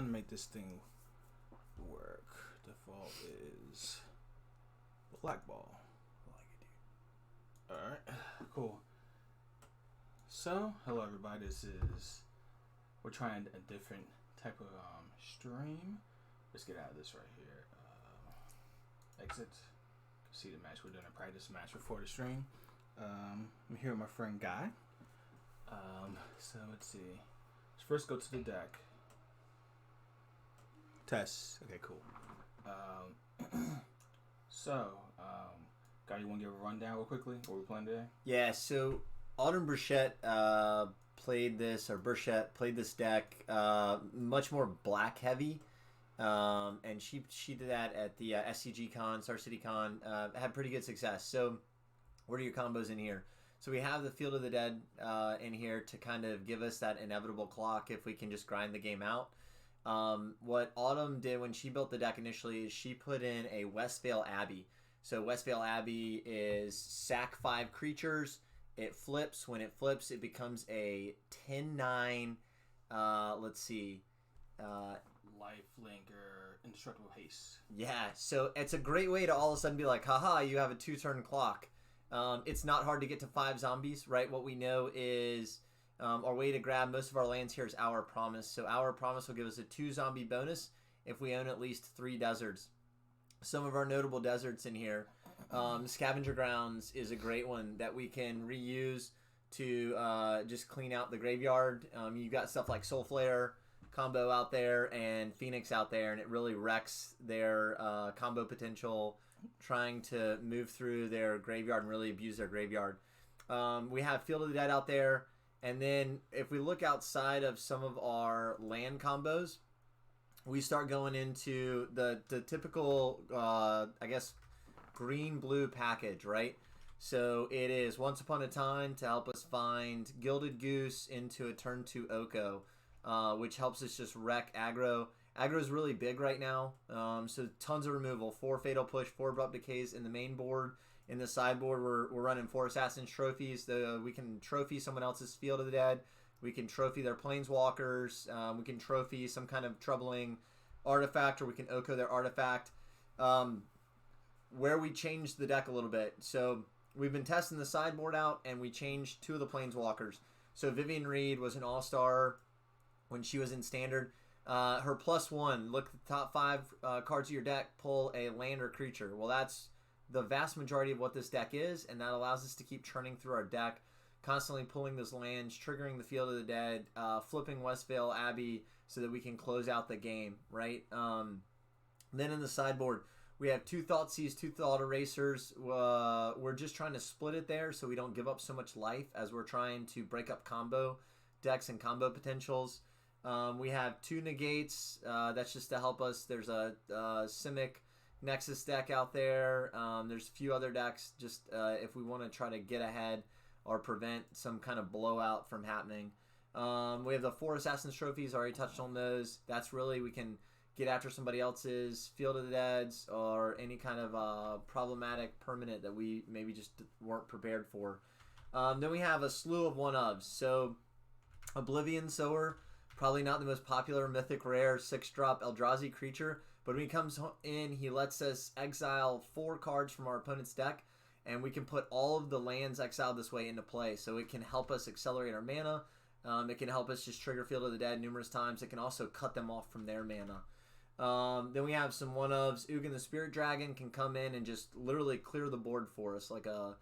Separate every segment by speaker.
Speaker 1: trying to make this thing work. Default is black ball. I like it, dude. Alright, cool. So, hello everybody, we're trying a different type of stream. Let's get out of this right here. Exit. See the match. We're doing a practice match before the stream. I'm here with my friend Guy. So let's see. Let's first go to the deck. Test. Okay, cool. Guy, you want to give a rundown real quickly? What we're playing today?
Speaker 2: Yeah. So Autumn Burchett played this deck, much more black heavy. And she did that at the SCG Con, Star City Con, had pretty good success. So what are your combos in here? So we have the Field of the Dead in here to kind of give us that inevitable clock if we can just grind the game out. What Autumn did when she built the deck initially is she put in a Westvale Abbey. So Westvale Abbey is sack 5 creatures. It flips. When it flips, it becomes a 10-9,
Speaker 1: Lifelinker, Indestructible Haste.
Speaker 2: Yeah, so it's a great way to all of a sudden be like, haha, you have a 2-turn clock. It's not hard to get to 5 zombies, right? What we know is our way to grab most of our lands here is Our Promise. So Our Promise will give us a 2 zombie bonus if we own at least 3 deserts. Some of our notable deserts in here, Scavenger Grounds is a great one that we can reuse to just clean out the graveyard. You've got stuff like Soul Flare combo out there and Phoenix out there, and it really wrecks their combo potential trying to move through their graveyard and really abuse their graveyard. We have Field of the Dead out there, and then if we look outside of some of our land combos, we start going into the typical, green-blue package, right? So it is Once Upon a Time to help us find Gilded Goose into a turn 2 Oko, which helps us just wreck aggro. Aggro is really big right now, so tons of removal. 4 Fatal Push, 4 Abrupt Decays in the main board. In the sideboard, we're running 4 Assassin's Trophies. We can trophy someone else's Field of the Dead. We can trophy their Planeswalkers. We can trophy some kind of troubling artifact, or we can Oko their artifact. Where we changed the deck a little bit. So we've been testing the sideboard out, and we changed 2 of the Planeswalkers. So Vivien Reid was an all-star when she was in Standard. Her +1, look at the top 5 cards of your deck, pull a land or creature. Well, that's the vast majority of what this deck is, and that allows us to keep churning through our deck, constantly pulling those lands, triggering the Field of the Dead, flipping Westvale Abbey so that we can close out the game, right? Then in the sideboard, we have 2 Thoughtseize, 2 Thought Erasers. We're just trying to split it there so we don't give up so much life as we're trying to break up combo decks and combo potentials. We have 2 Negates. That's just to help us. There's a Simic Nexus deck out there. There's a few other decks just if we want to try to get ahead or prevent some kind of blowout from happening. We have the 4 Assassin's Trophies. Already touched on those. That's really, we can get after somebody else's Field of the Deads or any kind of problematic permanent that we maybe just weren't prepared for. Then we have a slew of 1-ofs. So Oblivion Sower, probably not the most popular mythic rare 6-drop Eldrazi creature, but when he comes in, he lets us exile 4 cards from our opponent's deck, and we can put all of the lands exiled this way into play. So it can help us accelerate our mana. It can help us just trigger Field of the Dead numerous times. It can also cut them off from their mana. Then we have some 1-ofs. Ugin the Spirit Dragon can come in and just literally clear the board for us like a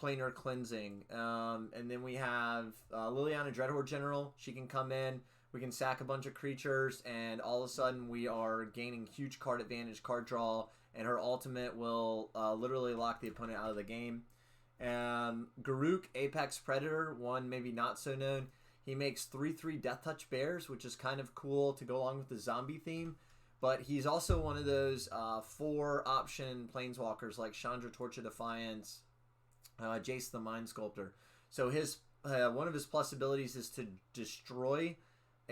Speaker 2: planar cleansing. And then we have Liliana Dreadhorde General. She can come in. We can sack a bunch of creatures, and all of a sudden we are gaining huge card advantage, card draw, and her ultimate will literally lock the opponent out of the game. Garruk, Apex Predator, one maybe not so known. He makes 3/3 Death Touch Bears, which is kind of cool to go along with the zombie theme. But he's also one of those 4-option planeswalkers like Chandra, Torch of Defiance, Jace the Mind Sculptor. So his one of his plus abilities is to destroy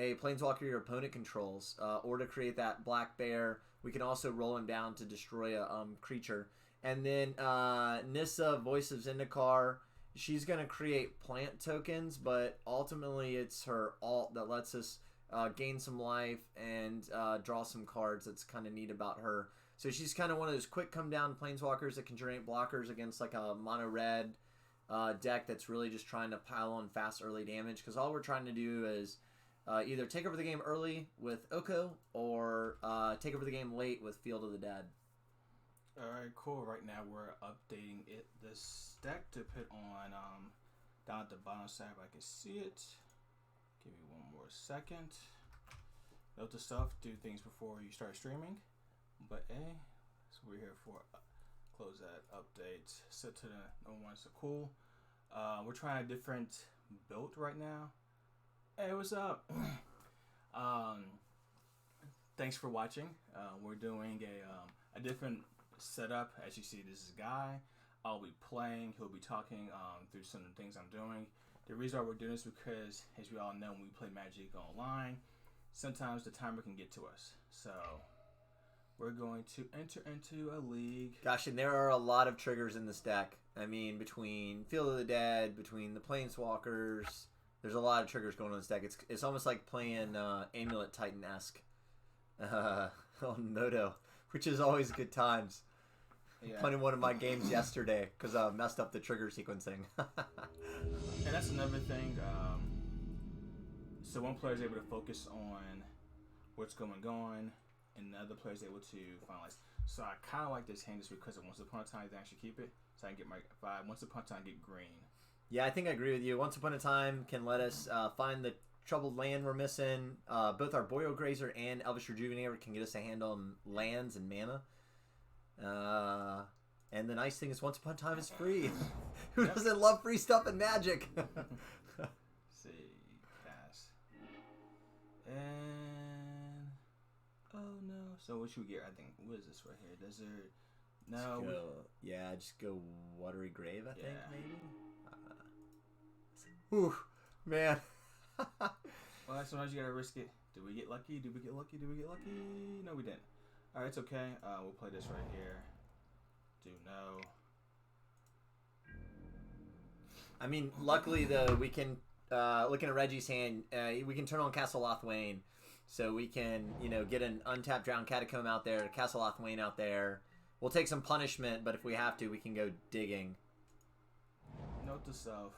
Speaker 2: a planeswalker your opponent controls, or to create that black bear. We can also roll him down to destroy a creature. And then Nissa, Voice of Zendikar, she's going to create plant tokens, but ultimately it's her alt that lets us gain some life, and draw some cards. That's kind of neat about her. So she's kind of one of those quick come down planeswalkers that can generate blockers against like a mono red deck that's really just trying to pile on fast early damage. Because all we're trying to do is either take over the game early with Oko or take over the game late with Field of the Dead.
Speaker 1: Alright, cool. Right now we're updating this deck to put on down at the bottom side if I can see it. Give me one more second. Note to self, do things before you start streaming. But so we're here for close that update. Set to the no one, so cool. We're trying a different build right now. Hey, what's up? Thanks for watching. We're doing a different setup. As you see, this is Guy. I'll be playing. He'll be talking through some of the things I'm doing. The reason why we're doing this is because, as we all know, when we play Magic online, sometimes the timer can get to us. So we're going to enter into a league.
Speaker 2: Gosh, and there are a lot of triggers in this deck. I mean, between Field of the Dead, between the Planeswalkers, there's a lot of triggers going on in this deck. It's almost like playing Amulet Titan-esque on Nodo, which is always good times.
Speaker 1: Yeah.
Speaker 2: Playing one of my games yesterday because I messed up the trigger sequencing.
Speaker 1: And that's another thing. So one player is able to focus on what's going on, and the other player is able to finalize. So I kind of like this hand just because once upon a time they actually keep it, so I can get my 5. Once upon a time, get green.
Speaker 2: Yeah, I think I agree with you. Once Upon a Time can let us find the troubled land we're missing. Both Arboreal Grazer and Elvish Rejuvenator can get us a hand on lands and mana. And the nice thing is Once Upon a Time is free. Who doesn't love free stuff in Magic?
Speaker 1: See, cast. And oh no. So what should we get? I think what is this right here? Desert. No.
Speaker 2: Just go Watery Grave, I think, maybe.
Speaker 1: Whew,
Speaker 2: man.
Speaker 1: Well, sometimes you gotta risk it. Did we get lucky? Did we get lucky? Did we get lucky? No, we didn't. Alright, it's okay. We'll play this right here. Do no.
Speaker 2: I mean, luckily, though, we can, looking at Reggie's hand, we can turn on Castle Locthwain. So we can, get an untapped Drowned Catacomb out there, Castle Locthwain out there. We'll take some punishment, but if we have to, we can go digging.
Speaker 1: Note to self.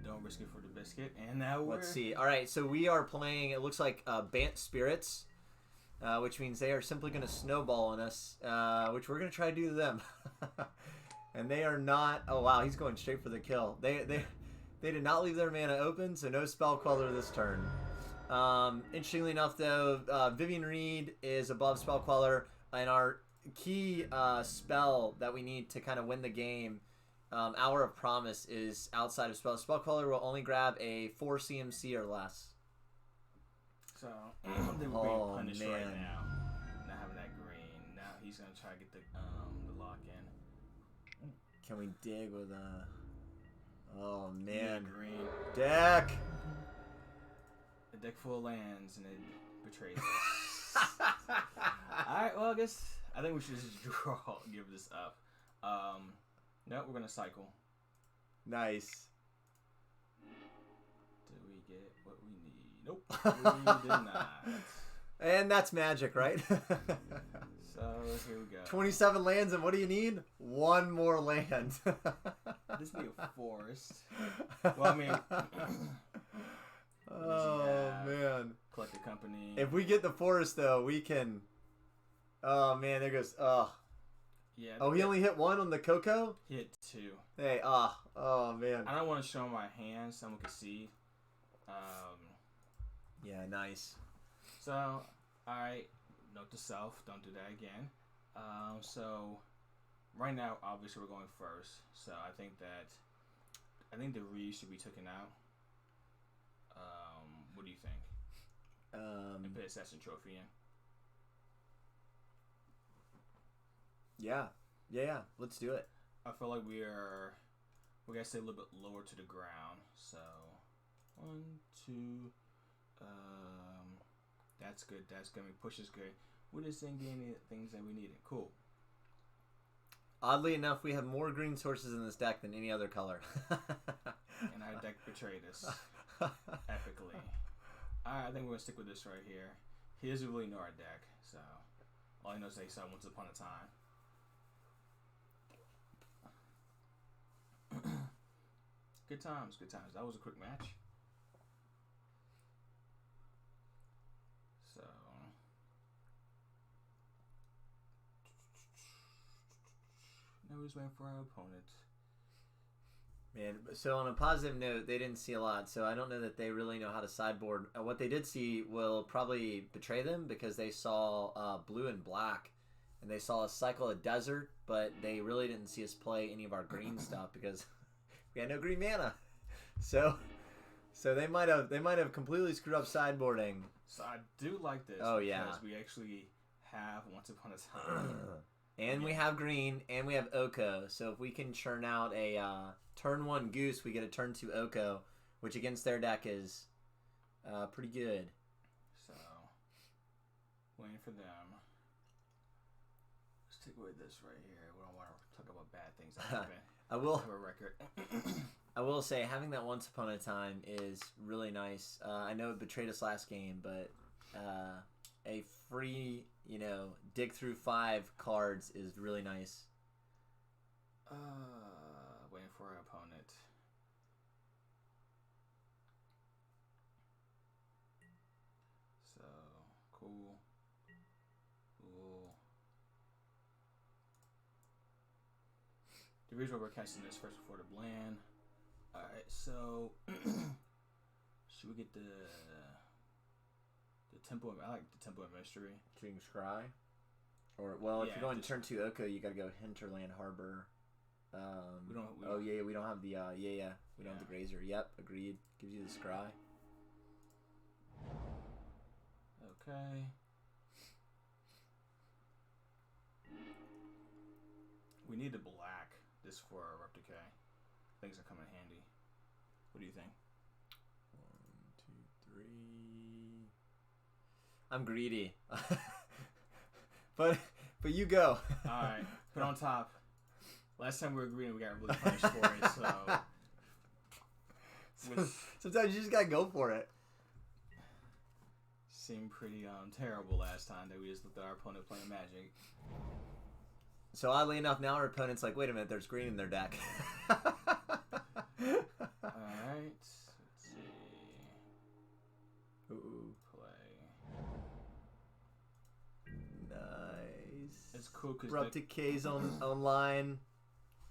Speaker 1: Don't risk it for the biscuit. And now
Speaker 2: Let's see. All right, so we are playing, it looks like Bant Spirits, which means they are simply going to snowball on us, which we're going to try to do to them. And they are not... Oh, wow, he's going straight for the kill. They did not leave their mana open, so no Spell Queller this turn. Interestingly enough, though, Vivien Reid is above Spell Queller, and our key spell that we need to kind of win the game, Hour of Promise, is outside of Spell. Spell Queller will only grab a 4 CMC or less.
Speaker 1: So, they were being punished right now. Not having that green. Now he's going to try to get the lock in.
Speaker 2: Can we dig with a... Oh, man.
Speaker 1: Yeah, green.
Speaker 2: Deck!
Speaker 1: A deck full of lands, and it betrays us. Alright, well, I think we should just draw, give this up. No, we're going to cycle.
Speaker 2: Nice.
Speaker 1: Did we get what we need? Nope. We did not.
Speaker 2: And that's Magic, right?
Speaker 1: So, here we go.
Speaker 2: 27 lands, and what do you need? One more land.
Speaker 1: This need a forest. Well, I mean...
Speaker 2: Oh, man.
Speaker 1: Collect a company.
Speaker 2: If we get the forest, though, we can... Oh, man, there goes... Oh.
Speaker 1: Yeah.
Speaker 2: Oh, he only hit 1 on the Coco?
Speaker 1: He hit 2.
Speaker 2: Hey, oh, man.
Speaker 1: I don't want to show my hand. Someone can see.
Speaker 2: Yeah, nice.
Speaker 1: So, alright. Note to self. Don't do that again. So, right now, obviously, we're going first. So, I think the Reed should be taken out. What do you think? And put Assassin Trophy in.
Speaker 2: Yeah, let's do it.
Speaker 1: I feel like we're gonna stay a little bit lower to the ground. So 1, 2, that's good. That's gonna be push is good. We're just saying getting things that we needed. Cool.
Speaker 2: Oddly enough, we have more green sources in this deck than any other color.
Speaker 1: And our deck betrayed us epically. I think we're gonna stick with this right here. He doesn't really know our deck, so all he knows is they saw Once Upon a Time. Good times, good times. That was a quick match. So now we're just waiting for our opponent.
Speaker 2: Man, so on a positive note, they didn't see a lot, so I don't know that they really know how to sideboard. What they did see will probably betray them because they saw blue and black, and they saw a cycle of desert, but they really didn't see us play any of our green stuff because we had no green mana. So they might have completely screwed up sideboarding.
Speaker 1: So I do like this.
Speaker 2: Oh,
Speaker 1: because
Speaker 2: yeah.
Speaker 1: we actually have Once Upon a Time.
Speaker 2: And we have green, and we have Oko. So if we can churn out a turn 1 Goose, we get a turn 2 Oko, which against their deck is pretty good.
Speaker 1: So, waiting for them. Let's take away this right here. We don't want to talk about bad things that happen.
Speaker 2: I will
Speaker 1: have a record.
Speaker 2: I will say, having that Once Upon a Time is really nice. I know it betrayed us last game, but a free, dig through 5 cards is really nice.
Speaker 1: Waiting for our opponent. So, cool. The reason why we're casting this first before the land. Alright, so should we get the Temple of, I like the Temple of Mystery.
Speaker 2: King Scry? Or, well, if
Speaker 1: Yeah,
Speaker 2: you're going to
Speaker 1: just-
Speaker 2: turn 2 Oko, you gotta go Hinterland Harbor.
Speaker 1: We don't
Speaker 2: we don't have the, we don't have the Grazer. Yep, agreed. Gives you the Scry.
Speaker 1: Okay. We need the black this for Abrupt Decay. Things are coming handy. What do you think?
Speaker 2: 1, 2, 3. I'm greedy. but you go.
Speaker 1: Alright, put on top. Last time we were green, we got really punished for it, so
Speaker 2: sometimes you just gotta go for it.
Speaker 1: Seemed pretty terrible last time that we just looked at our opponent playing Magic.
Speaker 2: So oddly enough, now our opponent's like, wait a minute, there's green in their deck.
Speaker 1: Alright, let's see.
Speaker 2: Ooh.
Speaker 1: Play.
Speaker 2: Nice.
Speaker 1: It's cool because
Speaker 2: Abrupt Decay's online.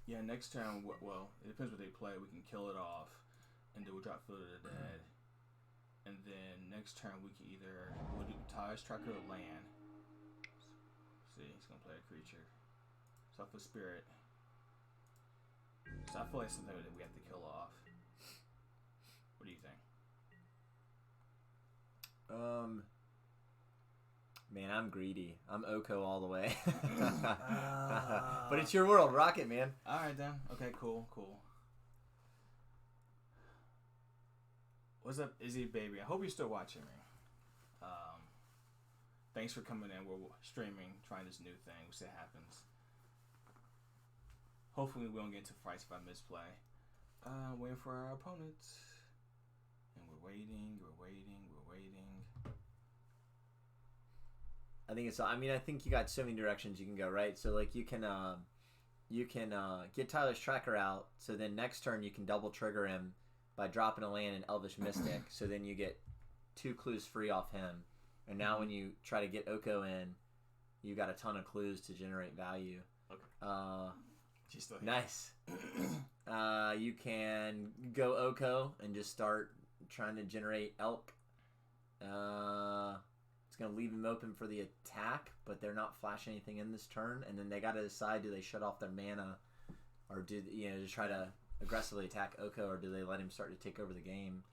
Speaker 1: Yeah, next turn, well, it depends what they play. We can kill it off, and then we'll drop Field of the Dead. And then next turn, we can we'll do Tireless Tracker or land. See, he's going to play a creature. Selfless Spirit. So I feel like something that we have to kill off. What do you think?
Speaker 2: Man, I'm greedy. I'm Oko all the way. But it's your world. Rock it, man.
Speaker 1: Alright then. Okay, cool. What's up, Izzy baby? I hope you're still watching me. Thanks for coming in. We're streaming, trying this new thing. We'll see what happens. Hopefully we don't get into fights if I misplay. Waiting for our opponents. And we're waiting.
Speaker 2: I think you got so many directions you can go, right? So like you can get Tireless Tracker out, so then next turn you can double trigger him by dropping a land in Elvish Mystic, so then you get 2 clues free off him. And now when you try to get Oko in, you got a ton of clues to generate value.
Speaker 1: Okay. She's still here.
Speaker 2: Nice. You can go Oko and just start trying to generate Elk. It's going to leave him open for the attack, but they're not flashing anything in this turn. And then they got to decide, do they shut off their mana, or do just try to aggressively attack Oko, or do they let him start to take over the game?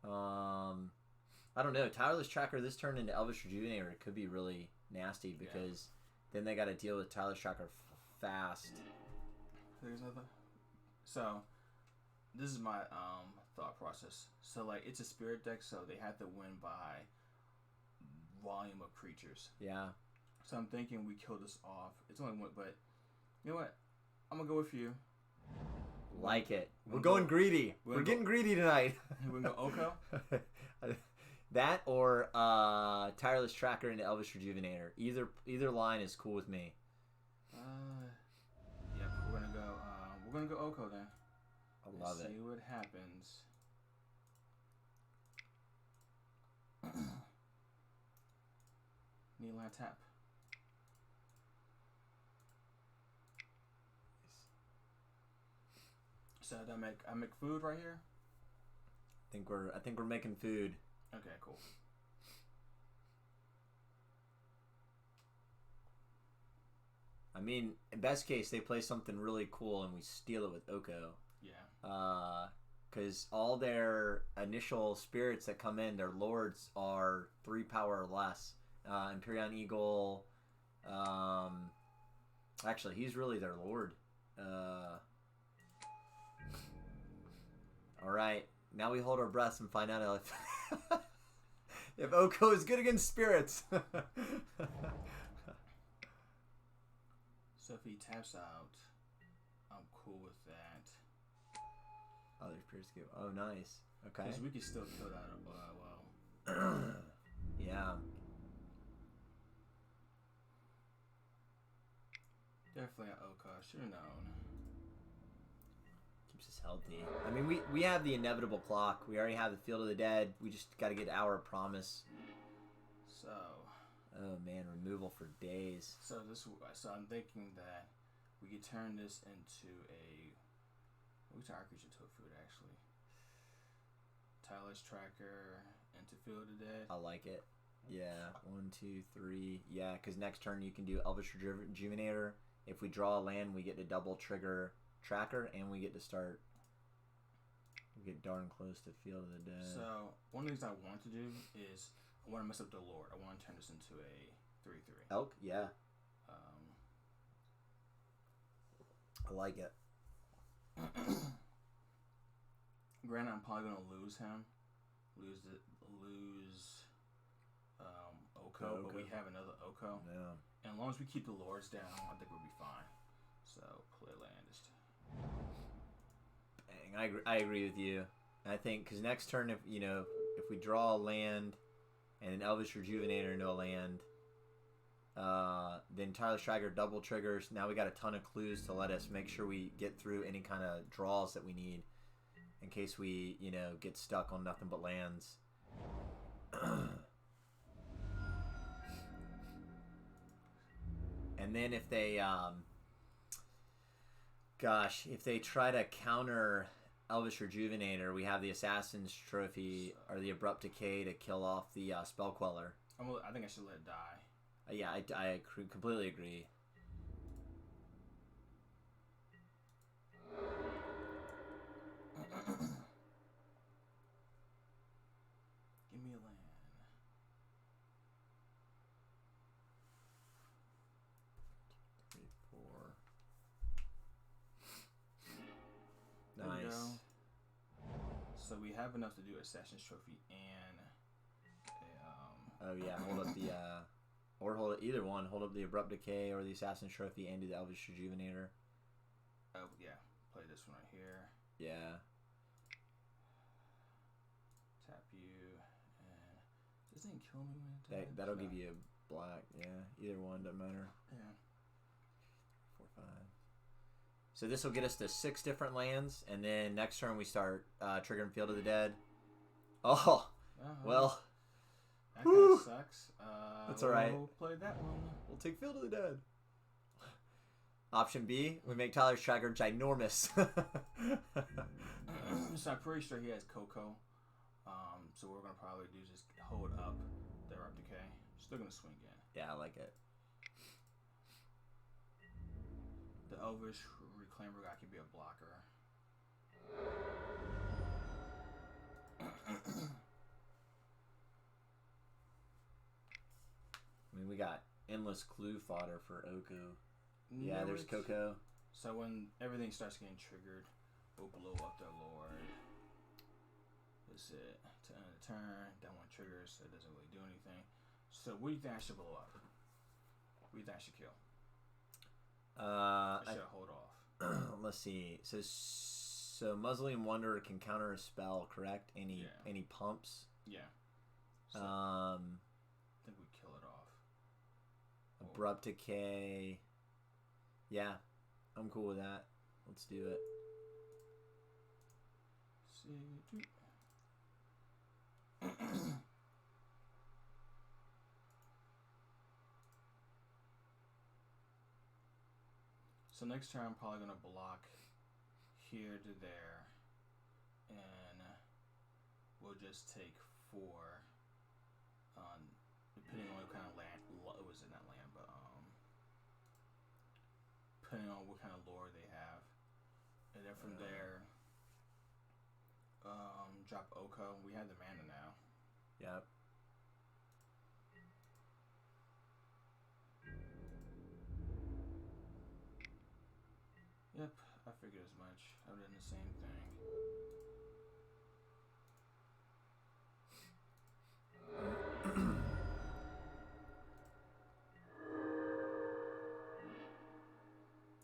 Speaker 2: I don't know. Tireless Tracker this turn into Elvish Rejuvenator could be really nasty because then they got to deal with Tireless Tracker fast.
Speaker 1: There's another. So, this is my thought process. So, like, it's a spirit deck, so they have to win by volume of creatures.
Speaker 2: Yeah.
Speaker 1: So I'm thinking we kill this off. It's only one, but you know what? I'm gonna go with you.
Speaker 2: Like it. We're going greedy. We're getting greedy tonight.
Speaker 1: We're gonna go Oko.
Speaker 2: That or Tireless Tracker into Elvish Rejuvenator. Either line is cool with me.
Speaker 1: Yep, we're gonna go Oko then.
Speaker 2: I love it.
Speaker 1: See what happens. Knee line tap. So I make food right here.
Speaker 2: I think we're making food.
Speaker 1: Okay, cool.
Speaker 2: I mean, in best case, they play something really cool and we steal it with Oko.
Speaker 1: Yeah.
Speaker 2: Because all their initial spirits that come in, their lords are 3 power or less. Empyrean Eagle. Actually, he's really their lord. All right. Now we hold our breaths and find out if Oko is good against spirits.
Speaker 1: So if he taps out, I'm cool with that.
Speaker 2: Oh, there's Pierce Cube. Oh, nice. Okay.
Speaker 1: Because we can still kill that well.
Speaker 2: Yeah.
Speaker 1: Definitely an Oko. Should have known.
Speaker 2: Keeps us healthy. I mean, we have the inevitable clock. We already have the Field of the Dead. We just got to get Hour of Promise.
Speaker 1: So.
Speaker 2: Oh man, removal for days.
Speaker 1: So I'm thinking that we could turn this into we turn our creature into a food actually. Tireless Tracker into Field of the Dead.
Speaker 2: I like it. Yeah, 1, 2, 3. Yeah, because next turn you can do Elvish Rejuvenator. If we draw a land, we get to double trigger Tracker, and we get to start. We get darn close to Field of the Dead.
Speaker 1: So one of the things I want to do is I want to mess up the Lord. I want to turn this into a 3/3.
Speaker 2: Elk, yeah. I like it.
Speaker 1: Granted, I'm probably gonna lose him, Oko, but we have another Oko.
Speaker 2: Yeah.
Speaker 1: And as long as we keep the lords down, I think we'll be fine. So play land.
Speaker 2: Bang, I agree with you. I think because next turn, if we draw a land and an Elvish Rejuvenator into a land, then Tireless Tracker double triggers. Now we got a ton of clues to let us make sure we get through any kind of draws that we need in case we, get stuck on nothing but lands. And then if they, if they try to counter Elvish Rejuvenator, we have the Assassin's Trophy or the Abrupt Decay to kill off the Spell Queller.
Speaker 1: I think I should let it die.
Speaker 2: Yeah, I completely agree.
Speaker 1: Give me a land.
Speaker 2: Three, 4. Nice.
Speaker 1: So we have enough to do Assassin's Trophy and
Speaker 2: oh yeah, hold up the or hold it either one. Hold up the Abrupt Decay or the Assassin's Trophy and do the Elvish Rejuvenator.
Speaker 1: Oh yeah, play this one right here.
Speaker 2: Yeah.
Speaker 1: Tap you and does this thing kill me when it
Speaker 2: That'll give you a black. Yeah, either one doesn't matter.
Speaker 1: Yeah.
Speaker 2: 4, 5. So this will get us to 6 different lands, and then next turn we start triggering Field of the Dead. Oh, well.
Speaker 1: That kind of sucks.
Speaker 2: That's alright.
Speaker 1: We'll play that one.
Speaker 2: We'll take Field of the Dead. Option B, we make Tireless Tracker ginormous.
Speaker 1: So I'm pretty sure he has Coco. So what we're going to probably do is just hold up the Abrupt Decay. Still going to swing in.
Speaker 2: Yeah, I like it.
Speaker 1: The Elvish Reclaimer guy could be a blocker.
Speaker 2: I mean, we got endless clue fodder for Oko. Yeah, there's Coco.
Speaker 1: So when everything starts getting triggered, we'll blow up their Lord. That's it. To end the turn, that one triggers, so it doesn't really do anything. So what do you think I should blow up? What do you think I should kill? I should hold off.
Speaker 2: Let's see. So Mausoleum Wanderer can counter a spell, correct? Any pumps?
Speaker 1: Yeah. So, I think we kill it off.
Speaker 2: Abrupt Decay. Yeah, I'm cool with that. Let's do it.
Speaker 1: See. So next turn I'm probably gonna block here to there, and we'll just take 4 on depending on what kind of land. It was in that land, but depending on what kind of lore they have, and then from there, drop Oko. We have the mana now.
Speaker 2: Yep.
Speaker 1: Yep, I figured as much. I would have done the same thing.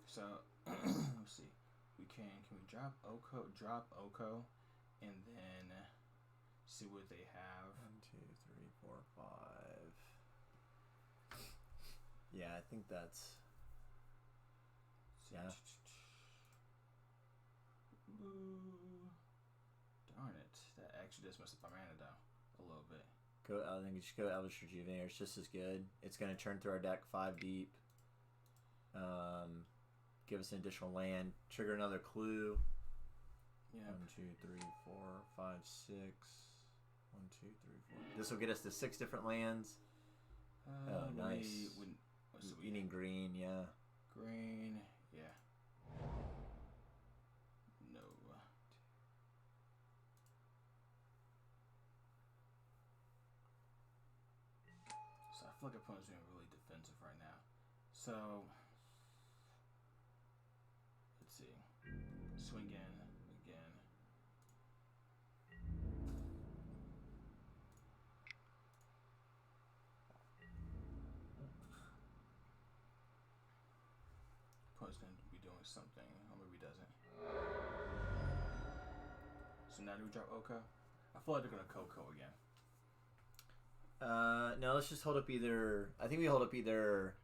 Speaker 1: So, let's see. Can we drop Oko, and then see what they have?
Speaker 2: 1, 2, 3, 4, 5. Yeah, I think that's. Yeah.
Speaker 1: Darn it. That actually does mess up my mana though. A little bit.
Speaker 2: I think you should go Elvish Rejuvenator. It's just as good. It's going to turn through our deck 5 deep. Give us an additional land. Trigger another clue.
Speaker 1: Yeah.
Speaker 2: 1, 2, 3, 4, 5, 6. 1, 2, 3, 4. This will get us to 6 different lands. Oh, nice. You need green, yeah.
Speaker 1: Green, yeah. No. So I feel like opponent's being really defensive right now. So let's see. Swing in again. Opponent's gonna be doing something, or maybe he doesn't. So now do we drop Oko? I feel like they're gonna Coco again.
Speaker 2: No, let's just hold up either. I think we hold up either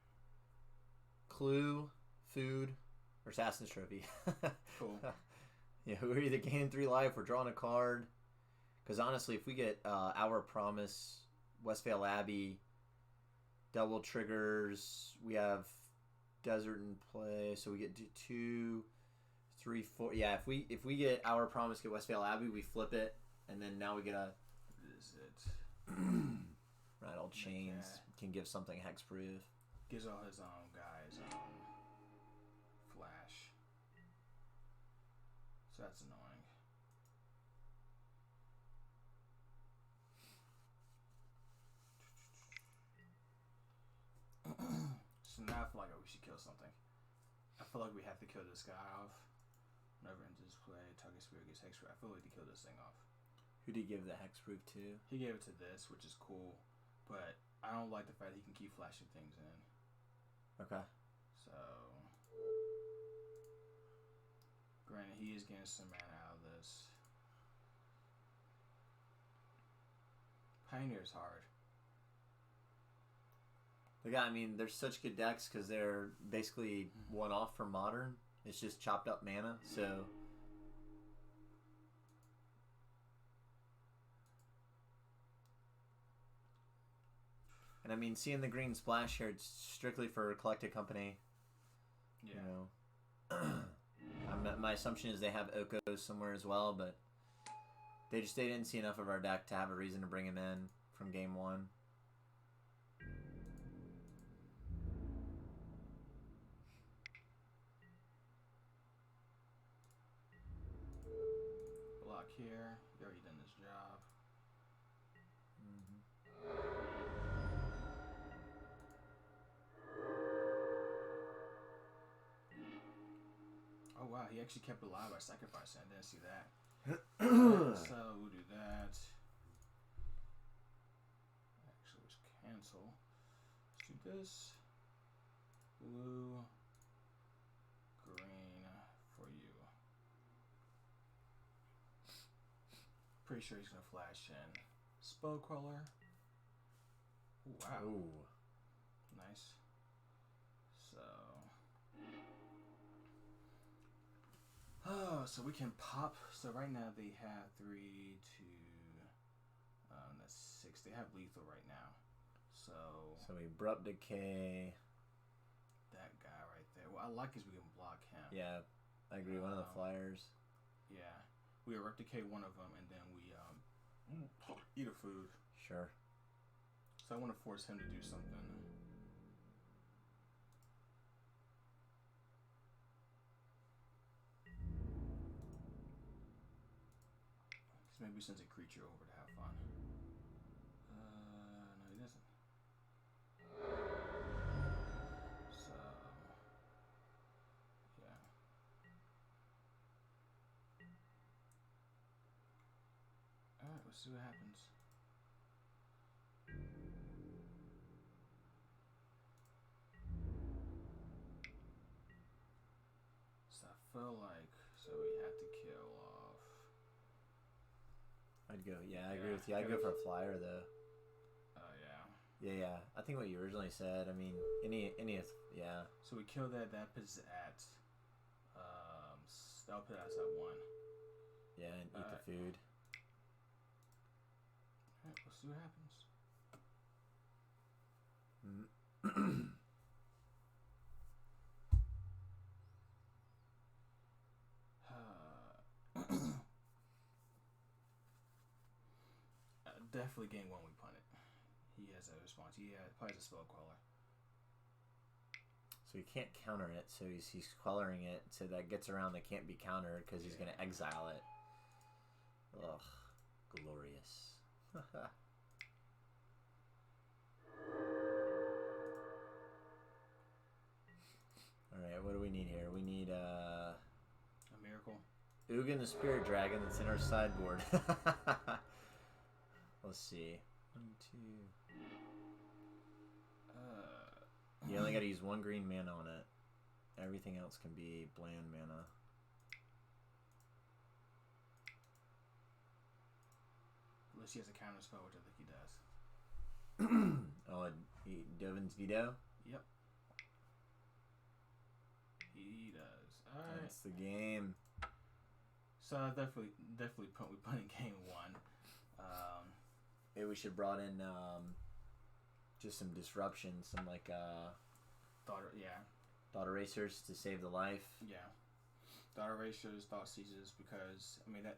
Speaker 2: Clue, Food, or Assassin's Trophy.
Speaker 1: Cool.
Speaker 2: Yeah, we're either gaining 3 life or drawing a card. Because honestly, if we get Our Promise, Westvale Abbey, double triggers, we have Desert in play, so we get 2, 3, 4. Yeah, if we get Our Promise, get Westvale Abbey, we flip it, and then now we get a.
Speaker 1: Is it?
Speaker 2: Rattle Chains can give something hexproof.
Speaker 1: Gives all his guys flash. So that's annoying. So now I feel like we should kill something. I feel like we have to kill this guy off. Whenever enters play, target spirit gets hexproof. I feel like to kill this thing off.
Speaker 2: Who did he give the hexproof to?
Speaker 1: He gave it to this, which is cool, but I don't like the fact that he can keep flashing things in.
Speaker 2: Okay.
Speaker 1: So, granted, he is getting some mana out of this. Pioneer's hard.
Speaker 2: I mean, they're such good decks because they're basically one off from Modern. It's just chopped up mana, so. And I mean, seeing the green splash here, it's strictly for Collected Company.
Speaker 1: Yeah.
Speaker 2: You know, my assumption is they have Okos somewhere as well, but they didn't see enough of our deck to have a reason to bring him in from game 1.
Speaker 1: Block here. You already done this job. Oh wow, he actually kept alive by sacrificing. I didn't see that. So we'll do that. Actually, let's cancel. Let's do this. Blue, green for you. Pretty sure he's gonna flash in Spellcrawler. Ooh, wow.
Speaker 2: Ooh.
Speaker 1: Nice. So. Oh, so we can pop. So right now they have 3, 2. That's 6. They have lethal right now. So
Speaker 2: we Abrupt Decay.
Speaker 1: That guy right there. What I like is we can block him.
Speaker 2: Yeah, I agree. One of the flyers.
Speaker 1: Yeah, we Abrupt Decay one of them, and then we eat a food.
Speaker 2: Sure.
Speaker 1: So I want to force him to do something. Maybe sends a creature over to have fun. No, he doesn't. So, yeah. Alright, let's see what happens. So I feel like, so we have to kill off.
Speaker 2: I'd go. Yeah, I agree with you. I'd go for a flyer though.
Speaker 1: Yeah.
Speaker 2: Yeah. I think what you originally said. I mean, any. Yeah.
Speaker 1: So we kill that. That puts us at. That'll put us at 1.
Speaker 2: Yeah, and eat the food.
Speaker 1: Alright, we'll see what happens. Definitely game 1 we punt it. He has a response. He probably has a spell queller.
Speaker 2: So he can't counter it, so he's quelling it, so that gets around that can't be countered because he's going to exile it. Ugh, glorious. Alright, what do we need here? We need
Speaker 1: a miracle.
Speaker 2: Ugin the Spirit Dragon that's in our sideboard. Let's see. 1, 2. You only got to use 1 green mana on it. Everything else can be bland mana.
Speaker 1: Unless he has a counter spell, which I think he does.
Speaker 2: Oh, Dovin's Veto?
Speaker 1: Yep. He does. Alright.
Speaker 2: That's the game.
Speaker 1: So definitely we punted game 1.
Speaker 2: Maybe we should brought in just some disruption, some like Thought Erasers to save the life.
Speaker 1: Yeah. Thought Erasers, Thoughtseizes, because I mean that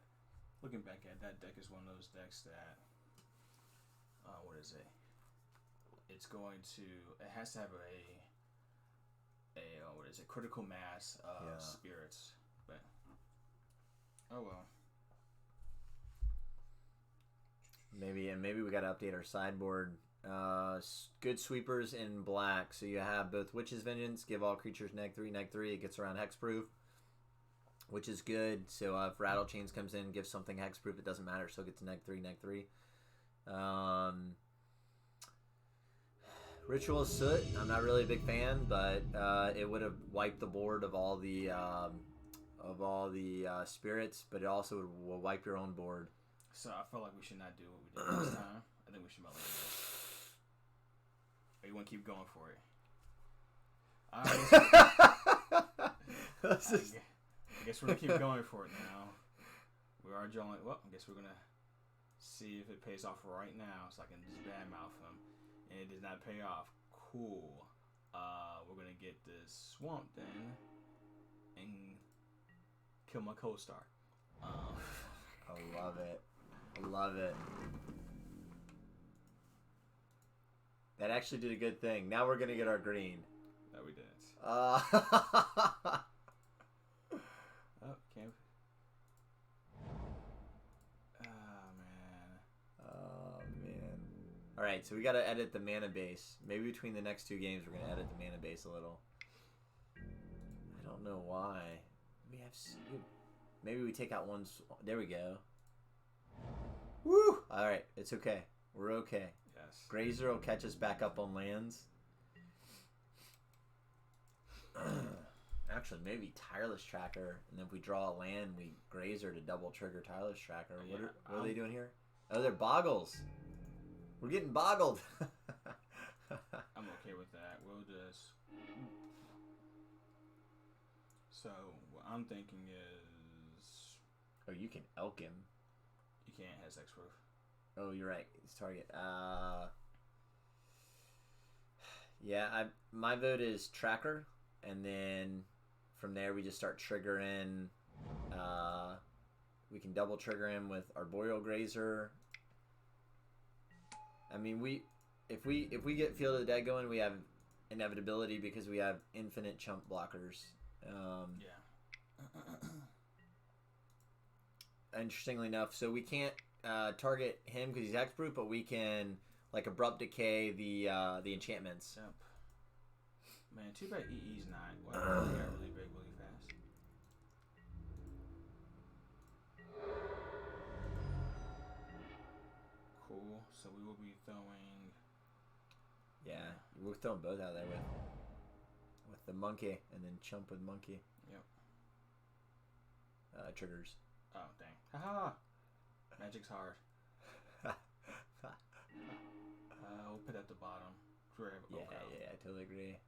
Speaker 1: looking back at that deck is one of those decks that what is it? It's going to it has to have a what is it, critical mass of spirits. But oh well.
Speaker 2: Maybe we got to update our sideboard. Good sweepers in black. So you have both Witch's Vengeance, give all creatures -3/-3. It gets around hexproof, which is good. So if Rattle Chains comes in, gives something hexproof, it doesn't matter. So it gets -3/-3. Ritual Soot, I'm not really a big fan, but it would have wiped the board of all the spirits, but it also will wipe your own board.
Speaker 1: So I feel like we should not do what we did last time. I think we should let it go. Or you want to keep going for it? I guess we're going to keep going for it now. We are drawing. Well, I guess we're going to see if it pays off right now so I can just badmouth him. And it did not pay off. Cool. We're going to get this swamp then and kill my co-star.
Speaker 2: I love it. I love it. That actually did a good thing. Now we're going to get our green.
Speaker 1: No, we didn't.
Speaker 2: Oh,
Speaker 1: can't. Oh, man.
Speaker 2: Oh, man. Alright, so we got to edit the mana base. Maybe between the next 2 games, we're going to edit the mana base a little. I don't know why. We have... Maybe we take out one... There we go. Woo! Alright, it's okay. We're okay.
Speaker 1: Yes.
Speaker 2: Grazer will catch us back up on lands. Actually, maybe Tireless Tracker. And then if we draw a land, we Grazer to double trigger Tireless Tracker.
Speaker 1: Yeah,
Speaker 2: what are they doing here? Oh, they're Boggles. We're getting boggled.
Speaker 1: I'm okay with that. We'll just... So, what I'm thinking is...
Speaker 2: Oh, you can elk him.
Speaker 1: You can't, has X-Proof.
Speaker 2: Oh, you're right. It's target. Yeah, my vote is Tracker, and then from there we just start triggering. We can double trigger him with Arboreal Grazer. I mean, if we get Field of the Dead going, we have inevitability because we have infinite chump blockers.
Speaker 1: Yeah.
Speaker 2: Interestingly enough, so we can't target him because he's X-Proof, but we can like Abrupt Decay the enchantments.
Speaker 1: Yep. Man, too bad EE's not. Wow, he got really big really fast. Cool. So we will be throwing.
Speaker 2: Yeah, we're throwing both out there with the monkey and then chump with monkey.
Speaker 1: Yep.
Speaker 2: Triggers.
Speaker 1: Oh dang! Haha. Magic's hard. We'll put it at the bottom.
Speaker 2: Yeah, I totally agree.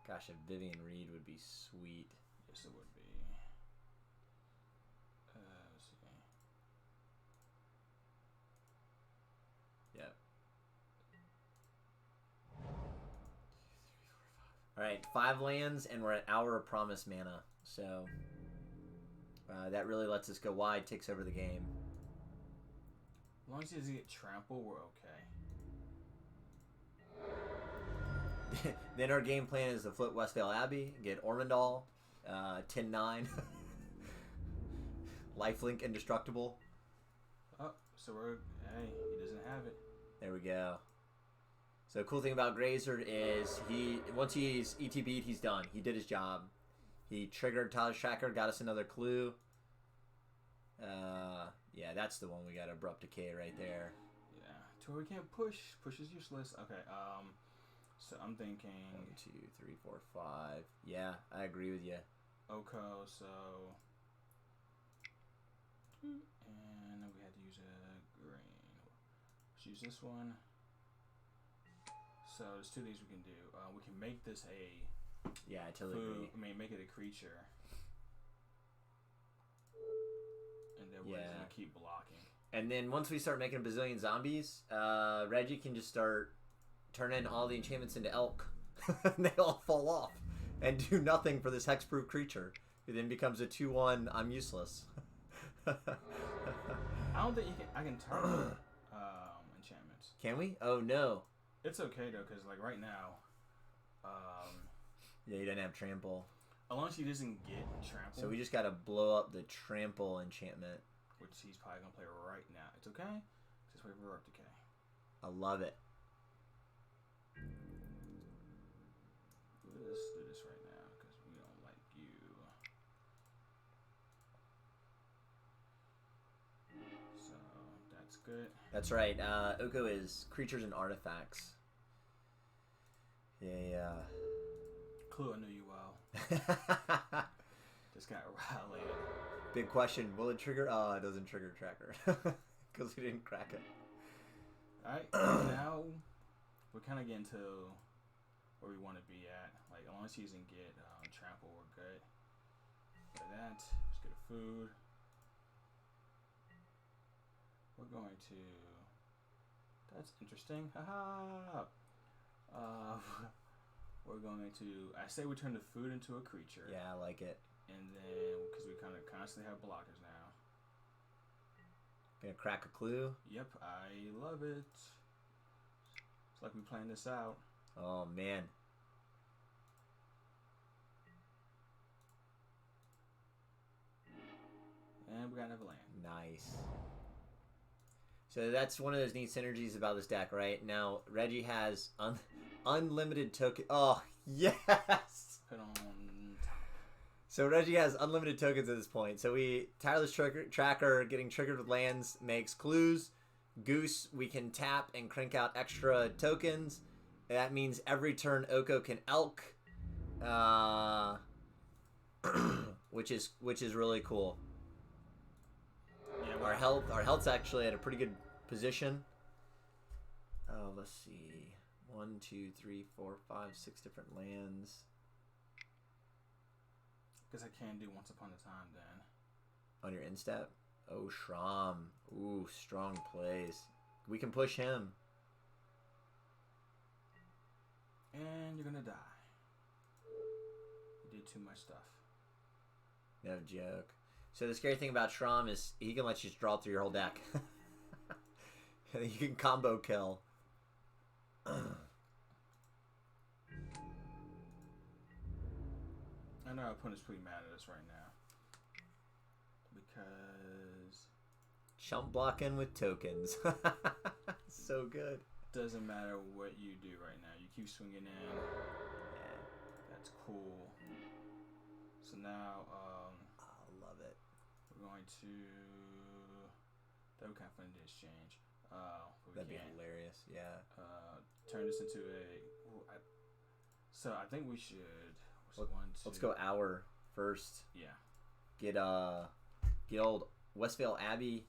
Speaker 2: Gosh, a Vivien Reid would be sweet.
Speaker 1: Yes, it would be. Let's see.
Speaker 2: Yep. Alright, 5 lands, and we're at Hour of Promise mana. So, that really lets us go wide, takes over the game.
Speaker 1: As long as he doesn't get trampled, we're okay.
Speaker 2: Then our game plan is to flip Westvale Abbey, get Ormondal, 10-9. Lifelink indestructible.
Speaker 1: Oh, so we're... Hey, he doesn't have it.
Speaker 2: There we go. So the cool thing about Grazer is once he's ETB'd, he's done. He did his job. He triggered Tireless Tracker, got us another clue. Yeah, that's the one we got. Abrupt Decay right there.
Speaker 1: Yeah, to where we can't push. Push is useless. Okay, so I'm thinking
Speaker 2: 1, 2, 3, 4, 5. Yeah, I agree with you.
Speaker 1: Oko, so... And we had to use a green. Let's use this one. So there's 2 things we can do. We can make this a...
Speaker 2: Yeah, I totally agree.
Speaker 1: I mean, make it a creature. And then we're just going to keep blocking.
Speaker 2: And then once we start making a bazillion zombies, Reggie can just start turning all the enchantments into elk. And they all fall off. And do nothing for this hexproof creature. It then becomes a 2-1, I'm useless.
Speaker 1: I don't think I can target enchantments.
Speaker 2: Can we? Oh, no.
Speaker 1: It's okay, though, because, like, right now...
Speaker 2: yeah, he doesn't have trample.
Speaker 1: As long as he doesn't get trample.
Speaker 2: So we just got to blow up the trample enchantment.
Speaker 1: Which he's probably going to play right now. It's okay. Just wait for Abrupt Decay.
Speaker 2: I love it.
Speaker 1: Let's do this right now, because we don't like you. So, that's good.
Speaker 2: That's right. Oko is creatures and artifacts. Yeah.
Speaker 1: Clue, I knew you well. Just got rallied.
Speaker 2: Big question. Will it trigger? Oh, it doesn't trigger Tracker. Because we didn't crack it.
Speaker 1: Alright, now we're kind of getting to where we want to be at. Like, as long as he doesn't get trample, we're good. For that, let's get a food. We're going to... That's interesting. Haha! We're going to... I say we turn the food into a creature.
Speaker 2: Yeah, I like it.
Speaker 1: And then, because we kind of constantly have blockers now.
Speaker 2: Gonna crack a clue?
Speaker 1: Yep, I love it. It's like we planned this out.
Speaker 2: Oh, man.
Speaker 1: And we got another land.
Speaker 2: Nice. So that's one of those neat synergies about this deck, right? Now, Reggie has unlimited token. Oh, yes!
Speaker 1: Put on...
Speaker 2: So Reggie has unlimited tokens at this point. So Tireless Tracker getting triggered with lands makes clues. Goose, we can tap and crank out extra tokens. That means every turn Oko can elk. Which is really cool.
Speaker 1: Yeah,
Speaker 2: Our health's actually at a pretty good position. Oh, let's see. 1, 2, 3, 4, 5, 6 different lands.
Speaker 1: Guess I can do Once Upon a Time then.
Speaker 2: On your instep? Oh, Shram. Ooh, strong plays. We can push him.
Speaker 1: And you're gonna die. You did too much stuff.
Speaker 2: No joke. So the scary thing about Shram is he can let you just draw through your whole deck. You can combo kill.
Speaker 1: I know our opponent's pretty mad at us right now. Because...
Speaker 2: Chump blocking with tokens. So good.
Speaker 1: Doesn't matter what you do right now. You keep swinging in.
Speaker 2: Yeah.
Speaker 1: That's cool. So now,
Speaker 2: I love it.
Speaker 1: we're going to... That would kind of fun to exchange.
Speaker 2: That'd be hilarious. Yeah.
Speaker 1: Turn this into a... Ooh, so I think we should...
Speaker 2: Let's go hour first.
Speaker 1: Yeah.
Speaker 2: Get old Westvale Abbey.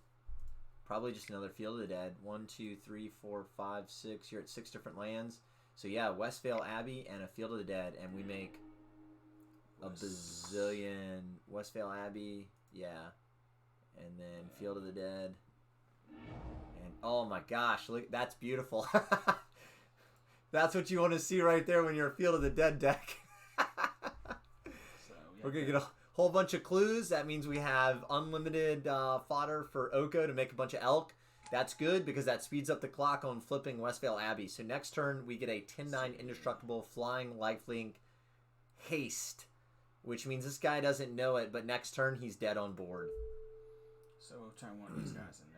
Speaker 2: Probably just another Field of the Dead. 1, 2, 3, 4, 5, 6. You're at 6 different lands. So yeah, Westvale Abbey and a Field of the Dead, and we make a bazillion. Westvale Abbey, yeah, and then Field of the Dead. And oh my gosh, look, that's beautiful. That's what you want to see right there when you're a Field of the Dead deck. We're gonna get a whole bunch of clues. That means we have unlimited fodder for Oko to make a bunch of elk. That's good because that speeds up the clock on flipping Westvale Abbey. So next turn we get a 10-9 indestructible flying lifelink haste, which means this guy doesn't know it, but next turn he's dead on board.
Speaker 1: So we'll turn one of these guys in there.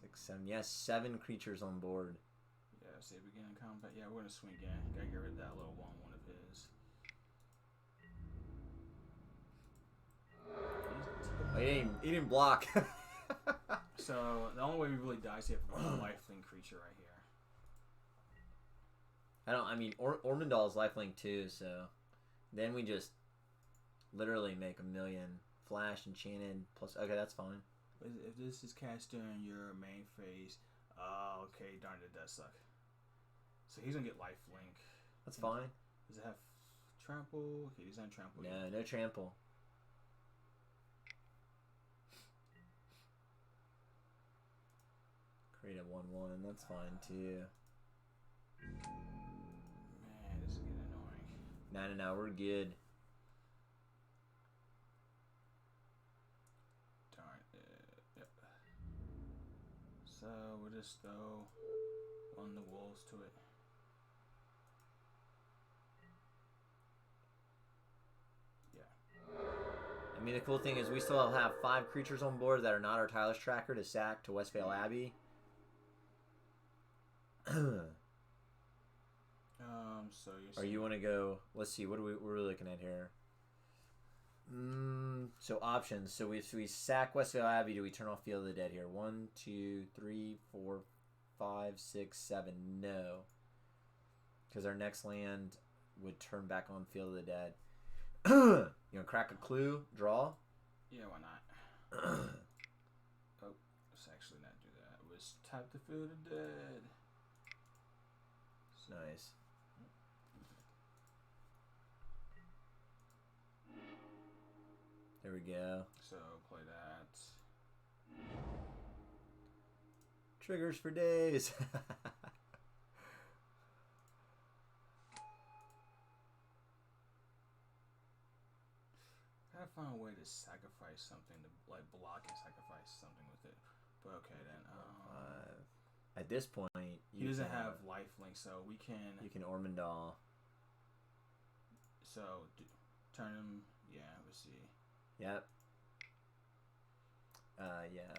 Speaker 2: 6, 7, yes, 7 creatures on board.
Speaker 1: Yeah, say beginning combat. Yeah, we're gonna swing again. Gotta get rid of that little 1/1 of his.
Speaker 2: Oh, he didn't block.
Speaker 1: So the only way we really die is if we have a lifelink creature right here.
Speaker 2: I mean, Ormondal is lifelink too, so then we just literally make a million. Flash, enchanted, plus... Okay, that's fine.
Speaker 1: If this is cast during your main phase... Oh, okay, darn, it does suck. So he's gonna get lifelink.
Speaker 2: That's fine.
Speaker 1: Does it have trample? Okay, he's not trample.
Speaker 2: No, no trample. Create a 1/1, that's fine too.
Speaker 1: Man, this is getting annoying.
Speaker 2: No, we're good.
Speaker 1: Darn it. Yep. So we'll just throw on the wolves to it.
Speaker 2: I mean, the cool thing is we still have 5 creatures on board that are not our Tireless Tracker to sack to Westvale Abbey.
Speaker 1: So you're
Speaker 2: or you want to go? Let's see. What are we're looking at here? So options. So we sack Westvale Abbey. Do we turn off Field of the Dead here? 1, 2, 3, 4, 5, 6, 7. No, because our next land would turn back on Field of the Dead. You know, crack a clue, draw.
Speaker 1: Yeah, why not? Oh, let's actually not do that. Let's tap the Field of the Dead.
Speaker 2: Nice. There we go.
Speaker 1: So play that.
Speaker 2: Triggers for days.
Speaker 1: Gotta find a way to sacrifice something to like block and sacrifice something with it. But okay then.
Speaker 2: At this point,
Speaker 1: he doesn't have lifelink, so we can.
Speaker 2: You can Ormondal.
Speaker 1: So turn him. Yeah, let's see.
Speaker 2: Yep. Yeah.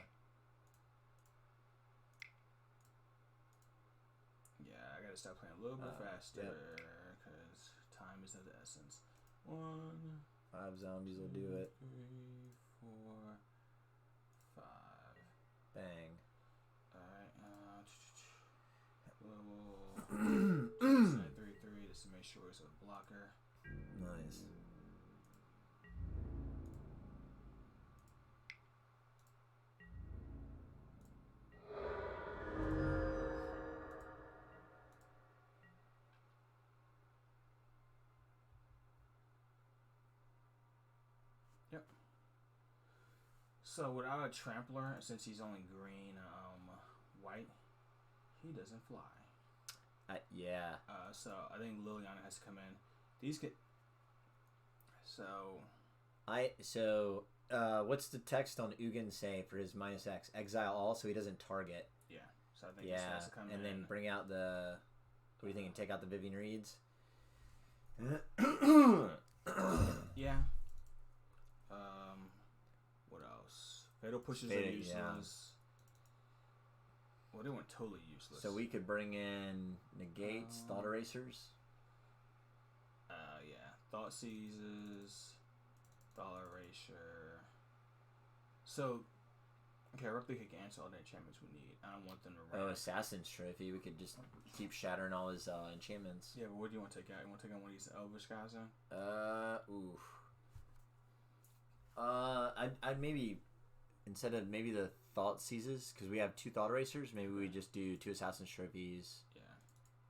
Speaker 1: Yeah, I gotta start playing a little bit faster because time is of the essence. 1,
Speaker 2: 5 zombies will do it.
Speaker 1: 3, 4, 5.
Speaker 2: Bang.
Speaker 1: Alright, level 3/3 just to make sure it's a blocker.
Speaker 2: Nice.
Speaker 1: Yep. So without a trampler, since he's only green, white, he doesn't fly.
Speaker 2: Yeah.
Speaker 1: So I think Liliana has to come in. These get. So.
Speaker 2: What's the text on Ugin say for his -X? Exile all, so he doesn't target.
Speaker 1: Yeah. So I think this has to come in.
Speaker 2: And then bring out the. What are you thinking? Take out the Vivien Reids.
Speaker 1: Yeah. What else? Fatal pushes are useless. Yeah. Well, they weren't totally useless.
Speaker 2: So we could bring in Negates, Thought Erasers.
Speaker 1: Yeah. Thoughtseizes, Thought Erasure. So, okay, Replica can answer all the enchantments we need. I don't want them to run.
Speaker 2: Assassin's Trophy. We could just keep shattering all his enchantments.
Speaker 1: Yeah, but what do you want to take out? You want to take out one of these Elvish guys then?
Speaker 2: Oof. I'd maybe, instead of maybe the Thoughtseizes, because we have 2 Thought Erasers, maybe we just do 2 Assassin's Trophies.
Speaker 1: Yeah.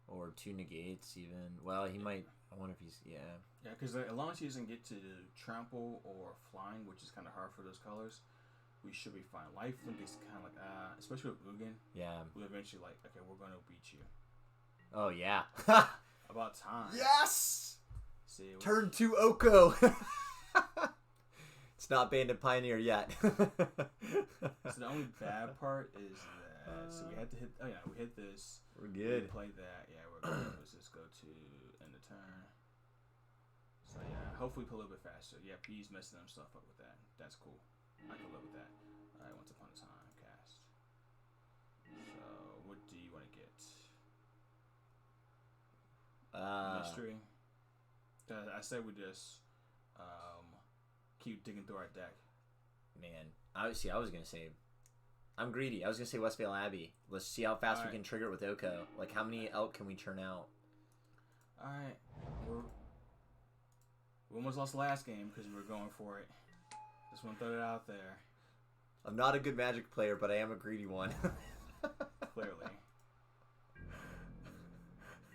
Speaker 1: Or
Speaker 2: 2 Negates even. Well, he might, I wonder if he's, yeah.
Speaker 1: Yeah, because as long as he doesn't get to trample or flying, which is kind of hard for those colors, we should be fine. Life Link is kind of like, especially with Ugin.
Speaker 2: Yeah.
Speaker 1: We'll eventually okay, we're going to beat you.
Speaker 2: Oh, yeah.
Speaker 1: About time.
Speaker 2: Yes!
Speaker 1: See,
Speaker 2: Turn 2 Oko. It's not Bandit Pioneer yet.
Speaker 1: So the only bad part is that, so we had to hit, we hit this.
Speaker 2: We're good.
Speaker 1: We played that. Yeah, we're good. Let's just go to end the turn. So yeah, hopefully play a little bit faster. Yeah, P's messing himself up with that. That's cool. I can live with that. Alright, Once Upon a Time, cast. So, what do you want to get? Mystery. I said we just keep digging through our deck.
Speaker 2: Man, I was gonna say, I'm greedy. I was gonna say Westvale Abbey. Let's see how fast we can trigger it with Oko. Like, how many elk can we churn out?
Speaker 1: Alright, we almost lost the last game because we were going for it. Just want to throw it out there.
Speaker 2: I'm not a good Magic player, but I am a greedy one.
Speaker 1: Clearly.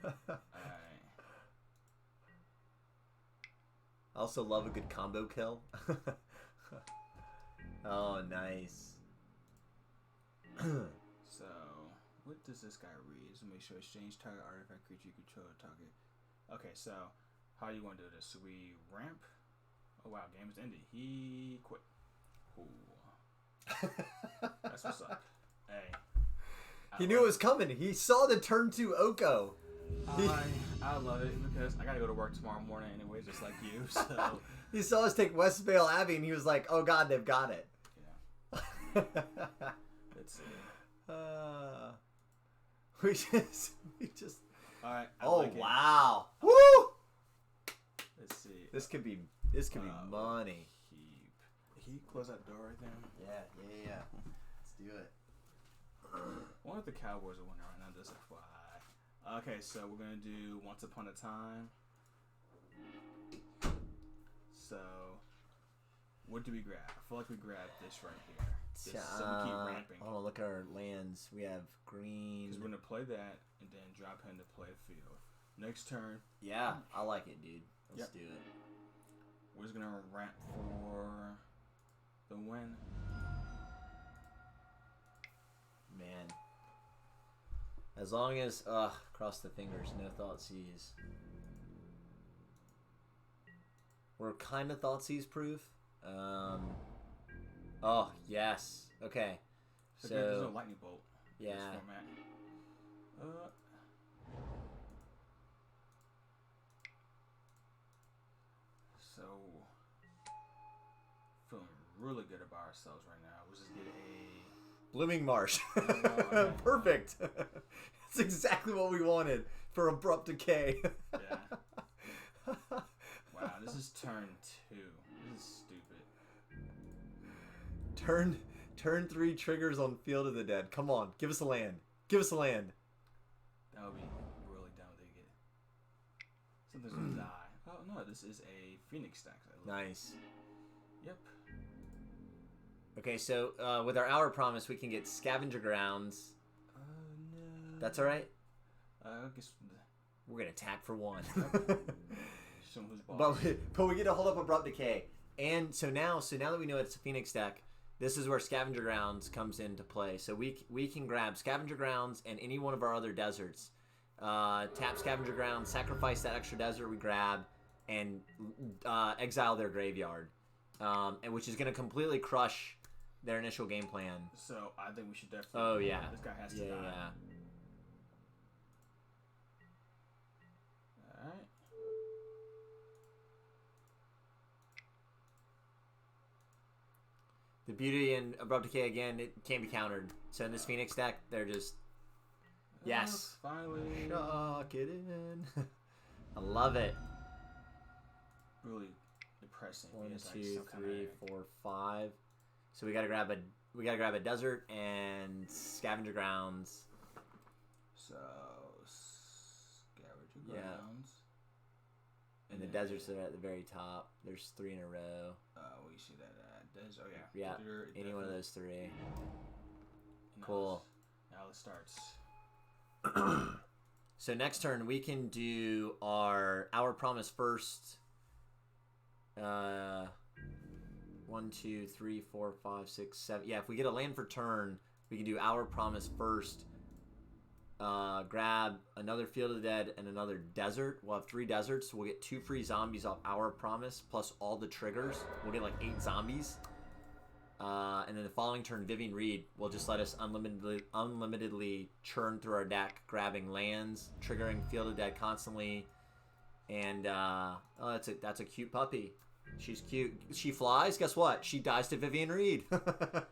Speaker 1: Alright.
Speaker 2: I also love a good combo kill. Oh, nice.
Speaker 1: So, what does this guy read? Just make sure exchange target artifact creature you control target. Okay, so how do you want to do this? So we ramp. Oh wow, game is ended. He quit. Ooh. That's what's up. Hey.
Speaker 2: He knew it was coming. He saw the turn 2 Oko.
Speaker 1: I love it because I gotta go to work tomorrow morning anyway, just like you. So
Speaker 2: he saw us take Westvale Abbey and he was like, "Oh God, they've got it."
Speaker 1: Yeah. Let's see.
Speaker 2: We just.
Speaker 1: All right.
Speaker 2: Wow. Woo!
Speaker 1: Let's see.
Speaker 2: This could be money.
Speaker 1: Can you close that door right there?
Speaker 2: Yeah. Let's do it.
Speaker 1: I wonder if the Cowboys are winning right now. Just FYI. Okay, so we're gonna do Once Upon a Time. So, what do we grab? I feel like we grabbed this right here. So we keep ramping.
Speaker 2: Oh, look at our lands. We have green.
Speaker 1: Because we're gonna play that and then drop him to play a field. Next turn.
Speaker 2: Yeah, I like it, dude. Let's do it.
Speaker 1: We're just gonna ramp for the win.
Speaker 2: Man. As long as, cross the fingers, no Thoughtseize. We're kind of Thoughtseize proof. Oh, yes. Okay. So
Speaker 1: there's no lightning bolt.
Speaker 2: Yeah.
Speaker 1: In this format. So, feeling really good about ourselves right now. We'll just get a
Speaker 2: Blooming Marsh. Perfect. That's exactly what we wanted for Abrupt Decay.
Speaker 1: Yeah. Wow, this is turn 2. This is stupid.
Speaker 2: Turn 3 triggers on Field of the Dead. Come on, give us a land. Give us a land.
Speaker 1: That would be really dumb to get. Something's gonna die. Oh no, this is a Phoenix stack.
Speaker 2: Nice.
Speaker 1: Yep.
Speaker 2: Okay, so with our Hour Promise, we can get Scavenger Grounds.
Speaker 1: No.
Speaker 2: That's all right.
Speaker 1: I guess
Speaker 2: we're gonna attack for 1.
Speaker 1: Show 'em who's boss.
Speaker 2: But we get to hold up Abrupt Decay. And so now that we know it's a Phoenix deck, this is where Scavenger Grounds comes into play. So we can grab Scavenger Grounds and any one of our other deserts. Tap Scavenger Grounds, sacrifice that extra desert we grab, and exile their graveyard, and which is going to completely crush their initial game plan.
Speaker 1: So I think we should definitely.
Speaker 2: Oh yeah.
Speaker 1: This guy has to die.
Speaker 2: Yeah.
Speaker 1: All right.
Speaker 2: The beauty in Abrupt Decay, again, it can't be countered. So in this Phoenix deck, they're just... Yes.
Speaker 1: Finally.
Speaker 2: Shock it in. I love it.
Speaker 1: Really depressing.
Speaker 2: 1, 2, 3, 4, 5. So we gotta grab a desert and Scavenger Grounds.
Speaker 1: So Scavenger Grounds.
Speaker 2: And the deserts are at the very top. There's 3 in a row.
Speaker 1: We see that desert. Oh yeah.
Speaker 2: Yeah. Any one of those 3. Cool.
Speaker 1: Now it starts.
Speaker 2: So next turn we can do our Promise first. 1, 2, 3, 4, 5, 6, 7. Yeah, if we get a land for turn, we can do Our Promise first. Grab another Field of the Dead and another desert. We'll have 3 deserts. So we'll get 2 free zombies off Our Promise plus all the triggers. We'll get like 8 zombies. And then the following turn, Vivien Reid will just let us unlimitedly churn through our deck, grabbing lands, triggering Field of Dead constantly. And that's a cute puppy. She's cute. She flies. Guess what? She dies to Vivien Reid.
Speaker 1: Sure.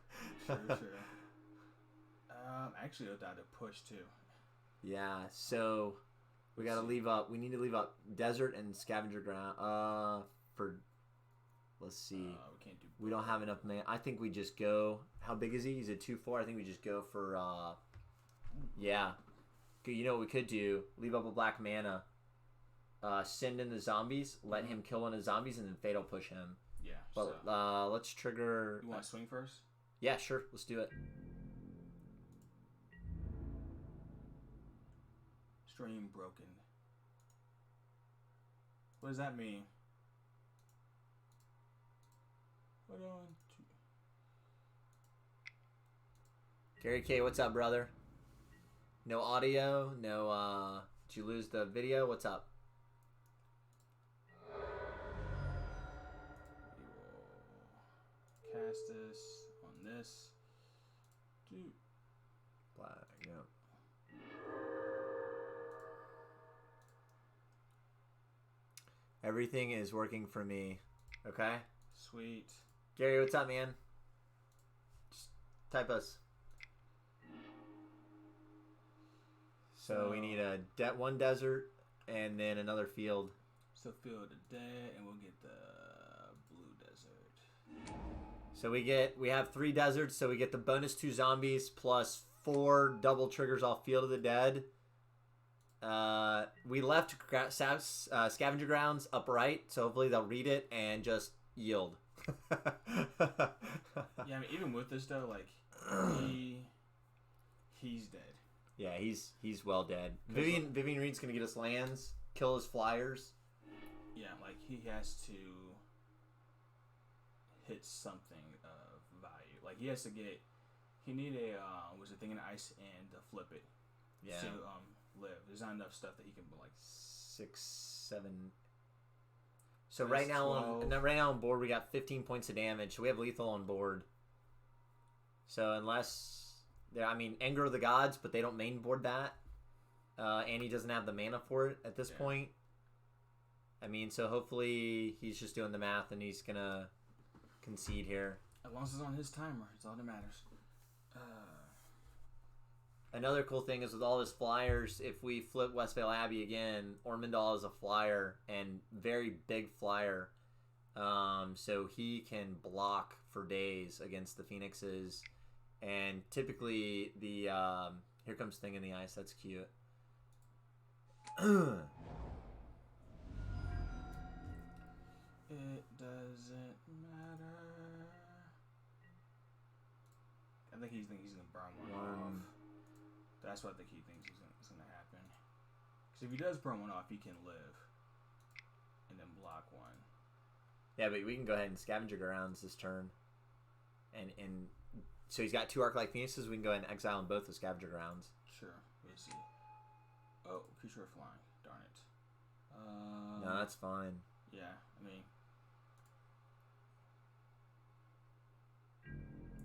Speaker 1: Actually, I'll die to push too.
Speaker 2: Yeah. So we gotta leave up. We need to leave up desert and Scavenger Ground. For let's see.
Speaker 1: We can't do.
Speaker 2: We don't have enough mana. I think we just go. How big is he? He's a 2/4. I think we just go for. Yeah. You know what we could do? Leave up a black mana. Send in the zombies. Let him kill one of the zombies, and then Fatal push him.
Speaker 1: Yeah.
Speaker 2: But let's trigger.
Speaker 1: You want to swing first?
Speaker 2: Yeah, sure. Let's do it.
Speaker 1: Stream broken. What does that mean? Hold on.
Speaker 2: Gary K, what's up, brother? No audio. No. Did you lose the video? What's up?
Speaker 1: We will cast this on this. Dude.
Speaker 2: Black. Yeah. Everything is working for me. Okay?
Speaker 1: Sweet.
Speaker 2: Gary, what's up, man? Just type us. So we need a one desert and then another field.
Speaker 1: So Field of Dead, and we'll get the blue desert.
Speaker 2: So we have 3 deserts, so we get the bonus 2 zombies plus 4 double triggers off Field of the Dead. We left Scavenger Grounds upright, so hopefully they'll read it and just yield.
Speaker 1: Yeah, I mean, even with this though, like he's dead.
Speaker 2: Yeah, he's well dead. Vivien Reid's gonna get us lands, kill his flyers.
Speaker 1: Yeah, like he has to hit something of value. Like he has to get. He need a was a thing in ice and flip it.
Speaker 2: Yeah.
Speaker 1: To live. There's not enough stuff that he can like
Speaker 2: 6, 7. So right now on board we got 15 points of damage. So we have lethal on board. So unless Anger of the Gods, but they don't main board that, and he doesn't have the mana for it at this point. I mean, so hopefully he's just doing the math and he's gonna concede here.
Speaker 1: As long as it's on his timer, it's all that matters.
Speaker 2: Another cool thing is with all his flyers, if we flip Westvale Abbey again, Ormondal is a flyer and very big flyer. So he can block for days against the Phoenixes. And typically the here comes Thing in the Ice. That's cute.
Speaker 1: It doesn't matter. I think he's gonna burn one off. That's what I think he thinks is gonna happen. Because if he does burn one off, he can live and then block one.
Speaker 2: Yeah, but we can go ahead and Scavenger Grounds this turn. And so he's got 2 Arc-like Phoenixes. We can go ahead and exile them both with Scavenger Grounds.
Speaker 1: Sure. Let's see. Oh, creature flying. Darn it.
Speaker 2: No, that's fine.
Speaker 1: Yeah, I mean,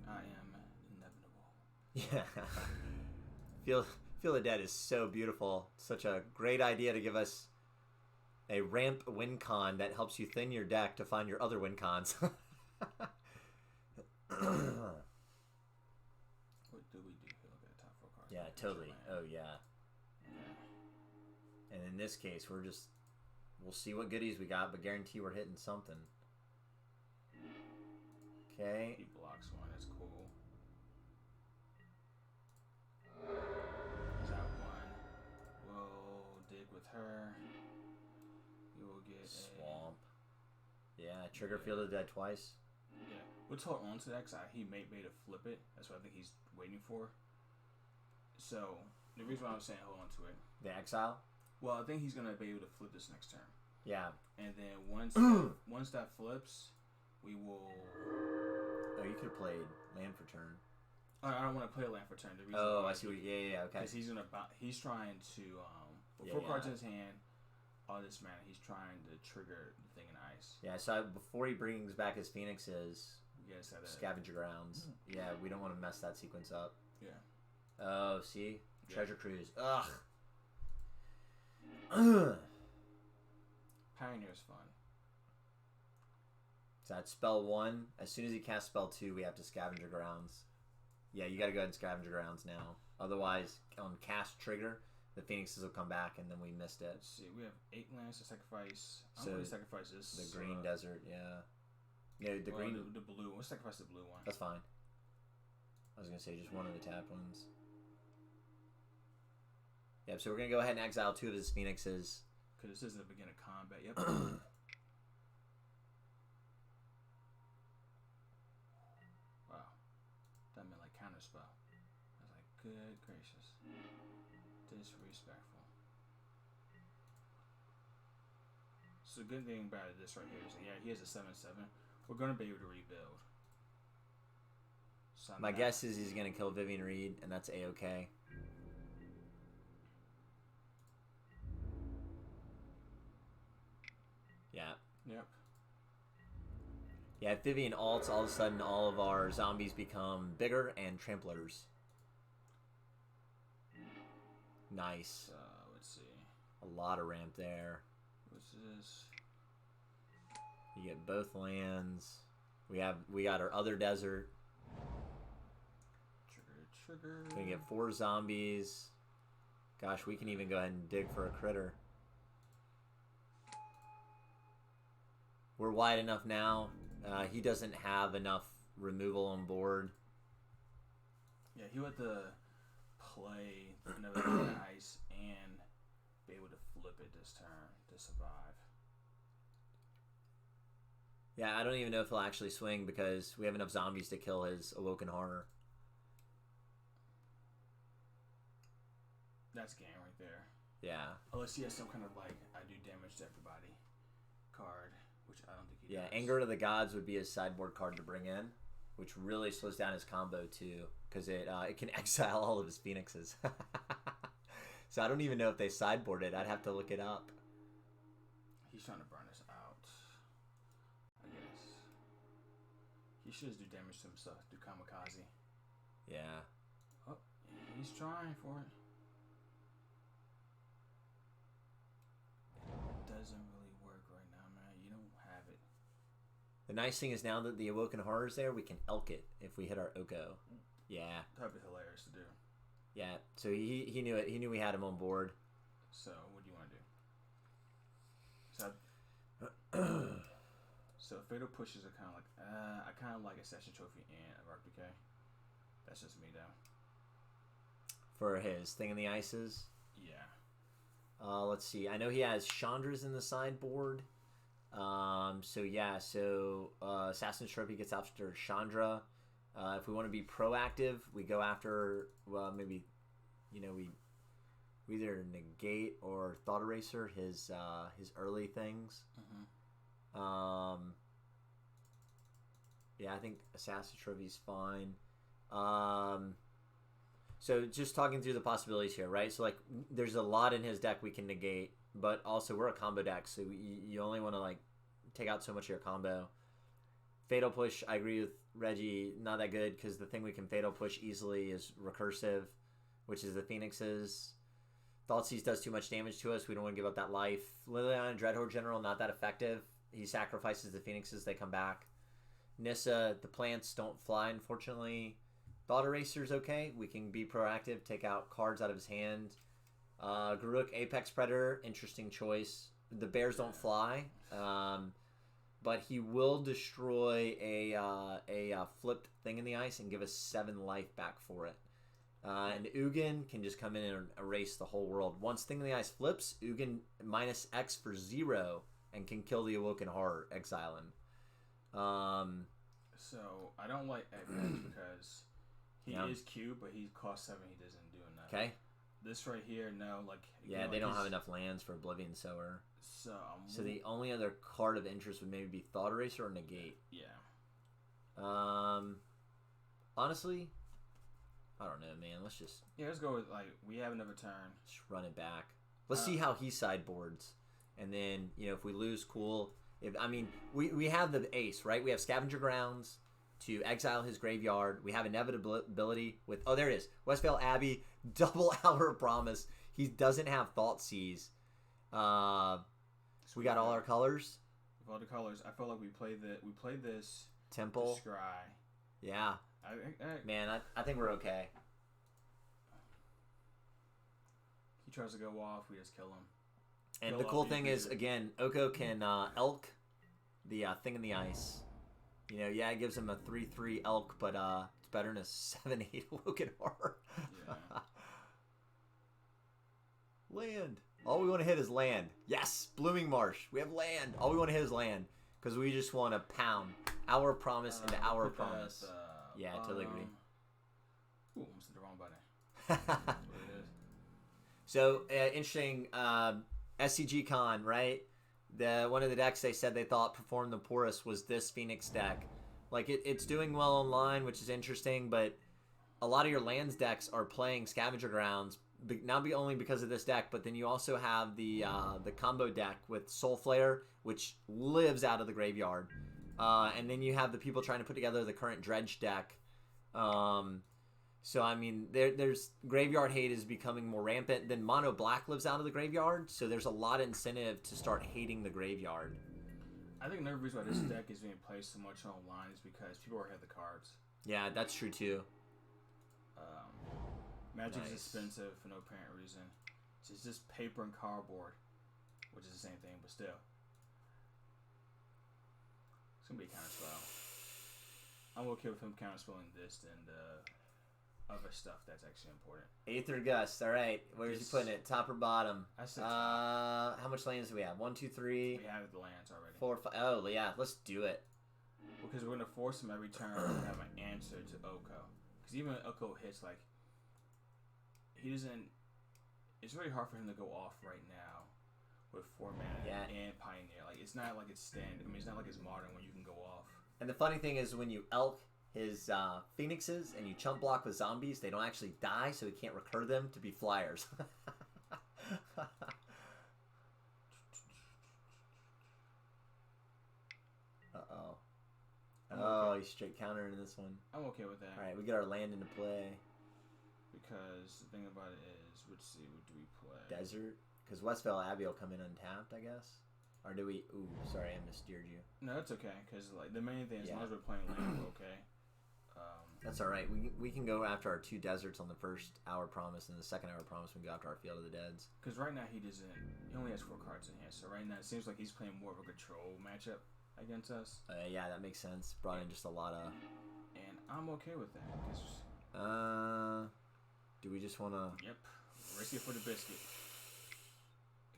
Speaker 1: I am inevitable.
Speaker 2: Yeah. Feel the Dead is so beautiful. Such a great idea to give us a ramp win con that helps you thin your deck to find your other win cons.
Speaker 1: What do we do? Look at the top 4 cards.
Speaker 2: Yeah, totally. Oh, yeah. And in this case, we'll see what goodies we got, but guarantee we're hitting something. Okay.
Speaker 1: He blocks one. That's cool. Is that one? We'll dig with her. We will get
Speaker 2: Swamp. Yeah, trigger Field of the Dead twice.
Speaker 1: Yeah. We'll hold on to that because he made to flip it. That's what I think he's waiting for. So, the reason why I was saying hold on to it.
Speaker 2: The exile?
Speaker 1: Well, I think he's going to be able to flip this next turn.
Speaker 2: Yeah.
Speaker 1: And then once that flips, we will...
Speaker 2: Oh, you could have played land for turn.
Speaker 1: I don't want to play land for turn. The reason
Speaker 2: I see. Yeah, okay.
Speaker 1: Because he's trying to... with 4 cards in his hand, all this mana, he's trying to trigger the thing in ice.
Speaker 2: Yeah, so before he brings back his Phoenixes,
Speaker 1: yes,
Speaker 2: Scavenger Grounds. Yeah, we don't want to mess that sequence up.
Speaker 1: Yeah.
Speaker 2: Oh, see? Treasure Cruise. Ugh.
Speaker 1: Pioneer's fun.
Speaker 2: So that's spell 1. As soon as he casts spell 2, we have to Scavenger Grounds. Yeah, you got to go ahead and Scavenger Grounds now. Otherwise, on cast trigger, the Phoenixes will come back, and then we missed it.
Speaker 1: Let's see, we have 8 lands to sacrifice. I'm
Speaker 2: So
Speaker 1: going to sacrifice this.
Speaker 2: The green desert, yeah. No, the green.
Speaker 1: The blue. We'll sacrifice the blue one.
Speaker 2: That's fine. I was going to say just one of the tapped ones. Yep, so we're going to go ahead and exile 2 of his Phoenixes.
Speaker 1: Because this is the beginning of combat. Yep. Wow. That meant like counterspell. I was like, good gracious. Disrespectful. So the good thing about this right here is that, yeah, he has a 7/7. We're going to be able to rebuild. So
Speaker 2: My guess is he's going to kill Vivien Reid, and that's A-okay. Yeah.
Speaker 1: Yep.
Speaker 2: Yeah, if Vivien ults, all of a sudden all of our zombies become bigger and tramplers. Nice.
Speaker 1: Let's see.
Speaker 2: A lot of ramp there.
Speaker 1: What's this?
Speaker 2: You get both lands. We got our other desert.
Speaker 1: Trigger.
Speaker 2: We get 4 zombies. Gosh, we can even go ahead and dig for a critter. We're wide enough now. He doesn't have enough removal on board.
Speaker 1: Yeah, he would have to play another ice and be able to flip it this turn to survive.
Speaker 2: Yeah, I don't even know if he'll actually swing because we have enough zombies to kill his Awoken Horror.
Speaker 1: That's game right there.
Speaker 2: Yeah.
Speaker 1: Unless he has some kind of like, I do damage to everybody card, which I don't think he does.
Speaker 2: Anger of the Gods would be his sideboard card to bring in, which really slows down his combo too, because it can exile all of his Phoenixes. So I don't even know if they sideboard it. I'd have to look it up.
Speaker 1: He's trying to burn us out, I guess. He should do damage to himself, do kamikaze.
Speaker 2: Yeah.
Speaker 1: Oh, he's trying for it. It doesn't really work right now, man. You don't have it.
Speaker 2: The nice thing is now that the Awoken Horror is there, we can elk it if we hit our Oko. Yeah.
Speaker 1: That'd be hilarious to do.
Speaker 2: Yeah. So he knew it. He knew we had him on board.
Speaker 1: So what do you want to do? So Fatal Pushes are kind of like I kind of like a Session Trophy and Abrupt Decay. That's just me though.
Speaker 2: For his thing in the ices.
Speaker 1: Yeah.
Speaker 2: Let's see. I know he has Chandra's in the sideboard. So yeah. So Assassin's Trophy gets after Chandra. If we want to be proactive, we go after maybe, we either negate or Thought Eraser his early things.
Speaker 1: Mm-hmm.
Speaker 2: Yeah, I think Assassin's Trophy's fine. So just talking through the possibilities here, right? So like, there's a lot in his deck we can negate, but also we're a combo deck, so you only want to like take out so much of your combo. Fatal Push, I agree with Reggie, not that good because the thing we can Fatal Push easily is Recursive, which is the Phoenixes. Thoughtseize does too much damage to us. We don't want to give up that life. Liliana, Dreadhorde General, not that effective. He sacrifices the Phoenixes, they come back. Nissa, the plants don't fly, unfortunately. Thought Eraser's okay. We can be proactive, take out cards out of his hand. Garruk, Apex Predator, interesting choice. The bears don't fly, but he will destroy a flipped thing in the ice and give us 7 life back for it. And Ugin can just come in and erase the whole world. Once Thing in the Ice flips, Ugin minus X for 0 and can kill the Awoken Horror, exile him.
Speaker 1: So I don't like Apex because he is cute, but he costs 7. He doesn't do enough.
Speaker 2: Okay.
Speaker 1: This right here, no, like
Speaker 2: yeah, they don't have enough lands for Oblivion Sower. So the only other card of interest would maybe be Thought Eraser or Negate.
Speaker 1: Yeah.
Speaker 2: Honestly, I don't know, man. Let's
Speaker 1: go with like we have another turn.
Speaker 2: Just run it back. Let's see how he sideboards, and then if we lose, cool. We have the ace, right? We have Scavenger Grounds to exile his graveyard. We have Inevitability with there it is, Westvale Abbey, double Hour Promise. He doesn't have Thoughtseize. We got all our colors.
Speaker 1: With all the colors, I feel like we played this
Speaker 2: Temple.
Speaker 1: Scry.
Speaker 2: Yeah. Man, I think we're okay.
Speaker 1: He tries to go off, we just kill him.
Speaker 2: And the cool thing is, again, Oko can Elk the Thing in the Ice. It gives him a 3/3 Elk, but it's better than a 7/8 Awoken Horror. Yeah. Land. All we want to hit is land. Yes, Blooming Marsh. We have land. All we want to hit is land because we just want to pound Our Promise into Our Promise. Yeah, totally agree.
Speaker 1: Ooh, almost hit the wrong button. That's what it is.
Speaker 2: So, interesting, SCG Con, right? One of the decks they said they thought performed the poorest was this Phoenix deck. Like, it's doing well online, which is interesting, but a lot of your lands decks are playing Scavenger Grounds, not only because of this deck, but then you also have the combo deck with Soul Flare, which lives out of the graveyard. And then you have the people trying to put together the current Dredge deck. So, there's graveyard hate is becoming more rampant. Then Mono Black lives out of the graveyard, so there's a lot of incentive to start hating the graveyard.
Speaker 1: I think another reason why this deck is being played so much online is because people already have the cards.
Speaker 2: Yeah, that's true too.
Speaker 1: Magic is expensive for no apparent reason. It's just paper and cardboard, which is the same thing, but still. It's going to be counterspell. I'm okay with him counterspelling this than the other stuff that's actually important.
Speaker 2: Aether Gust, alright. Where's he putting it? Top or bottom?
Speaker 1: I said top.
Speaker 2: How much lands do we have? 1, 2, 3.
Speaker 1: We have the lands already.
Speaker 2: 4, 5. Oh, yeah, let's do it.
Speaker 1: Because we're going to force him every turn to have an answer to Oko. Because even when Oko hits, like, he doesn't. It's really hard for him to go off right now with 4 mana and Pioneer. Like, it's not like it's standard. It's not like it's modern when you can go off.
Speaker 2: And the funny thing is when you Elk his Phoenixes and you chump block with zombies, they don't actually die, so he can't recur them to be flyers. Uh-oh. Oh, he's straight countering this one.
Speaker 1: I'm okay with that.
Speaker 2: Alright, we get our land into play.
Speaker 1: Because the thing about it is, let's see, what do we play?
Speaker 2: Desert? Because Westvale Abbey will come in untapped, I guess. Or do we... Ooh, sorry, I missteered you.
Speaker 1: No, it's okay. Because like, the main thing is, as long as we're playing land, we're okay.
Speaker 2: That's alright. We can go after our 2 deserts on the first Hour Promise, and the second Hour Promise we can go after our Field of the Deads.
Speaker 1: Because right now he only has 4 cards in hand. So right now it seems like he's playing more of a control matchup against us.
Speaker 2: Yeah, that makes sense. Brought in just a lot of...
Speaker 1: And I'm okay with that.
Speaker 2: Do we just want to...
Speaker 1: Yep. Risk it for the biscuit.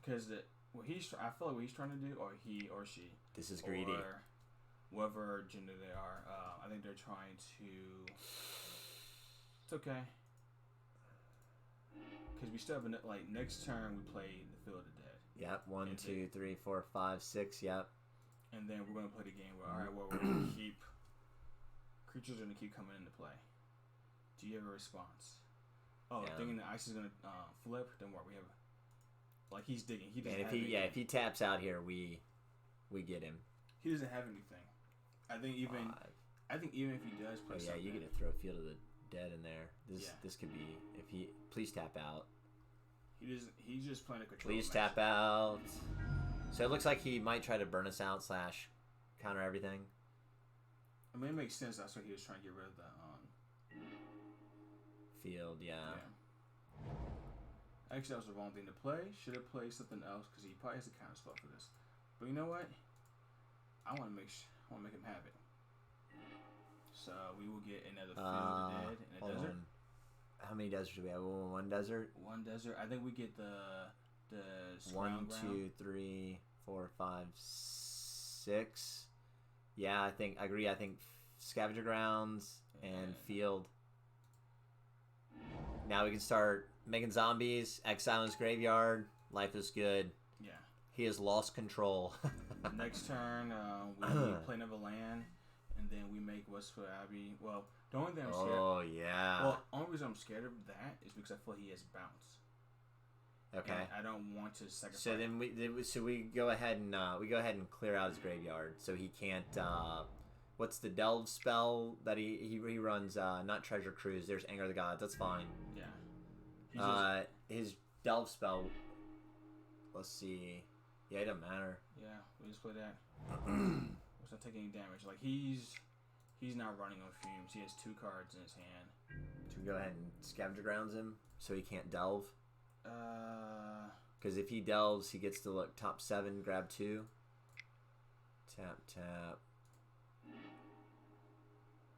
Speaker 1: Because I feel like what he's trying to do, or he or she...
Speaker 2: This is greedy.
Speaker 1: Or whatever gender they are, I think they're trying to... It's okay. Because we still have, next turn we play the Field of the Dead.
Speaker 2: Yep, 1, 2, 3, 4, 5, 6, yep.
Speaker 1: And then we're going to play the game where, alright, well, we're going to keep Creatures are gonna keep coming into play. Do you have a response? Oh,
Speaker 2: Yeah.
Speaker 1: thinking the ice is gonna flip. Don't worry, we have. Like he's digging. He doesn't
Speaker 2: And
Speaker 1: have anything.
Speaker 2: if he taps out here, we get him.
Speaker 1: He doesn't have anything. I think even if he does play.
Speaker 2: Oh yeah,
Speaker 1: something,
Speaker 2: you get to throw Field of the Dead in there. This could be if he please tap out.
Speaker 1: He's just playing a control.
Speaker 2: Please
Speaker 1: match.
Speaker 2: tap out. So it looks like he might try to burn us out / counter everything.
Speaker 1: I mean, it makes sense. That's why he was trying to get rid of the
Speaker 2: Field. Yeah.
Speaker 1: Actually, that was the wrong thing to play. Should have played something else because he probably has a counter spell for this. But you know what? I want to make him have it. So we will get another Field of the Dead in a desert.
Speaker 2: How many deserts do we have? One desert.
Speaker 1: One desert. I think we get the
Speaker 2: 1, 2, 3, 4, 5, 6. Yeah, I agree. I think Scavenger Grounds and Field. Now we can start making zombies. Exile his graveyard. Life is good.
Speaker 1: Yeah.
Speaker 2: He has lost control.
Speaker 1: Next turn, we play another land, and then we make Westvale Abbey. Well, the only thing I'm scared.
Speaker 2: Oh yeah.
Speaker 1: Well, the only reason I'm scared of that is because I feel he has bounce.
Speaker 2: Okay.
Speaker 1: And I don't want to sacrifice.
Speaker 2: So then we go ahead and clear out his graveyard, so he can't. What's the delve spell that he runs? Not Treasure Cruise. There's Anger of the Gods. That's fine.
Speaker 1: Yeah.
Speaker 2: His delve spell. Let's see. Yeah, it doesn't matter.
Speaker 1: Yeah, we just play that. It's not taking any damage. Like he's not running on fumes. He has 2 cards in his hand.
Speaker 2: Should we go ahead and Scavenger Grounds him so he can't delve? Because if he delves, he gets to look top 7, grab 2. Tap.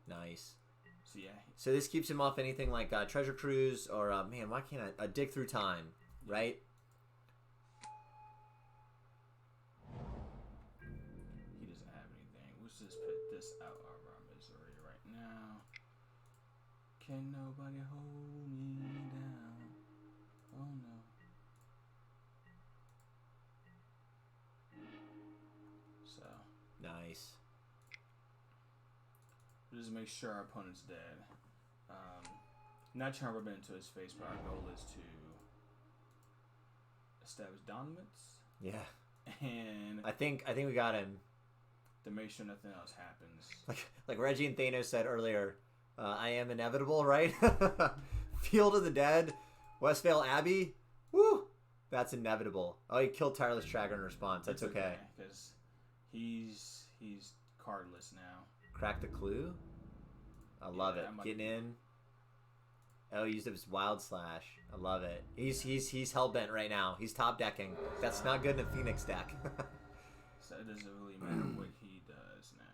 Speaker 2: Nice.
Speaker 1: So yeah.
Speaker 2: So this keeps him off anything like Treasure Cruise or man, why can't I Dig Through Time, right?
Speaker 1: He doesn't have anything. Let's just put this out of our misery right now. Can nobody hold me down? Oh no. So
Speaker 2: Nice.
Speaker 1: just make sure our opponent's dead. Not trying to rub it into his face, but our goal is to establish dominance.
Speaker 2: Yeah.
Speaker 1: And
Speaker 2: I think we got him.
Speaker 1: To make sure nothing else happens.
Speaker 2: Like Reggie and Thanos said earlier, I am inevitable, right? Field of the Dead, Westvale Abbey. Woo! That's inevitable. Oh, he killed Tireless Tracker in response. That's okay.
Speaker 1: Because he's cardless now.
Speaker 2: Crack the clue. I love it. Getting in. Oh, he used his Wild Slash. I love it. He's hellbent right now. He's top decking. That's not good in a Phoenix deck.
Speaker 1: So it doesn't really matter what he does now.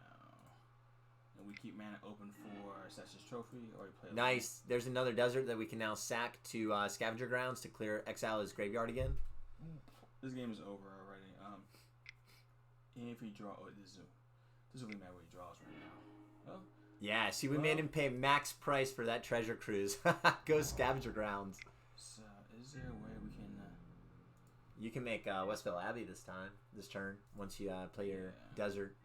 Speaker 1: And we keep mana open for Assassin's Trophy, or we play.
Speaker 2: Nice. There's another desert that we can now sack to Scavenger Grounds to exile his graveyard again.
Speaker 1: This game is over already. And if he draw, this doesn't really matter what he draws right now. Oh.
Speaker 2: Yeah, see, we made him pay max price for that Treasure Cruise. Go Scavenger Grounds.
Speaker 1: So, is there a way we can...
Speaker 2: You can make Westvale Abbey this turn, once you play your desert.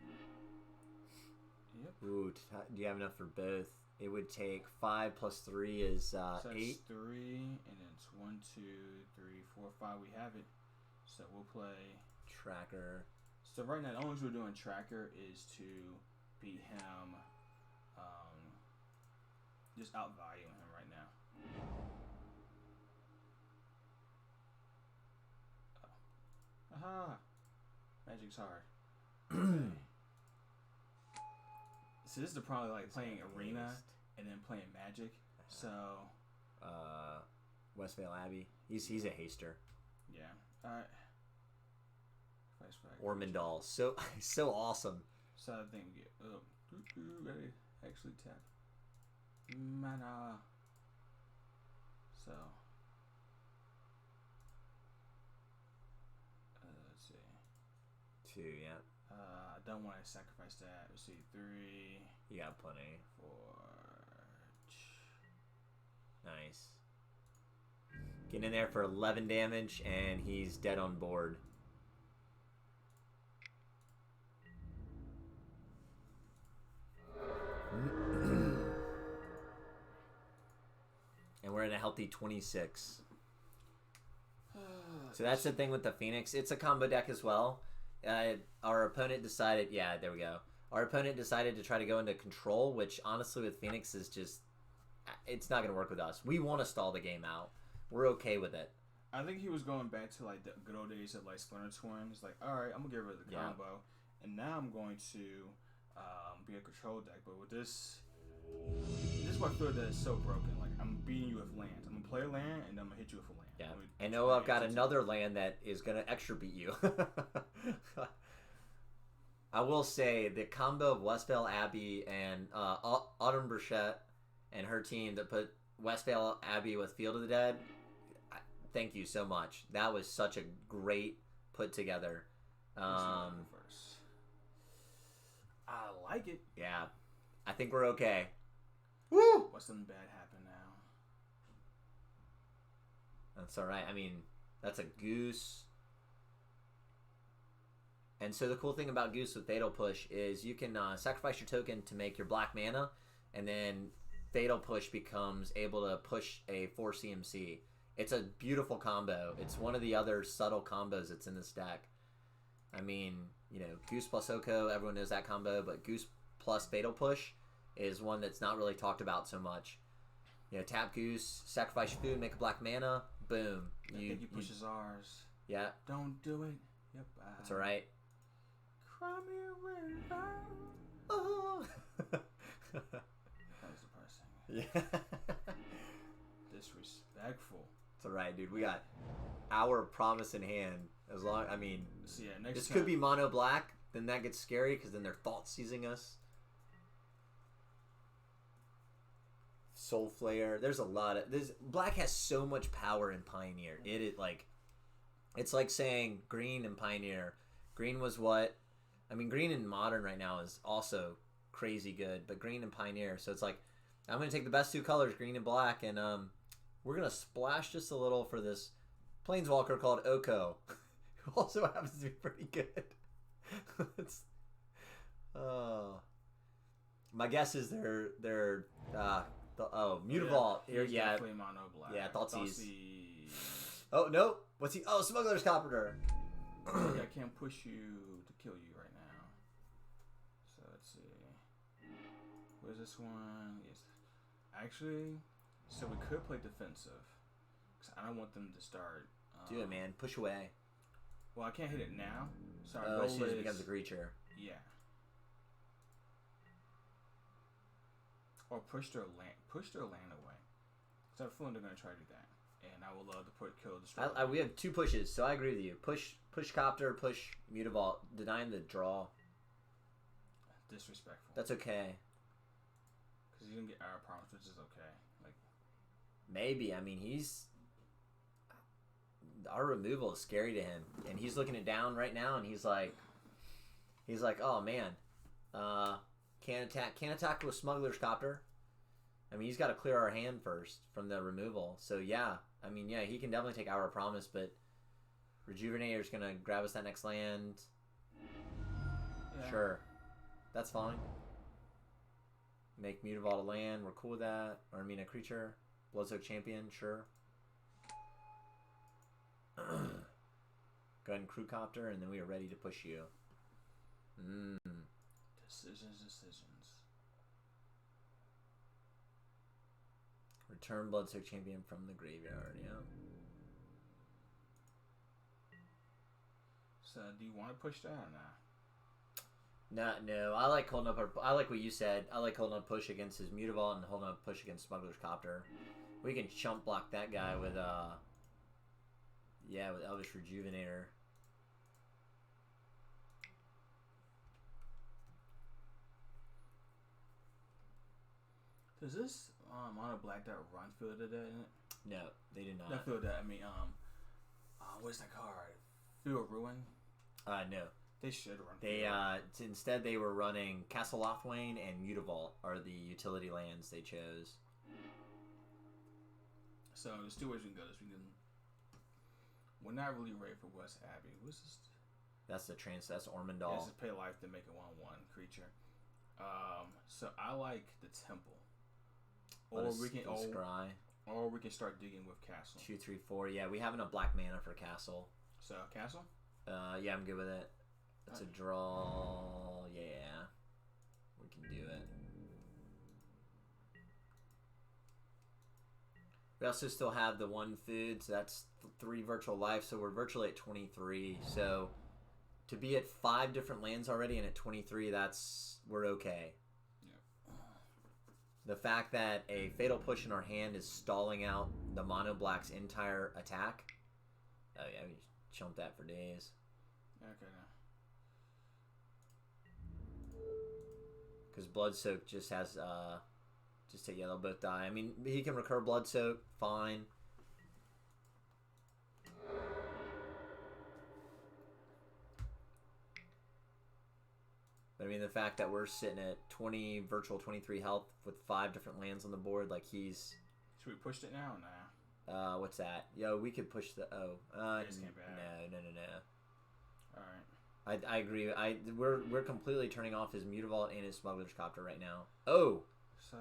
Speaker 1: Yep.
Speaker 2: Ooh, do you have enough for both? It would take 5 plus 3 is
Speaker 1: so
Speaker 2: 8.
Speaker 1: That's 3, and then it's 1, 2, 3, 4, 5. We have it. So we'll play...
Speaker 2: Tracker.
Speaker 1: So right now, the only reason we're doing Tracker is to beat him... just outvaluing him right now. Oh. Aha! Magic's hard. Okay. So this is the problem, like playing Arena and then playing Magic. So.
Speaker 2: Westvale Abbey. He's a haster.
Speaker 1: Yeah. All right.
Speaker 2: Ormondal. So awesome.
Speaker 1: So I think we get ready. Actually tap. Mana. So. Let's see.
Speaker 2: 2, yeah.
Speaker 1: I don't want to sacrifice that. Let's see. 3.
Speaker 2: You got plenty.
Speaker 1: 4.
Speaker 2: Nice. Getting in there for 11 damage, and he's dead on board. a healthy 26. So that's the thing with the Phoenix. It's a combo deck as well. Our opponent decided... Yeah, there we go. Our opponent decided to try to go into control, which honestly with Phoenix is just... It's not going to work with us. We want to stall the game out. We're okay with it.
Speaker 1: I think he was going back to like the good old days of like Splinter Twin. He's like, all right, I'm going to get rid of the combo. And now I'm going to be a control deck. But with this is what I feel that is so broken. Like, I'm beating you with lands. I'm going to play a land, and I'm going to hit you with a land.
Speaker 2: Yeah. And know I've got another land that is going to extra beat you. I will say the combo of Westvale Abbey and Autumn Burchett and her team that put Westvale Abbey with Field of the Dead, thank you so much. That was such a great put together.
Speaker 1: I like it.
Speaker 2: Yeah. I think we're okay.
Speaker 1: Woo! What's something bad happen now?
Speaker 2: That's all right. I mean, that's a Goose. And so the cool thing about Goose with Fatal Push is you can sacrifice your token to make your black mana, and then Fatal Push becomes able to push a 4 CMC. It's a beautiful combo. It's one of the other subtle combos that's in this deck. I mean, you know, Goose plus Oko, everyone knows that combo, but Goose plus Fatal Push is one that's not really talked about so much. You know, tap Goose, sacrifice your food, make a black mana, boom.
Speaker 1: I think he pushes ours.
Speaker 2: Yeah.
Speaker 1: Don't do it. Yep.
Speaker 2: That's all right.
Speaker 1: Cry me a river.
Speaker 2: Oh.
Speaker 1: That was depressing.
Speaker 2: Yeah.
Speaker 1: Disrespectful.
Speaker 2: It's all right, dude. We got our promise in hand. As long, I mean,
Speaker 1: so yeah, next
Speaker 2: this
Speaker 1: time,
Speaker 2: could be mono black. Then that gets scary because then they're Thoughtseize us. Soul Flare. There's a lot of this. Black has so much power in Pioneer. It is like, it's like saying green and Pioneer. Green was what? I mean, green in Modern right now is also crazy good, but green and Pioneer. So it's like, I'm gonna take the best two colors, green and black, and we're gonna splash just a little for this Planeswalker called Oko, who also happens to be pretty good. My guess is they're Mutavault. Yeah,
Speaker 1: mono black.
Speaker 2: Yeah, Thoughtseize. Oh no, what's he? Oh, Smuggler's Copter.
Speaker 1: I can't push you to kill you right now. So let's see. Where's this one? Yes, actually, so we could play defensive. Cause I don't want them to start.
Speaker 2: Do it, man. Push away.
Speaker 1: Well, I can't hit it now. So our
Speaker 2: as
Speaker 1: goal
Speaker 2: soon as
Speaker 1: is
Speaker 2: it becomes a creature.
Speaker 1: Yeah. Or push their land away. So I have a feeling they're gonna try to do that, and I would love to kill destroy.
Speaker 2: We have two pushes, so I agree with you. Push Copter, push Mutavault, denying the draw.
Speaker 1: Disrespectful.
Speaker 2: That's okay.
Speaker 1: Because you didn't get our promise, which is okay. Like
Speaker 2: maybe. I mean, our removal is scary to him, and he's looking it down right now, and he's like, oh man, can't attack with Smuggler's Copter. I mean, he's got to clear our hand first from the removal. So yeah, I mean, yeah, he can definitely take our promise, but Rejuvenator's gonna grab us that next land. Yeah. Sure, that's fine. Make Mutavault a land. We're cool with that. Or I mean, a creature. Bloodsoak Champion. Sure. Go ahead and Crew Copter, and then we are ready to push you.
Speaker 1: Decisions.
Speaker 2: Return Bloodsoak Champion from the graveyard, yeah.
Speaker 1: So, do you want to push that or not?
Speaker 2: No. I like holding up. I like what you said. I like holding up push against his Mutavault and holding up push against Smuggler's Copter. We can chump block that guy with with Elvish Rejuvenator.
Speaker 1: Does this mono black that run Field of the Dead in it?
Speaker 2: No, they did not.
Speaker 1: Not Field of the Dead. I mean, what's that card? Field of Ruin?
Speaker 2: No.
Speaker 1: They should run.
Speaker 2: Instead they were running Castle Locthwain and Mutavault are the utility lands they chose.
Speaker 1: So there's two ways we can go. We're not really ready for West Abbey. What's this?
Speaker 2: That's That's Ormondal.
Speaker 1: Yeah, just pay life to make a 1/1 creature. So I like the Temple. Or we can
Speaker 2: Scry.
Speaker 1: Or we can start digging with Castle.
Speaker 2: 2, 3, 4. Yeah, we have enough black mana for Castle.
Speaker 1: So, Castle?
Speaker 2: Yeah, I'm good with it. It's a draw. Yeah. We can do it. We also still have the 1 food, so that's 3 virtual life, so we're virtually at 23. So to be at 5 different lands already and at 23, we're okay.
Speaker 1: Yep.
Speaker 2: The fact that a Fatal Push in our hand is stalling out the Mono Black's entire attack. Oh yeah, we chumped that for days.
Speaker 1: Okay, now.
Speaker 2: Because Blood Soak just has yeah, they'll both die. I mean, he can recur Blood Soak, fine. But I mean, the fact that we're sitting at 20 virtual 23 health with 5 different lands on the board, like he's.
Speaker 1: Should we push it now or nah?
Speaker 2: What's that? Yo, we could push the. Oh, no.
Speaker 1: All right.
Speaker 2: I agree. We're completely turning off his Mutavault and his Smuggler's Copter right now. Oh.
Speaker 1: So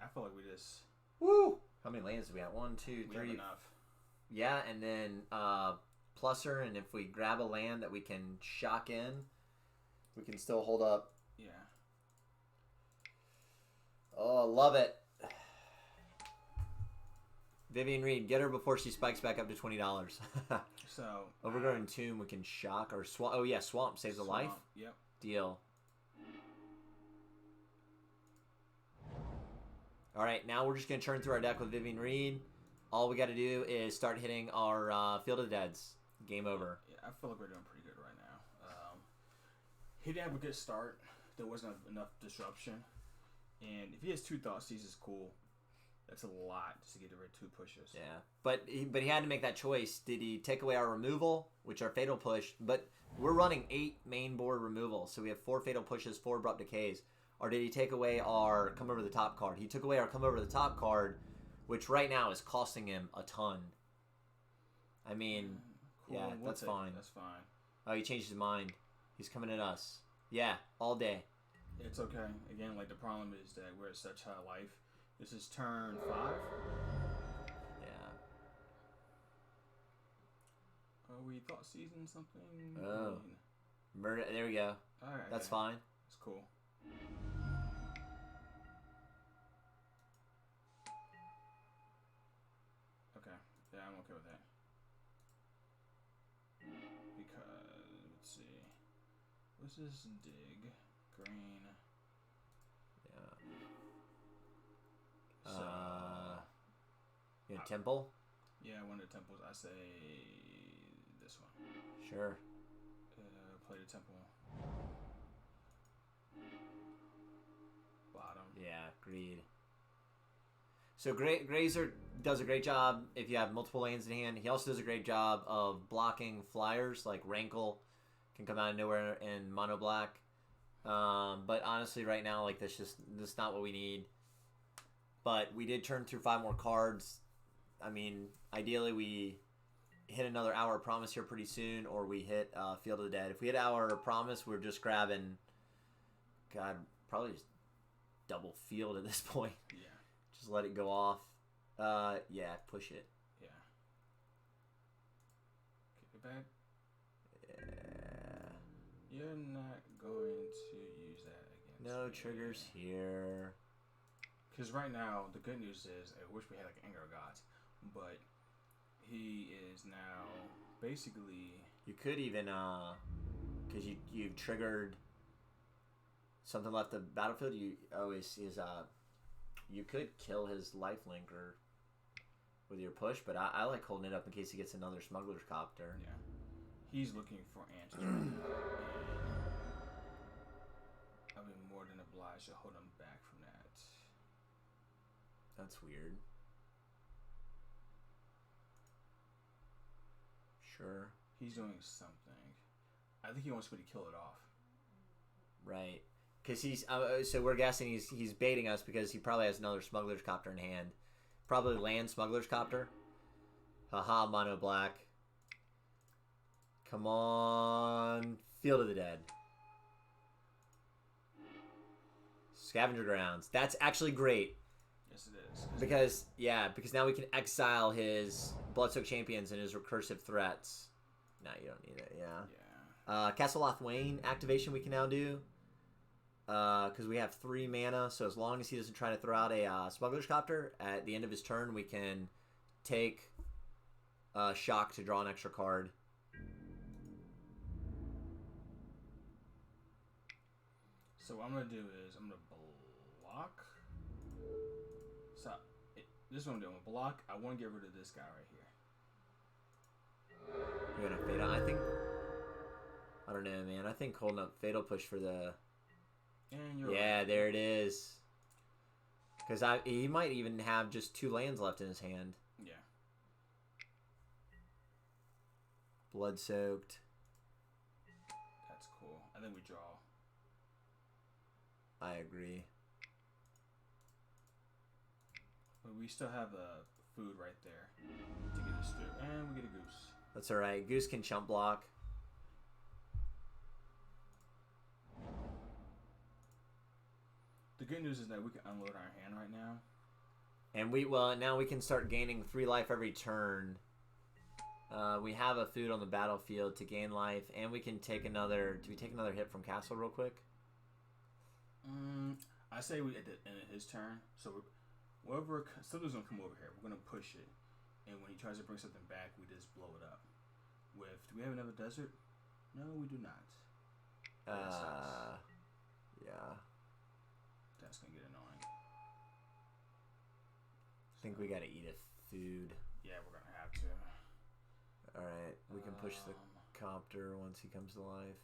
Speaker 1: I feel like we just.
Speaker 2: Woo! How many lands do we have? 1, 2, 3.
Speaker 1: We have enough.
Speaker 2: Yeah, and then Plusser, and if we grab a land that we can shock in, we can still hold up.
Speaker 1: Yeah.
Speaker 2: Oh, love it. Vivien Reid, get her before she spikes back up to $20.
Speaker 1: So
Speaker 2: Overgrown Tomb, we can shock or swamp. Oh yeah, Swamp saves a life.
Speaker 1: Yep.
Speaker 2: Deal. All right, now we're just gonna churn through our deck with Vivien Reid. All we got to do is start hitting our Field of the Deads. Game over.
Speaker 1: Yeah, I feel like we're doing pretty good right now. He didn't have a good start. There wasn't enough disruption, and if he has 2 Thoughtseize, is cool. That's a lot just to get rid of 2 pushes.
Speaker 2: Yeah, but he had to make that choice. Did he take away our removal, which are Fatal Push? But we're running 8 main board removals, so we have 4 Fatal Pushes, 4 Abrupt Decays. Or did he take away our Come Over the Top card? He took away our Come Over the Top card, which right now is costing him a ton. I mean,
Speaker 1: cool.
Speaker 2: Yeah, that's fine.
Speaker 1: That's fine.
Speaker 2: Oh, he changed his mind. He's coming at us. Yeah, all day.
Speaker 1: It's okay. Again, like the problem is that we're at such high life. This is turn 5.
Speaker 2: Yeah.
Speaker 1: Are we thought season something?
Speaker 2: Oh. Murder. There we go.
Speaker 1: All right.
Speaker 2: That's fine.
Speaker 1: It's cool. Okay. Yeah, I'm okay with that. Because, let's see. What's this dig? Green. So,
Speaker 2: you know, Temple?
Speaker 1: Yeah, one of the temples. I say this one.
Speaker 2: Sure.
Speaker 1: Play the temple. Bottom.
Speaker 2: Yeah, agreed. So Grazer does a great job if you have multiple lands in hand. He also does a great job of blocking flyers, like Rankle can come out of nowhere in mono black. But honestly, right now, like this not what we need. But we did turn through 5 more cards. I mean, ideally we hit another Hour of Promise here pretty soon, or we hit Field of the Dead. If we hit Hour of Promise, we're just grabbing, God, probably just double Field at this point.
Speaker 1: Yeah.
Speaker 2: Just let it go off. Yeah, push it.
Speaker 1: Yeah. Kick it back.
Speaker 2: Yeah.
Speaker 1: You're not going to use that against
Speaker 2: No
Speaker 1: me.
Speaker 2: triggers here.
Speaker 1: Because right now, the good news is, I wish we had like Anger of Gods, but he is now basically.
Speaker 2: You could even, because you've triggered something left the battlefield. You could kill his lifelink or with your push, but I like holding it up in case he gets another Smuggler's Copter.
Speaker 1: Yeah, he's looking for answers right now, and I'll be more than obliged to hold him back from that.
Speaker 2: That's weird. Sure.
Speaker 1: He's doing something. I think he wants me to kill it off.
Speaker 2: Right. Because he's so we're guessing he's baiting us because he probably has another Smuggler's Copter in hand. Probably land Smuggler's Copter. Haha, mono black. Come on, Field of the Dead. Scavenger Grounds. That's actually great.
Speaker 1: Yes, it is.
Speaker 2: Because now we can exile his Bloodsoaked Champions and his recursive threats. No, you don't need it. Yeah. Castle Locthwain activation we can now do. Because we have 3 mana, so as long as he doesn't try to throw out a Smuggler's Copter at the end of his turn, we can take Shock to draw an extra card.
Speaker 1: So what I'm gonna do is I'm gonna block. So this is what I'm doing. I'm gonna block. I want to get rid of this guy right here.
Speaker 2: You gonna Fatal? I think. I don't know, man. I think holding up Fatal Push for the.
Speaker 1: And
Speaker 2: right. There it is. Because he might even have just 2 lands left in his hand.
Speaker 1: Yeah.
Speaker 2: Blood Soaked.
Speaker 1: That's cool. I think we draw.
Speaker 2: I agree.
Speaker 1: But we still have food right there to get us through. And we get a Goose.
Speaker 2: That's alright. Goose can chump block.
Speaker 1: The good news is that we can unload our hand right now.
Speaker 2: And now we can start gaining 3 life every turn. We have a food on the battlefield to gain life, and we can take another. Do we take another hit from Castle real quick?
Speaker 1: I say we at the end of his turn. So whatever something's gonna come over here, we're gonna push it, and when he tries to bring something back, we just blow it up. Do we have another desert? No, we do not.
Speaker 2: Yeah.
Speaker 1: That's gonna get annoying.
Speaker 2: I think we gotta eat a food.
Speaker 1: Yeah, we're gonna have to.
Speaker 2: Alright, we can push the copter once he comes to life.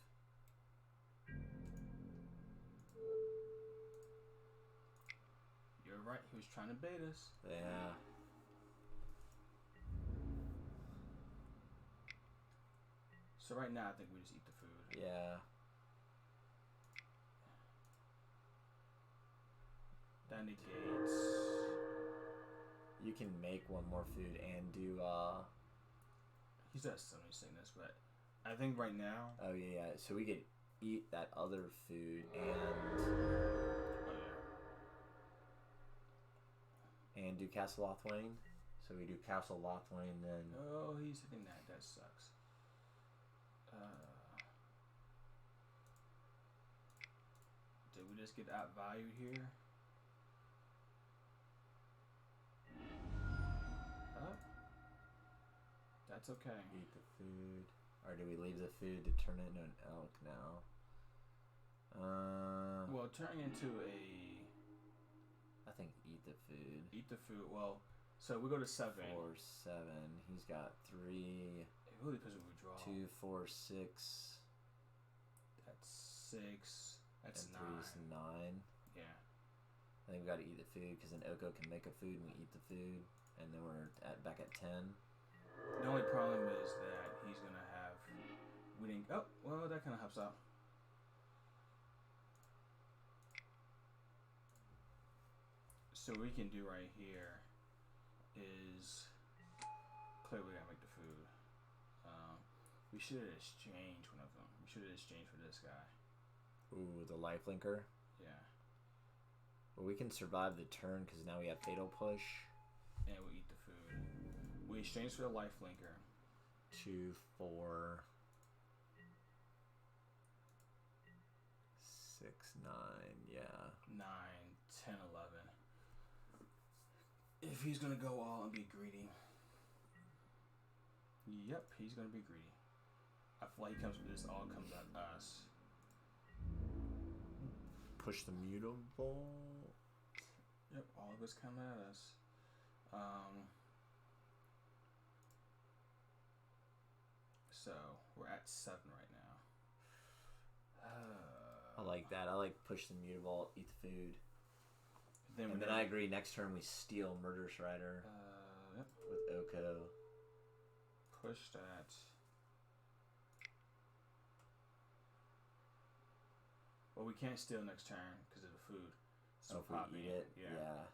Speaker 1: You're right, he was trying to bait us.
Speaker 2: Yeah.
Speaker 1: So right now, I think we just eat the food.
Speaker 2: Yeah.
Speaker 1: That negates.
Speaker 2: You can make 1 more food and do
Speaker 1: He's got so many sickness, but I think right now.
Speaker 2: Oh yeah. So we could eat that other food and do Castle Locthwain. So we do Castle Locthwain then.
Speaker 1: Oh, he's hitting that. That sucks. Did we just get out value here? That's okay.
Speaker 2: Eat the food. Or do we leave the food to turn it into an elk now?
Speaker 1: Well, turning into a...
Speaker 2: I think eat the food.
Speaker 1: Eat the food. Well, so we go to 7.
Speaker 2: 4, 7. He's got 3.
Speaker 1: It really depends what we draw.
Speaker 2: 2, 4, 6.
Speaker 1: That's 6. That's
Speaker 2: and
Speaker 1: 9.
Speaker 2: 3 is 9.
Speaker 1: Yeah.
Speaker 2: I think we got to eat the food because then Oko can make a food and we eat the food. And then we're back at 10.
Speaker 1: The only problem is that he's going to have... We didn't... Oh, well, that kind of helps out. So what we can do right here is... Clearly we got to make the food. We should have exchanged one of them. We should have exchanged for this guy.
Speaker 2: Ooh, the life linker.
Speaker 1: Yeah.
Speaker 2: Well, we can survive the turn because now we have Fatal Push.
Speaker 1: And we eat the food. We exchange for the life linker.
Speaker 2: 2, 4, 6, 9. Yeah.
Speaker 1: 9, 10, 11. If he's gonna go all and be greedy. Yep, he's gonna be greedy. I feel like he comes with this. All comes at us.
Speaker 2: Push the mutable.
Speaker 1: Yep, all of us come at us. So we're at 7 right now.
Speaker 2: I like that. I like push the mutable, eat the food. And then I agree. Next turn we steal Murderous Rider.
Speaker 1: Yep.
Speaker 2: With Oko.
Speaker 1: Push that. Well, we can't steal next turn because of the food. So
Speaker 2: if we eat it,
Speaker 1: yeah.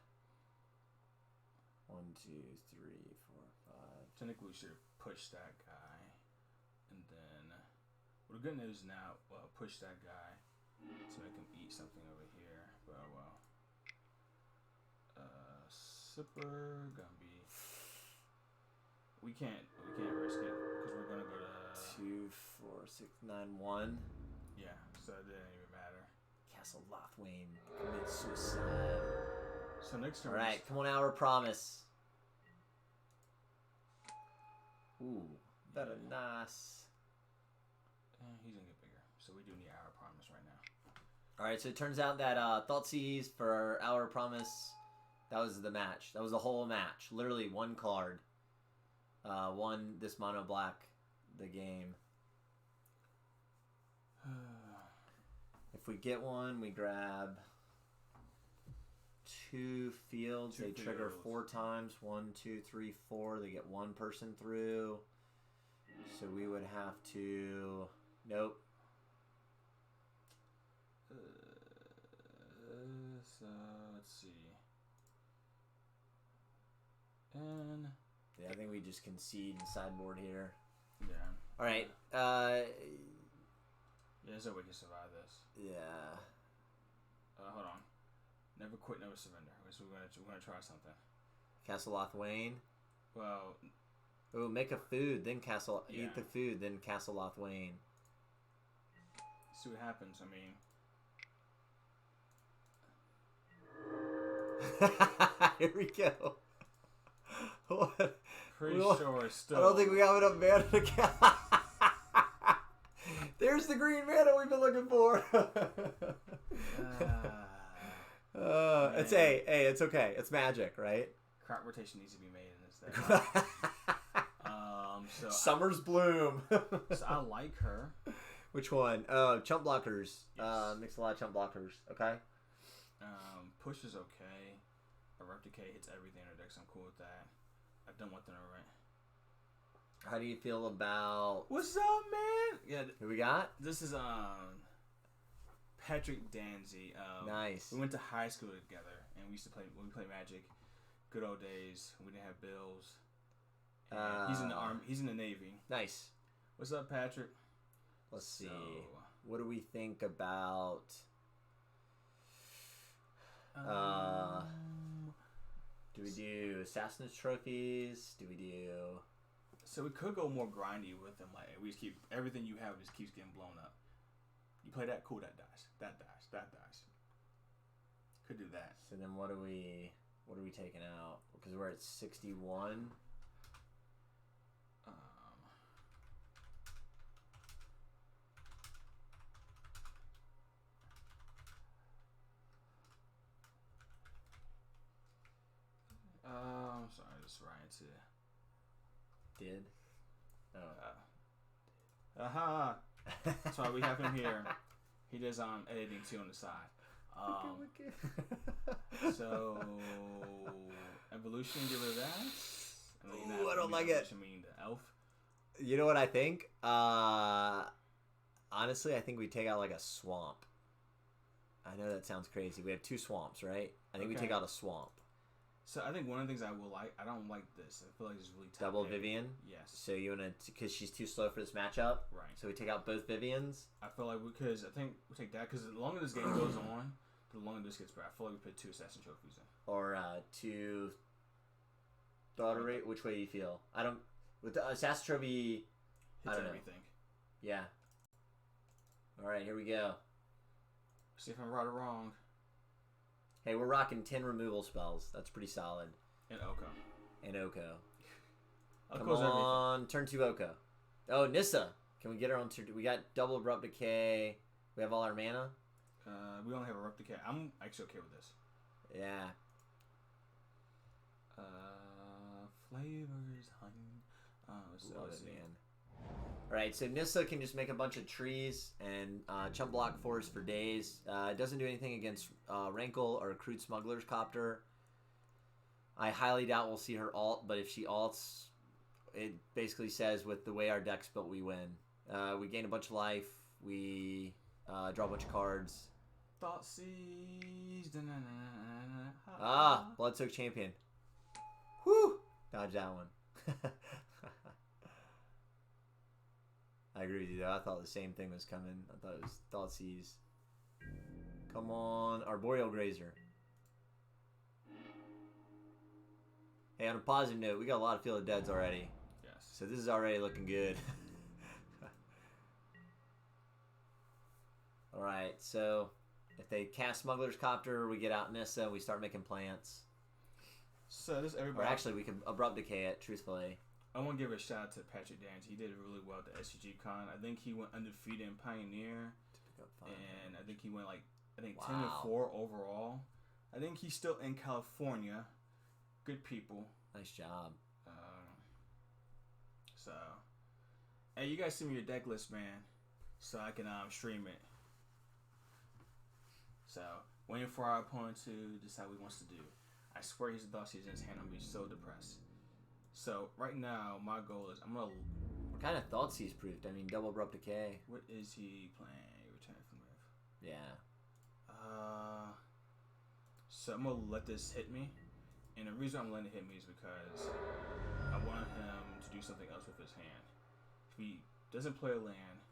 Speaker 2: 1, 2, 3, 4, 5.
Speaker 1: Technically, we should have pushed that guy, and then. Well, the good news now, push that guy to make him eat something over here. But well. Super Gumby. We can't risk it because we're gonna go to
Speaker 2: 2, 4, 6, 9, 1.
Speaker 1: Yeah, so it didn't even matter.
Speaker 2: Castle Locthwain commits suicide.
Speaker 1: So next turn.
Speaker 2: All right, come on, Hour of Promise. Ooh, that a nice.
Speaker 1: He's gonna get bigger, so we do need Hour of Promise right now.
Speaker 2: All right, so it turns out that Thoughtseize for Hour of Promise, that was the match. That was the whole match. Literally one card. Won this mono black the game. If we get one, we grab 2 fields. They trigger 4 times. 1, 2, 3, 4. They get 1 person through. So we would have to. Nope.
Speaker 1: So let's see. And
Speaker 2: yeah, I think we just concede sideboard here.
Speaker 1: Yeah.
Speaker 2: All right.
Speaker 1: Yeah, so we can survive this.
Speaker 2: Yeah.
Speaker 1: Hold on. Never quit, never surrender. So we're gonna try something.
Speaker 2: Castle Locthwain.
Speaker 1: Well.
Speaker 2: Oh, make a food, then Castle.
Speaker 1: Yeah.
Speaker 2: Eat the food, then Castle Locthwain.
Speaker 1: See what happens. I mean.
Speaker 2: Here we go. What?
Speaker 1: Pretty sure it's still.
Speaker 2: I don't think we have enough mana to count. There's the green mana we've been looking for. It's it's okay. It's magic, right?
Speaker 1: Crop rotation needs to be made in this thing. So
Speaker 2: Summer's Bloom.
Speaker 1: So I like her.
Speaker 2: Which one? Chump blockers.
Speaker 1: Yes.
Speaker 2: Mix a lot of chump blockers. Okay.
Speaker 1: Push is okay. Abrupt Decay hits everything in her deck, so I'm cool with that. I don't want them to rent.
Speaker 2: How do you feel about?
Speaker 1: What's up, man? Yeah.
Speaker 2: Who we got?
Speaker 1: This is Patrick Danzy.
Speaker 2: Nice.
Speaker 1: We went to high school together, and we used to play. When we played Magic, good old days. We didn't have bills. He's in the army. He's in the Navy.
Speaker 2: Nice.
Speaker 1: What's up, Patrick?
Speaker 2: Let's see. What do we think about? Do we do Assassin's Trophies? Do we do?
Speaker 1: So we could go more grindy with them. Like we just keep everything you have just keeps getting blown up. You play that, cool. That dies. That dies. That dies. Could do that.
Speaker 2: So then, what are we taking out? Because we're at 61.
Speaker 1: I'm sorry, just Ryan too.
Speaker 2: Did? Oh.
Speaker 1: Aha! That's why we have him here. He does editing too on the side. So evolution, give her that.
Speaker 2: Ooh, I don't like it.
Speaker 1: I mean the elf.
Speaker 2: You know what I think? Honestly, I think we take out like a swamp. I know that sounds crazy. We have 2 swamps, right? I think we take out a swamp.
Speaker 1: So I think one of the things I will like, I don't like this. I feel like it's really tough.
Speaker 2: Double Vivien?
Speaker 1: Yes.
Speaker 2: So you want to, because she's too slow for this matchup?
Speaker 1: Right.
Speaker 2: So we take out both Viviens?
Speaker 1: I feel like because I think we take that, because the longer this game goes on, the longer this gets better. I feel like we put 2 Assassin Trophies in.
Speaker 2: Or 2 Thought Erasure? Which way do you feel? I don't, with the Assassin Trophy,
Speaker 1: hits
Speaker 2: I don't
Speaker 1: everything.
Speaker 2: Know. Yeah. Alright, here we go.
Speaker 1: See if I'm right or wrong.
Speaker 2: Hey, we're rocking 10 removal spells. That's pretty solid.
Speaker 1: And Oko.
Speaker 2: And Oko.
Speaker 1: Come
Speaker 2: on,
Speaker 1: everything.
Speaker 2: turn 2 Oko. Oh, Nissa. Can we get her on turn 2? We got double Abrupt Decay. We have all our mana.
Speaker 1: We only have Abrupt Decay. I'm actually okay with this.
Speaker 2: Yeah.
Speaker 1: Flavors, honey.
Speaker 2: Love it, man. Alright, so Nissa can just make a bunch of trees and chump block for us for days. It doesn't do anything against Rankle or Crude Smuggler's Copter. I highly doubt we'll see her alt, but if she alts, it basically says with the way our deck's built, we win. We gain a bunch of life. We draw a bunch of cards.
Speaker 1: Thoughtseize.
Speaker 2: Bloodsoaked Champion. Whew! Dodge that one. I agree with you, though. I thought the same thing was coming. I thought it was Thoughtseize. Come on. Arboreal Grazer. Hey, on a positive note, we got a lot of Field of Deads already.
Speaker 1: Yes.
Speaker 2: So this is already looking good. Alright, so if they cast Smuggler's Copter, we get out Nissa, and we start making plants.
Speaker 1: So this everybody.
Speaker 2: Or actually, we can Abrupt Decay it, truthfully.
Speaker 1: I want to give a shout out to Patrick Dange. He did really well at the SCG Con. I think he went undefeated in Pioneer. And I think he went 10-4 overall. I think he's still in California. Good people.
Speaker 2: Nice job.
Speaker 1: So, hey, you guys send me your deck list, man, so I can stream it. So, waiting for our opponent to decide what he wants to do. I swear he's a Thoughtseize in his hand. I'm gonna be so depressed. So right now, my goal is
Speaker 2: We're kind of Thoughtseize proofed. I mean, double Abrupt Decay.
Speaker 1: What is he playing? Return from Grave.
Speaker 2: Yeah.
Speaker 1: So I'm gonna let this hit me, and the reason I'm letting it hit me is because I want him to do something else with his hand. If he doesn't play a land,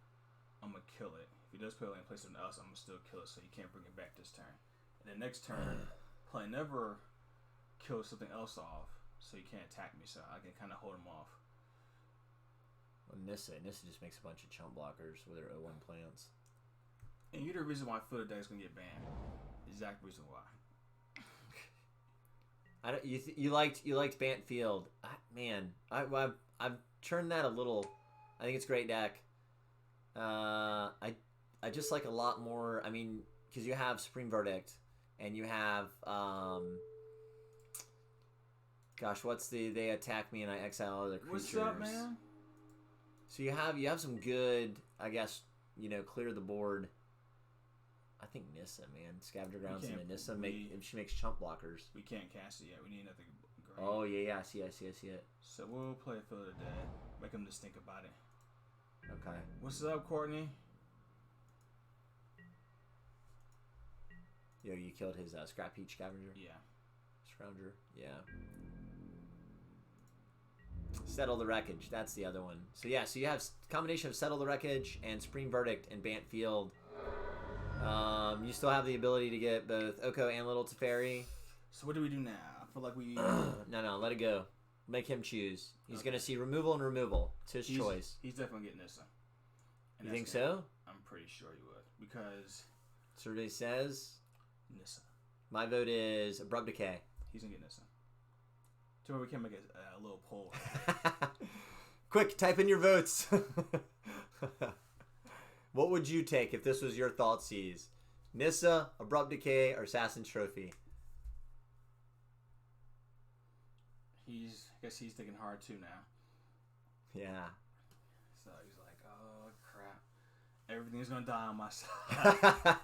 Speaker 1: I'm gonna kill it. If he does play a land, play something else, I'm gonna still kill it, so he can't bring it back this turn. And then next turn, play never kill something else off, so he can't attack me, so I can kind of hold him off.
Speaker 2: Well, Nissa just makes a bunch of chump blockers with her 0-1 plants.
Speaker 1: And you're the reason why Field of Death is gonna get banned. Exact reason why.
Speaker 2: You liked Bant Field, man. I've turned that a little. I think it's a great deck. I just like a lot more. I mean, because you have Supreme Verdict, and you have gosh, what's they attack me and I exile other creatures.
Speaker 1: What's up, man?
Speaker 2: So you have some good, I guess, clear the board. I think Nissa, man. Scavenger Grounds and Nissa she makes chump blockers.
Speaker 1: We can't cast it yet. We need nothing green.
Speaker 2: Oh yeah, I see it.
Speaker 1: So we'll play Field of Dead. Make him just think about it.
Speaker 2: Okay.
Speaker 1: What's up, Courtney?
Speaker 2: Yo, you killed his Scrap Peach Scavenger?
Speaker 1: Yeah.
Speaker 2: Scrounger? Yeah. Settle the Wreckage. That's the other one. So yeah, so you have combination of Settle the Wreckage and Supreme Verdict and Bant Field. You still have the ability to get both Oko and Little Teferi.
Speaker 1: So what do we do now? I feel like we...
Speaker 2: No, let it go. Make him choose. He's going to see removal and removal. It's his choice.
Speaker 1: He's definitely getting Nissa.
Speaker 2: You think so?
Speaker 1: I'm pretty sure he would. Because...
Speaker 2: Survey says...
Speaker 1: Nissa.
Speaker 2: My vote is Abrupt Decay.
Speaker 1: He's going to get Nissa. So we can make a little poll.
Speaker 2: Quick, type in your votes. What would you take if this was your Thoughtseize? Nissa, Abrupt Decay, or Assassin's Trophy?
Speaker 1: I guess he's thinking hard too now.
Speaker 2: Yeah.
Speaker 1: So he's like, oh crap. Everything's gonna die on my side.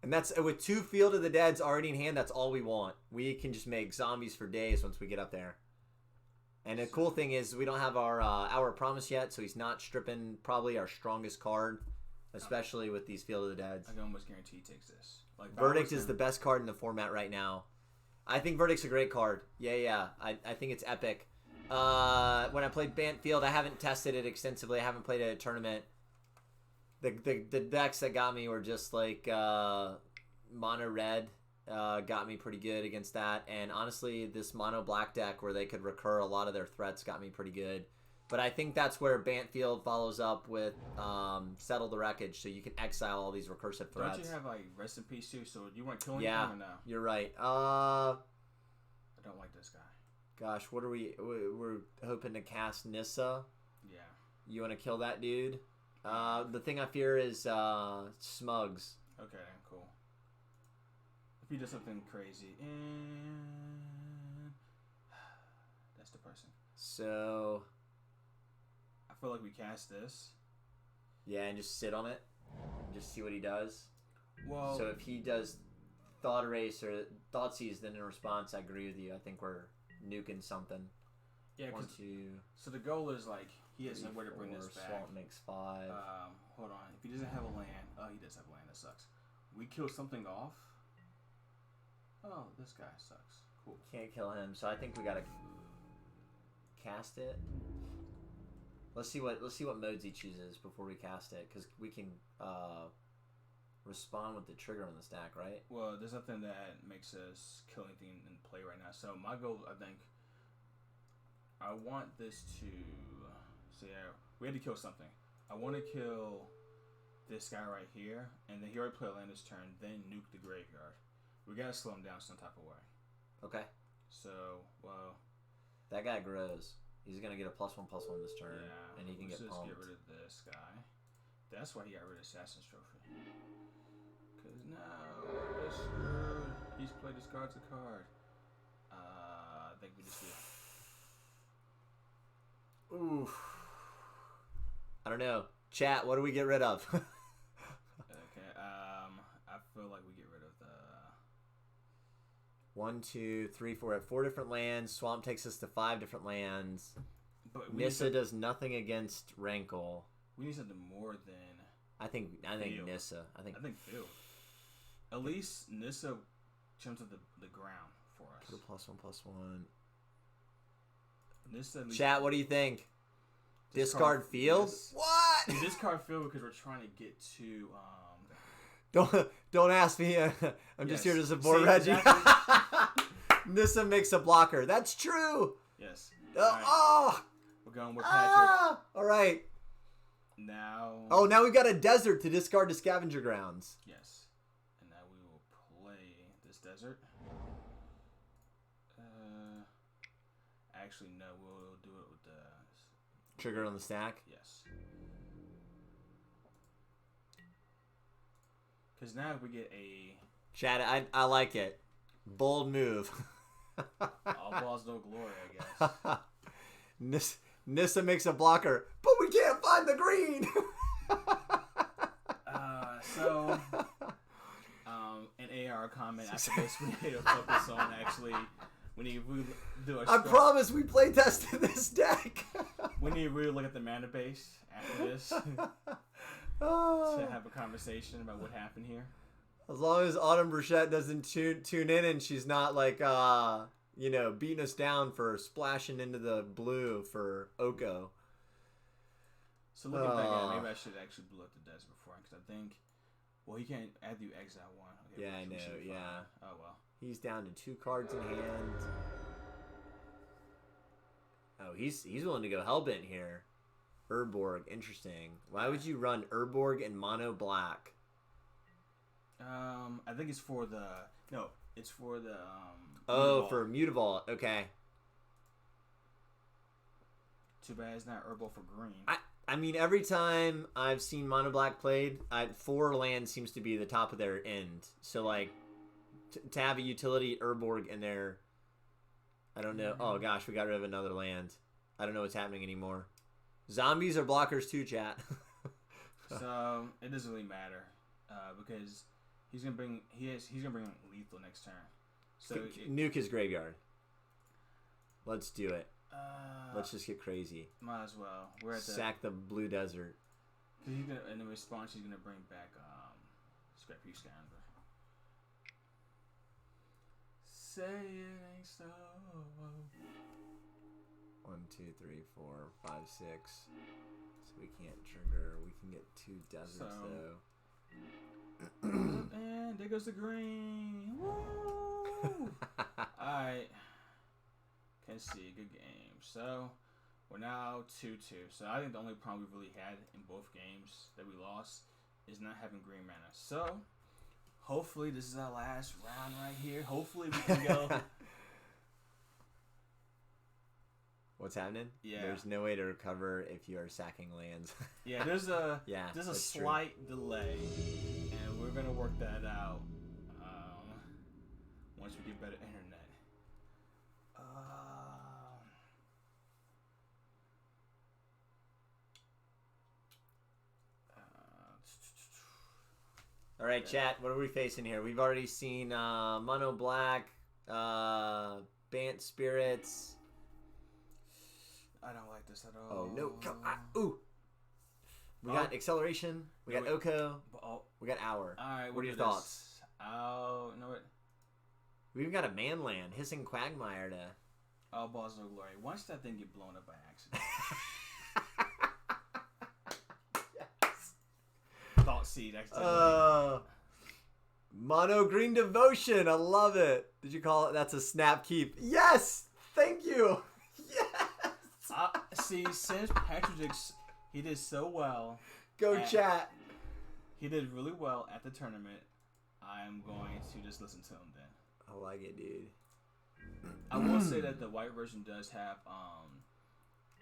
Speaker 2: And that's with 2 Field of the Deads already in hand, that's all we want. We can just make zombies for days once we get up there. And the cool thing is we don't have our Hour of Promise yet, so he's not stripping probably our strongest card, especially with these Field of the Deads.
Speaker 1: I can almost guarantee he takes this. Like
Speaker 2: Verdict is the best card in the format right now. I think Verdict's a great card. Yeah. I think it's epic. When I played Bant Field, I haven't tested it extensively. I haven't played it at a tournament. The decks that got me were just like mono red. Got me pretty good against that, and honestly this mono black deck where they could recur a lot of their threats got me pretty good. But I think that's where Bantfield follows up with Settle the Wreckage, so you can exile all these recursive threats.
Speaker 1: Don't you have like Rest in Peace too? So do you want to kill him or no?
Speaker 2: You're right.
Speaker 1: I don't like this guy.
Speaker 2: Gosh, what are we're hoping to cast Nissa.
Speaker 1: Yeah.
Speaker 2: You want to kill that dude? The thing I fear is Smugs.
Speaker 1: Okay, cool. If he does something crazy, and that's depressing.
Speaker 2: So
Speaker 1: I feel like we cast this.
Speaker 2: Yeah, and just sit on it. Just see what he does.
Speaker 1: Well,
Speaker 2: so if he does Thought Erasure, Thoughtseize, then in response, I agree with you. I think we're nuking something.
Speaker 1: Yeah, so the goal is like he has nowhere to bring this back.
Speaker 2: Swamp makes 5.
Speaker 1: Hold on. If he doesn't have a land, he does have a land. That sucks. We kill something off. Oh, this guy sucks. Cool.
Speaker 2: Can't kill him, so I think we gotta cast it. Let's see what modes he chooses before we cast it, because we can respond with the trigger on the stack, right?
Speaker 1: Well, there's nothing that makes us kill anything in play right now. So my goal, I think, I want this to... So yeah, we had to kill something. I want to kill this guy right here, and then he already played land this turn, then nuke the graveyard. We gotta slow him down some type of way.
Speaker 2: Okay.
Speaker 1: So, well...
Speaker 2: That guy grows. He's gonna get a +1/+1 this turn,
Speaker 1: Yeah,
Speaker 2: and he can get
Speaker 1: just
Speaker 2: pumped.
Speaker 1: get rid of this guy. That's why he got rid of Assassin's Trophy. Because now we're just screwed. He's played discards a card. I think we just do.
Speaker 2: Oof. I don't know. Chat, what do we get rid of?
Speaker 1: Okay, I feel like we get rid of the...
Speaker 2: 1, 2, 3, 4. At 4 different lands. Swamp takes us to 5 different lands.
Speaker 1: But
Speaker 2: Nissa does nothing against Rankle.
Speaker 1: We need something more than...
Speaker 2: I think
Speaker 1: Field.
Speaker 2: Nissa. I think
Speaker 1: Field. At least Nissa jumps to the ground for us.
Speaker 2: put a +1/+1.
Speaker 1: Nissa.
Speaker 2: Chat, what do you think? Discard Field?
Speaker 1: Yes.
Speaker 2: What?
Speaker 1: We discard Field because we're trying to get to...
Speaker 2: Don't ask me. I'm just here to support
Speaker 1: See,
Speaker 2: Reggie.
Speaker 1: exactly.
Speaker 2: Nissa makes a blocker. That's true.
Speaker 1: Yes.
Speaker 2: Right.
Speaker 1: Oh! We're going with Patrick.
Speaker 2: All right.
Speaker 1: Now...
Speaker 2: Oh, now we've got a desert to discard to Scavenger Grounds.
Speaker 1: Yes. And now we will play this desert. Actually, no. We'll do it with the...
Speaker 2: Trigger on the stack?
Speaker 1: Yes. Because now we get a...
Speaker 2: Chad, I like it. Bold move.
Speaker 1: All balls, no glory, I guess.
Speaker 2: Nissa makes a blocker, but we can't find the green.
Speaker 1: So, an AR comment after this, we need to focus on actually... We need to do a...
Speaker 2: I promise we play tested this deck.
Speaker 1: We need to really look at the mana base after this to have a conversation about what happened here.
Speaker 2: As long as Autumn Burchette doesn't tune in and she's not like, beating us down for splashing into the blue for Oko.
Speaker 1: So looking back at it, maybe I should actually blue up the desert before, because I think, well, he can't add you exile one. Okay,
Speaker 2: yeah, I know, yeah.
Speaker 1: Oh, well.
Speaker 2: He's down to 2 cards in hand. Oh, he's willing to go Hellbent here. Urborg, interesting. Why would you run Urborg and mono black?
Speaker 1: I think it's for the... No, it's for the...
Speaker 2: Oh, for Mutavault. Okay.
Speaker 1: Too bad it's not Herbal for green.
Speaker 2: I mean, every time I've seen mono black played, 4 land seems to be the top of their end. So, like, to have a utility Urborg in there, I don't know. Oh, gosh, we got rid of another land. I don't know what's happening anymore. Zombies are blockers too, chat.
Speaker 1: So, it doesn't really matter. Because he's gonna bring lethal next turn. So
Speaker 2: nuke his graveyard. Let's do it. Let's just get crazy.
Speaker 1: Might as well. We're at
Speaker 2: sack the blue desert.
Speaker 1: Cause he's gonna, in response, he's gonna bring back Scrap You Scoundrel. Say it ain't so.
Speaker 2: 1, 2, 3, 4, 5, 6. So we can't trigger. We can get 2 deserts though.
Speaker 1: And there goes the green. Woo! Alright. Can see. Good game. So, we're now 2-2. So, I think the only problem we really had in both games that we lost is not having green mana. So, hopefully this is our last round right here. Hopefully we can go...
Speaker 2: What's happening?
Speaker 1: Yeah.
Speaker 2: There's no way to recover if you are sacking lands.
Speaker 1: Yeah, there's a
Speaker 2: true.
Speaker 1: slight delay, and we're gonna work that out once we get better internet.
Speaker 2: All right, chat. What are we facing here? We've already seen mono black, Bant Spirits.
Speaker 1: I don't like this at all.
Speaker 2: Oh no! Ooh. We got acceleration. We got Oko. We got Hour.
Speaker 1: All right.
Speaker 2: What are your thoughts?
Speaker 1: Oh, you know what?
Speaker 2: We even got a man land, Hissing Quagmire to.
Speaker 1: Oh, balls no glory. Once that thing get blown up by accident.
Speaker 2: Yes.
Speaker 1: Thoughtseize accidentally.
Speaker 2: Mono Green Devotion. I love it. Did you call it? That's a snap keep. Yes. Thank you. Yes.
Speaker 1: See, since Patrick, he did so well.
Speaker 2: Go chat.
Speaker 1: He did really well at the tournament. I'm going to just listen to him then.
Speaker 2: I like it, dude.
Speaker 1: I will say that the white version does have,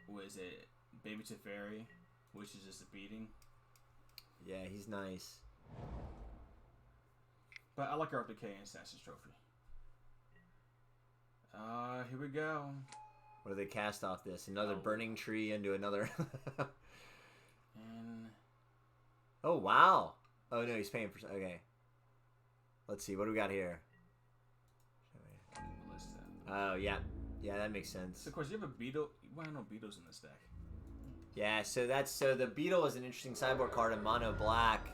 Speaker 1: what is it? Baby Teferi, which is just a beating.
Speaker 2: Yeah, he's nice.
Speaker 1: But I like Abrupt Decay and Assassin's Trophy. Here we go.
Speaker 2: What do they cast off this? Another burning tree into another.
Speaker 1: And
Speaker 2: oh, wow. Oh, no, he's paying for... Okay. Let's see. What do we got here? Oh, yeah. Yeah, that makes sense.
Speaker 1: So, of course, you have a beetle. Why no beetles in this deck?
Speaker 2: Yeah, so the beetle is an interesting sideboard card in mono black.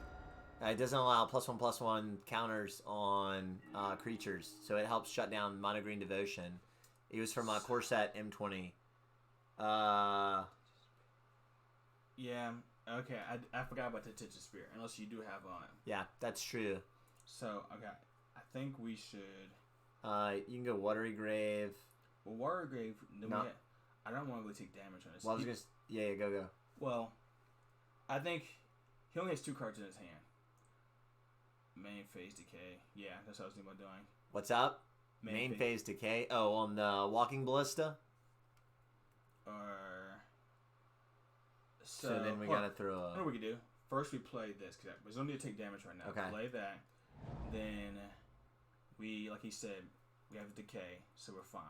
Speaker 2: It doesn't allow +1/+1 counters on creatures, so it helps shut down mono green devotion. It was from core set M20.
Speaker 1: Yeah. Okay. I forgot about the Titcha Spear. Unless you do have on it.
Speaker 2: Yeah, that's true.
Speaker 1: So okay, I think we should.
Speaker 2: You can go Watery Grave.
Speaker 1: Well, Watery Grave. I don't want to really take damage on this.
Speaker 2: Well, I was gonna. Yeah, go.
Speaker 1: Well, I think he only has 2 cards in his hand. Main Phase Decay. Yeah, that's what I was thinking about doing.
Speaker 2: What's up? Main phase Decay. Oh, on the Walking Ballista. So then we gotta throw a...
Speaker 1: What we can do? First we play this, because we don't need to take damage right now.
Speaker 2: Okay.
Speaker 1: Play that. Then we, like he said, we have Decay, so we're fine.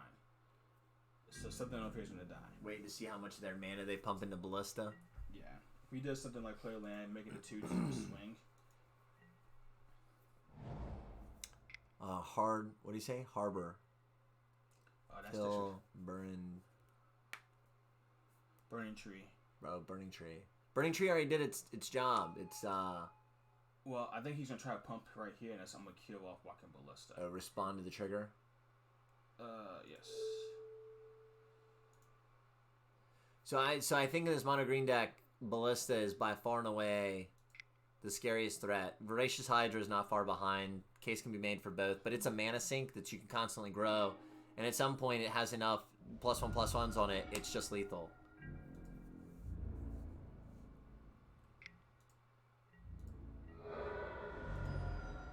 Speaker 1: So something over here is going to die.
Speaker 2: Wait to see how much of their mana they pump into Ballista.
Speaker 1: Yeah. If we did something like play land, make it a 2 to swing.
Speaker 2: What do you say? Harbor.
Speaker 1: Oh, that's
Speaker 2: Kill,
Speaker 1: Burning Tree.
Speaker 2: Bro, Burning Tree. Burning Tree already did its job. It's
Speaker 1: Well, I think he's gonna try to pump right here, and I'm gonna kill off Walking Ballista.
Speaker 2: Respond to the trigger.
Speaker 1: Yes.
Speaker 2: So I think in this mono green deck, Ballista is by far and away the scariest threat. Voracious Hydra is not far behind. Case can be made for both, but it's a mana sink that you can constantly grow, and at some point it has enough +1/+1s on it. It's just lethal.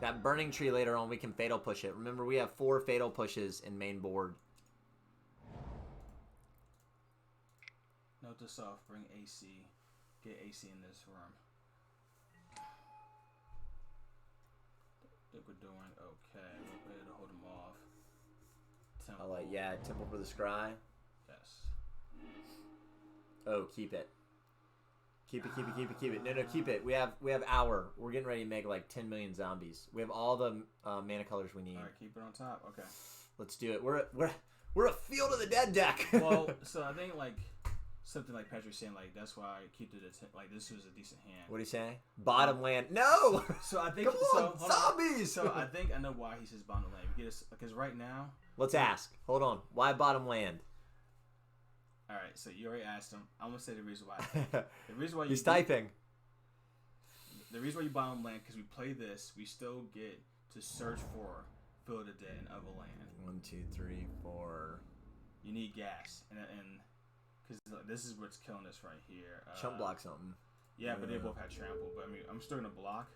Speaker 2: That Burning Tree later on, we can Fatal Push it. Remember, we have 4 Fatal Pushes in main board.
Speaker 1: Note this off. Bring AC. Get AC in this room. I think we're doing okay. We'll be able to hold them off. Temple.
Speaker 2: Yeah, Temple for the Scry.
Speaker 1: Yes.
Speaker 2: Oh, keep it. Keep it. No, keep it. We have hour. We're getting ready to make like 10 million zombies. We have all the mana colors we need.
Speaker 1: All right, keep it on top. Okay.
Speaker 2: Let's do it. We're a Field of the Dead deck.
Speaker 1: Well, so I think like something like Patrick's saying, like that's why I keep it like this was a decent hand.
Speaker 2: What do you say? Bottom land? No.
Speaker 1: So I think
Speaker 2: come on, zombies.
Speaker 1: So I think I know why he says bottom land. Because right now.
Speaker 2: Let's ask. Hold on. Why bottom land?
Speaker 1: All right, so you already asked him. I'm gonna say the reason why. The reason why
Speaker 2: he's typing.
Speaker 1: The reason why you bottom land because we play this, we still get to search for Field of the Dead and other land.
Speaker 2: 1, 2, 3, 4.
Speaker 1: You need gas, and because this is what's killing us right here.
Speaker 2: Chump block something.
Speaker 1: Yeah, but they both had trample. But I mean, I'm still gonna block.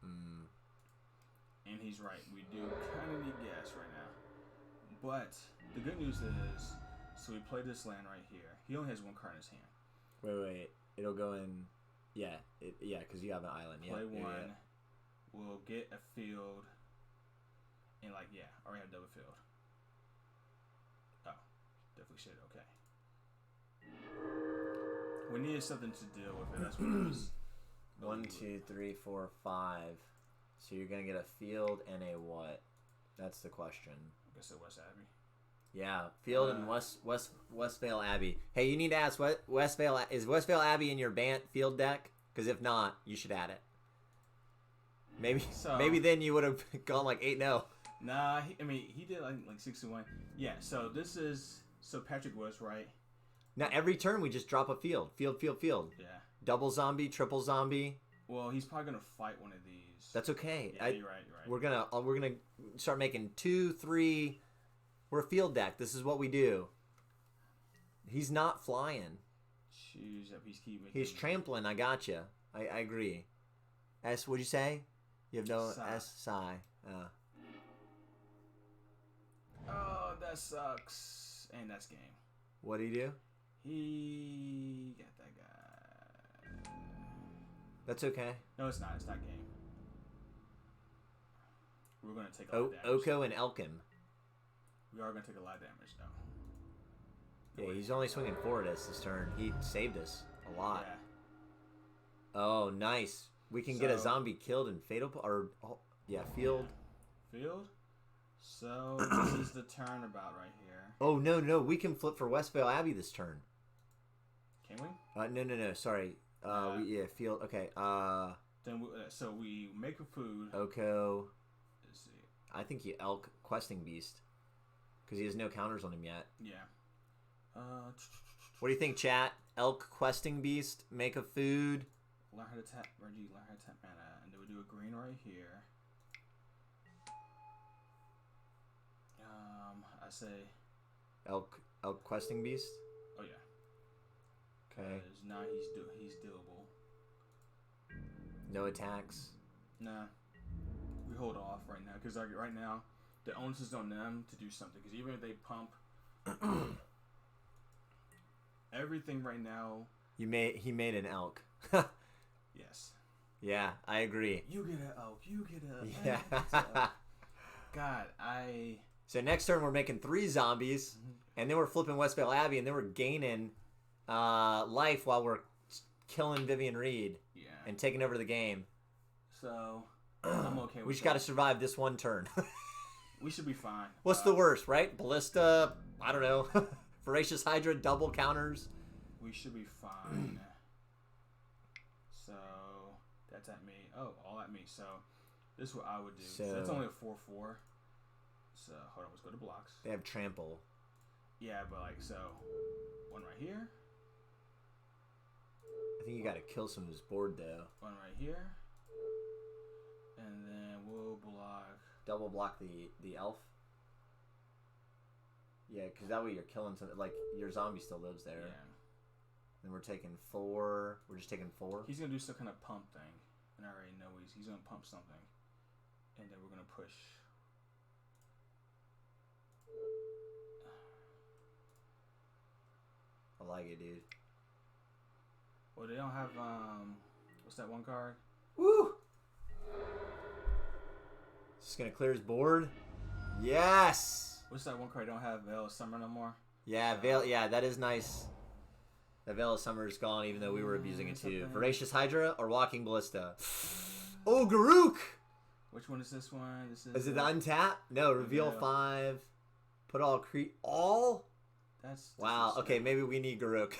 Speaker 2: Mm.
Speaker 1: And he's right. We do kind of need gas right now. But the good news is. So we play this land right here. He only has 1 card in his hand.
Speaker 2: Wait. It'll go in... Yeah, because you have an island.
Speaker 1: Play 1.
Speaker 2: Yeah.
Speaker 1: We'll get a field. And already have double field. Oh, definitely should. Okay. We needed something to deal with it. That's what it was.
Speaker 2: 1, 2, 3, 4, 5. So you're going to get a field and a what? That's the question.
Speaker 1: I guess it was Abbey.
Speaker 2: Yeah, field and Westvale Abbey. Hey, you need to ask is Westvale Abbey in your Bant field deck? Because if not, you should add it. Maybe then you would have gone like 8-0.
Speaker 1: Nah, he did like 61. Yeah, so Patrick was right.
Speaker 2: Now every turn we just drop a field. Field.
Speaker 1: Yeah.
Speaker 2: Double zombie, triple zombie.
Speaker 1: Well, he's probably gonna fight one of these.
Speaker 2: That's okay.
Speaker 1: Yeah, you're right.
Speaker 2: We're gonna start making 2, 3. We're a field deck. This is what we do. He's not flying.
Speaker 1: Choose up.
Speaker 2: He's trampling. I gotcha. I agree. S. What'd you say? You have no
Speaker 1: Sigh.
Speaker 2: S. Sigh.
Speaker 1: Oh, that sucks. And that's game.
Speaker 2: What do you do?
Speaker 1: He got that guy.
Speaker 2: That's okay.
Speaker 1: No, it's not. It's not game. We're gonna take a lot of damage.
Speaker 2: Oko and Elkin.
Speaker 1: We are gonna take a lot of damage though.
Speaker 2: Yeah, he's only swinging 4 at us this turn. He saved us a lot.
Speaker 1: Yeah.
Speaker 2: Oh, nice. We can get a zombie killed in field.
Speaker 1: Field. So this is the turnabout right here.
Speaker 2: Oh no, we can flip for Westvale Abbey this turn.
Speaker 1: Can we?
Speaker 2: No. Sorry. Field. Okay.
Speaker 1: Then we make a food.
Speaker 2: Oko.
Speaker 1: Let's see.
Speaker 2: I think he Elk Questing Beast because he has no counters on him yet.
Speaker 1: Yeah.
Speaker 2: What do you think, chat? Elk Questing Beast. Make a food.
Speaker 1: Learn how to tap Reggie. Learn how to tap mana, and then we do a green right here. I say.
Speaker 2: Elk Questing Beast.
Speaker 1: Oh yeah.
Speaker 2: Okay.
Speaker 1: Now he's doable.
Speaker 2: No attacks.
Speaker 1: Nah. We hold off right now because right now the onus is on them to do something. Because even if they pump everything right now.
Speaker 2: He made an elk.
Speaker 1: Yes.
Speaker 2: Yeah, I agree.
Speaker 1: You get an elk. You get a.
Speaker 2: Yeah.
Speaker 1: God,
Speaker 2: So next turn we're making 3 zombies, and then we're flipping Westvale Abbey, and then we're gaining life while we're killing Vivien Reid.
Speaker 1: Yeah.
Speaker 2: And taking over the game.
Speaker 1: So I'm okay with
Speaker 2: We just got to survive this one turn.
Speaker 1: We should be fine.
Speaker 2: What's the worst, right? Ballista, I don't know. Voracious Hydra, double counters.
Speaker 1: We should be fine. So that's at me. Oh, all at me. So this is what I would do. So that's only a 4/4. So hold on, let's go to blocks.
Speaker 2: They have trample.
Speaker 1: Yeah, but so one right here.
Speaker 2: I think you got to kill some of his board though.
Speaker 1: One right here. And then we'll block.
Speaker 2: Double block the elf. Yeah, because that way you're killing something. Like your zombie still lives there.
Speaker 1: Yeah.
Speaker 2: Then we're taking 4. We're just taking 4.
Speaker 1: He's gonna do some kind of pump thing, and I already know he's gonna pump something, and then we're gonna push.
Speaker 2: I like it, dude.
Speaker 1: Well, they don't have what's that one card?
Speaker 2: Woo! Just gonna clear his board. Yes.
Speaker 1: What's that one card? They don't have Veil of Summer no more.
Speaker 2: Yeah, Veil. Yeah, that is nice. The Veil of Summer is gone, even though we were abusing it too. Voracious Hydra or Walking Ballista? Oh, Garruk!
Speaker 1: Which one is this one?
Speaker 2: Is it the untap? No, reveal 5. Put all.
Speaker 1: That's
Speaker 2: wow. Okay, maybe we need Garruk.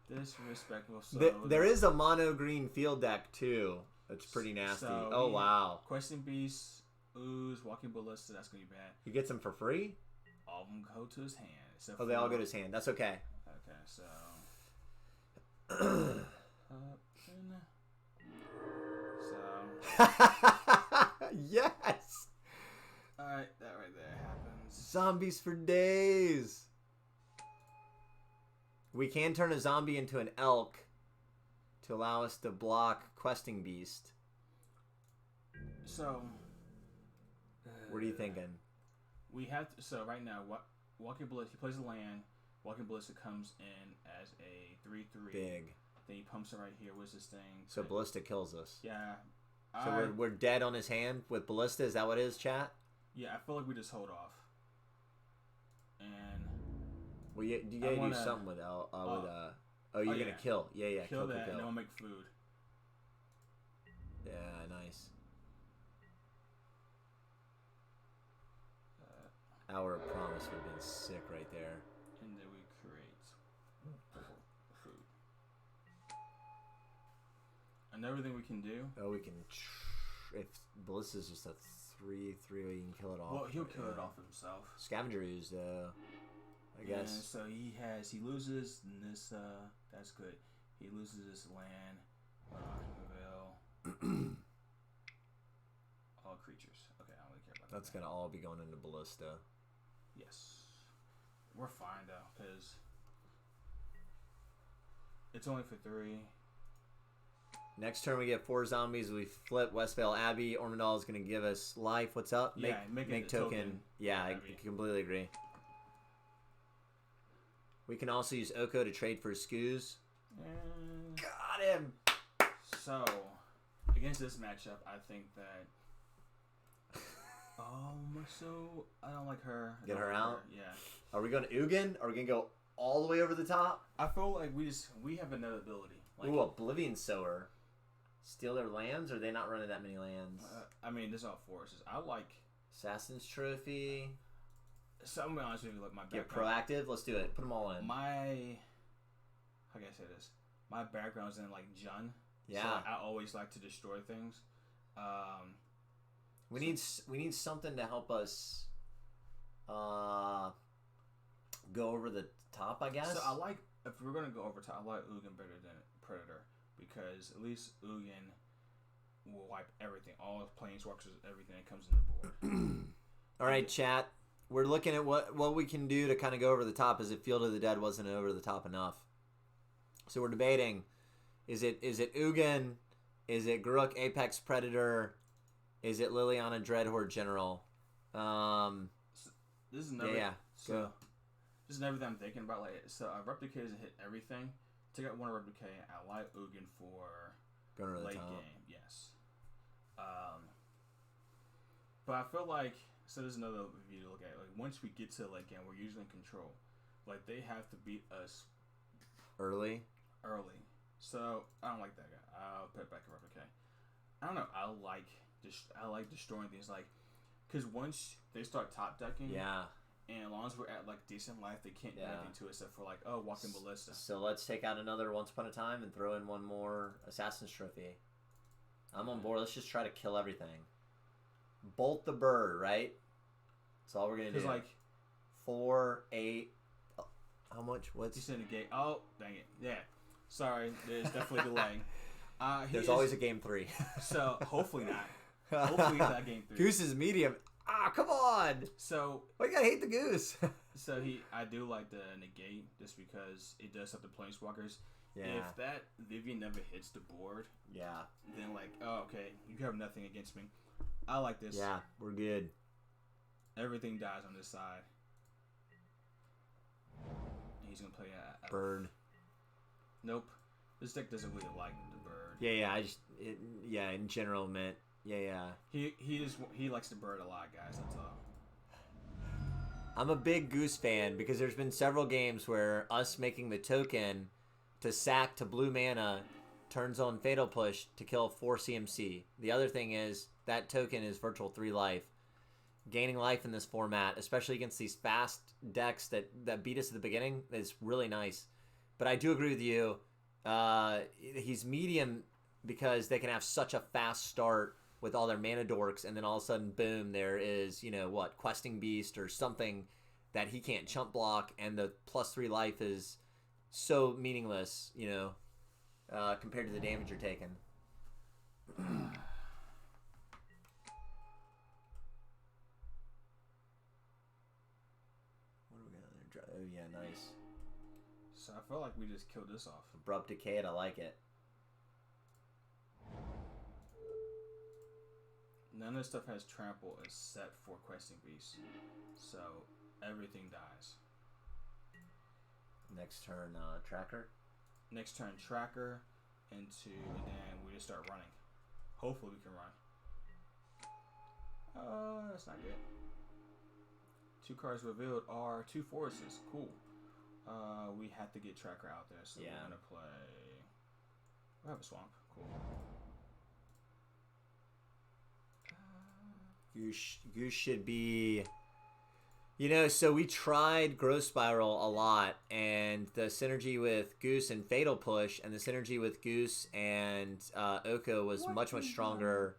Speaker 1: Disrespectful. So
Speaker 2: there is a mono green field deck too. That's pretty nasty.
Speaker 1: So
Speaker 2: oh wow.
Speaker 1: Questing Beast, Ooze, Walking Ballista. That's gonna be bad.
Speaker 2: He gets them for free.
Speaker 1: All of them go to his hand.
Speaker 2: Oh, they all go to his hand. That's okay.
Speaker 1: Okay, so.
Speaker 2: Yes.
Speaker 1: All right, that right there happens.
Speaker 2: Zombies for days. We can turn a zombie into an elk to allow us to block Questing Beast.
Speaker 1: So.
Speaker 2: What are you thinking?
Speaker 1: We have to. So right now, Walking Ballista. He plays a land. Walking Ballista comes in as a 3/3.
Speaker 2: Big.
Speaker 1: Then he pumps it right here. What's this thing?
Speaker 2: So Ballista kills us.
Speaker 1: Yeah.
Speaker 2: So we're dead on his hand with Ballista. Is that what it is, chat?
Speaker 1: Yeah, I feel like we just hold off. And.
Speaker 2: Well, you gotta do something with you're gonna kill. Yeah.
Speaker 1: Kill that, and then we'll make food.
Speaker 2: Yeah, nice. Hour of Promise would have been sick right there.
Speaker 1: And then we create food. Another thing we can do.
Speaker 2: Oh, we can. If Ballista's just a 3/3, you can kill it off.
Speaker 1: Well, he'll kill it off himself.
Speaker 2: Scavenger Grounds, I guess.
Speaker 1: And so he loses Nissa. That's good. He loses his land. All creatures. Okay, I don't really care about that.
Speaker 2: That's gonna all be going into Ballista.
Speaker 1: Yes. We're fine though, because It's only for 3.
Speaker 2: Next turn we get 4 zombies. We flip Westvale Abbey. Ormondal is going to give us life. What's up?
Speaker 1: Make
Speaker 2: token. Yeah, I completely agree. We can also use Oko to trade for Skoos. Got him!
Speaker 1: So, against this matchup, I think that... so I don't like her.
Speaker 2: Get her out?
Speaker 1: Yeah.
Speaker 2: Are we going to Ugin? Are we going to go all the way over the top?
Speaker 1: I feel like we have another ability. Like,
Speaker 2: ooh, Oblivion Sower. Steal their lands, or are they not running that many lands?
Speaker 1: I mean, this is all forces. I like...
Speaker 2: Assassin's Trophy.
Speaker 1: So I'm going to be honest with you, like, my
Speaker 2: Get
Speaker 1: background...
Speaker 2: proactive? Let's do it. Put them all in.
Speaker 1: How can I say this? My background's in, like, Jun.
Speaker 2: Yeah.
Speaker 1: So, like, I always like to destroy things.
Speaker 2: We need something to help us go over the top, I guess.
Speaker 1: So I like, if we're going to go over top, I like Ugin better than Predator. Because at least Ugin will wipe everything. All planeswalkers, everything that comes in the board.
Speaker 2: All right, chat. We're looking at what we can do to kind of go over the top, as if Field of the Dead wasn't over the top enough. So we're debating, is it Ugin? Is it Garruk Apex Predator? Is it Liliana Dreadhorde General?
Speaker 1: This is another...
Speaker 2: Yeah,
Speaker 1: so, this is everything I'm thinking about. Like, so Abrupt Decay doesn't hit everything. Take out 1 Abrupt Decay. I like Ugin for late game. Yes. But I feel like... So there's another view to look at. Like, once we get to late game, we're usually in control. Like, they have to beat us...
Speaker 2: Early.
Speaker 1: So, I don't like that guy. I'll put it back to Abrupt Decay. I don't know. I like destroying things. Like, because once they start top decking...
Speaker 2: Yeah.
Speaker 1: And as long as we're at, like, decent life, they can't do anything to us except for, like, walking ballista.
Speaker 2: So let's take out another Once Upon a Time and throw in one more Assassin's Trophy. I'm on board. Let's just try to kill everything. Bolt the bird, right? That's all we're going to do.
Speaker 1: Because, like...
Speaker 2: 4, 8... How much? What's...
Speaker 1: You said Negate. Oh, dang it. Yeah. Sorry. There's definitely delaying.
Speaker 2: There's always a game 3.
Speaker 1: So, hopefully not. Hopefully it's not game 3.
Speaker 2: Goose is medium. Ah, come on!
Speaker 1: So...
Speaker 2: Why you gotta hate the Goose?
Speaker 1: So, I do like the Negate just because it does something to planeswalkers.
Speaker 2: Yeah.
Speaker 1: If that Vivien never hits the board...
Speaker 2: Yeah.
Speaker 1: Then, like, oh, okay, you have nothing against me. I like this.
Speaker 2: Yeah, we're good.
Speaker 1: Everything dies on this side. And he's gonna play a
Speaker 2: bird.
Speaker 1: Nope. This deck doesn't really like the bird.
Speaker 2: Yeah, in general meant. Yeah.
Speaker 1: He likes the bird a lot, guys. That's all.
Speaker 2: I'm a big Goose fan because there's been several games where us making the token to sack to blue mana turns on Fatal Push to kill 4 CMC. The other thing is that token is virtual 3 life. Gaining life in this format, especially against these fast decks that beat us at the beginning, is really nice. But I do agree with you. He's medium because they can have such a fast start with all their mana dorks, and then all of a sudden, boom, there is, Questing Beast or something that he can't chump block, and the +3 life is so meaningless, compared to the damage you're taking. What do we got there? Oh, yeah, nice.
Speaker 1: So I feel like we just killed this off.
Speaker 2: Abrupt Decay, I like it.
Speaker 1: None of this stuff has trample except for Questing Beast. So everything dies.
Speaker 2: Next turn, Tracker.
Speaker 1: Next turn, Tracker and then we just start running. Hopefully we can run. That's not good. 2 cards revealed are 2 forests. Cool. We have to get Tracker out there, so we're gonna play. We have a swamp. Cool.
Speaker 2: Goose should be... so we tried Growth Spiral a lot, and the synergy with Goose and Fatal Push, and the synergy with Goose and Oko was much stronger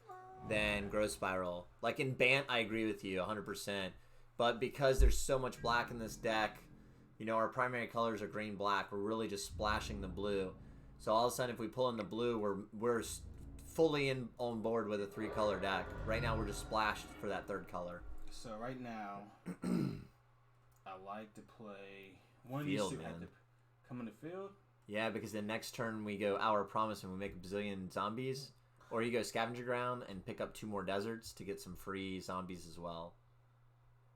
Speaker 2: than Growth Spiral. Like in Bant, I agree with you 100%, but because there's so much black in this deck, our primary colors are green-black, we're really just splashing the blue. So all of a sudden, if we pull in the blue, we're fully on board with a 3-color deck. Right now, we're just splashed for that 3rd color.
Speaker 1: So right now, I like to play... One
Speaker 2: field,
Speaker 1: used to have to come in the field.
Speaker 2: Yeah, because the next turn we go Hour of Promise and we make a bazillion zombies. Or you go Scavenger Ground and pick up 2 more deserts to get some free zombies as well.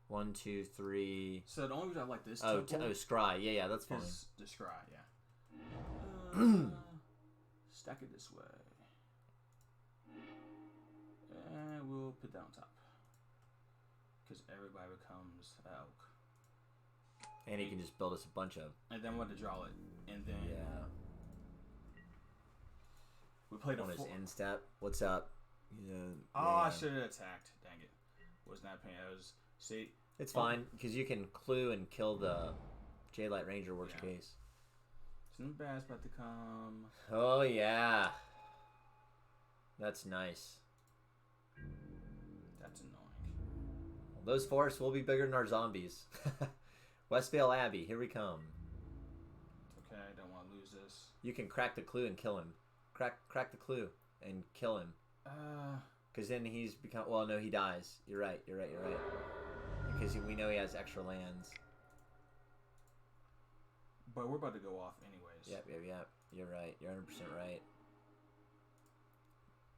Speaker 2: 1, 2, 3.
Speaker 1: So the only reason I like this
Speaker 2: Scry. Yeah, that's fine.
Speaker 1: The Scry, yeah. Stack it this way. And we'll put that on top. Because everybody becomes elk.
Speaker 2: And he can just build us a bunch of.
Speaker 1: And then we'll have to draw it. And then...
Speaker 2: Yeah.
Speaker 1: We played
Speaker 2: on his end step. What's up?
Speaker 1: I should have attacked. Dang it. Was not paying. I was... See...
Speaker 2: It's fine, because you can clue and kill the Jadelight Ranger, worst case.
Speaker 1: Something bad's about to come.
Speaker 2: Oh, yeah. That's nice.
Speaker 1: That's annoying.
Speaker 2: Well, those forests will be bigger than our zombies. Westvale Abbey, here we come.
Speaker 1: It's okay, I don't want to lose this.
Speaker 2: You can crack the clue and kill him. Crack the clue and kill him. Because then he's become... Well, no, he dies. You're right. Because we know he has extra lands.
Speaker 1: But we're about to go off anyways.
Speaker 2: Yep. You're right. You're 100% right.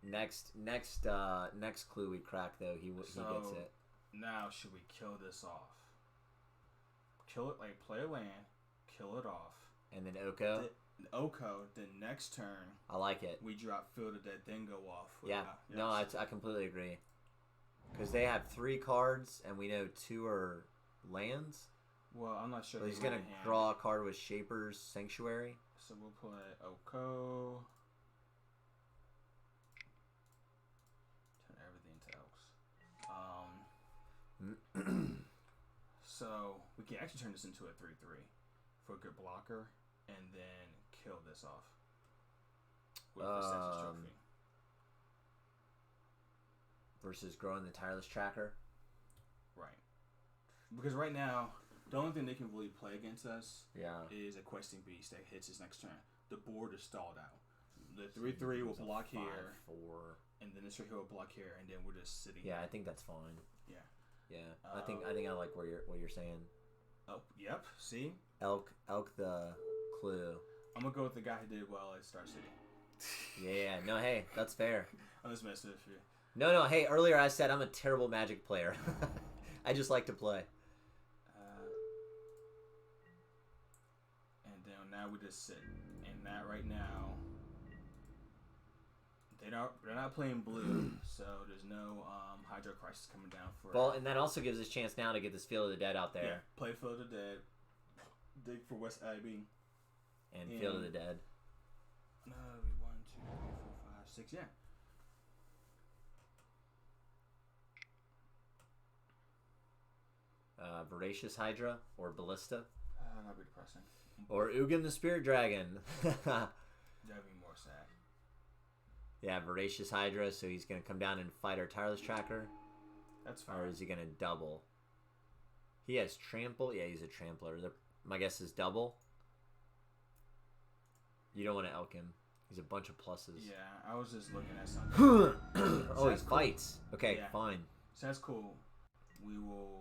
Speaker 2: Next clue we crack, though, he gets it.
Speaker 1: Now, should we kill this off? Kill it, like, play a land, kill it off.
Speaker 2: And then Oko?
Speaker 1: The next turn.
Speaker 2: I like it.
Speaker 1: We drop Field of Dead, then go off.
Speaker 2: Yeah. No, I completely agree. Because they have 3 cards, and we know 2 are lands.
Speaker 1: Well, I'm not sure.
Speaker 2: So he's going to draw a card with Shaper's Sanctuary.
Speaker 1: So we'll play Oko. Turn everything to elks. So we can actually turn this into a 3/3 for a good blocker, and then kill this off with the Census Trophy.
Speaker 2: Versus growing the Tireless Tracker.
Speaker 1: Right. Because right now, the only thing they can really play against us is a Questing Beast that hits his next turn. The board is stalled out. The 3/3 will block here.
Speaker 2: 5/4.
Speaker 1: And then this right here will block here, and then we're just sitting
Speaker 2: Yeah,
Speaker 1: here.
Speaker 2: I think that's fine.
Speaker 1: Yeah.
Speaker 2: Yeah. I think I like what you're saying.
Speaker 1: Oh, yep. See?
Speaker 2: Elk the clue.
Speaker 1: I'm gonna go with the guy who did well at Star City.
Speaker 2: Yeah. No, hey, that's fair.
Speaker 1: I'm just messing with you.
Speaker 2: No. Hey, earlier I said I'm a terrible Magic player. I just like to play.
Speaker 1: And then now we just sit. And that right now, they're not playing blue, so there's no Hydro Crisis coming down for.
Speaker 2: Well, and that also gives us a chance now to get this Field of the Dead out there.
Speaker 1: Yeah, play Field of the Dead, dig for West Abbey,
Speaker 2: and Field of the Dead.
Speaker 1: No, 1, 2, 3, 4, 5, 6. Yeah.
Speaker 2: Voracious Hydra or Ballista.
Speaker 1: That'd be depressing.
Speaker 2: Or Ugin the Spirit Dragon.
Speaker 1: That'd be more sad.
Speaker 2: Yeah, Voracious Hydra, so he's going to come down and fight our Tireless Tracker.
Speaker 1: That's fine.
Speaker 2: Or is he going to double? He has Trample. Yeah, he's a Trampler. My guess is double. You don't want to elk him. He's a bunch of pluses.
Speaker 1: Yeah, I was just looking at something.
Speaker 2: Oh, he fights. Okay, fine.
Speaker 1: So that's cool. We will...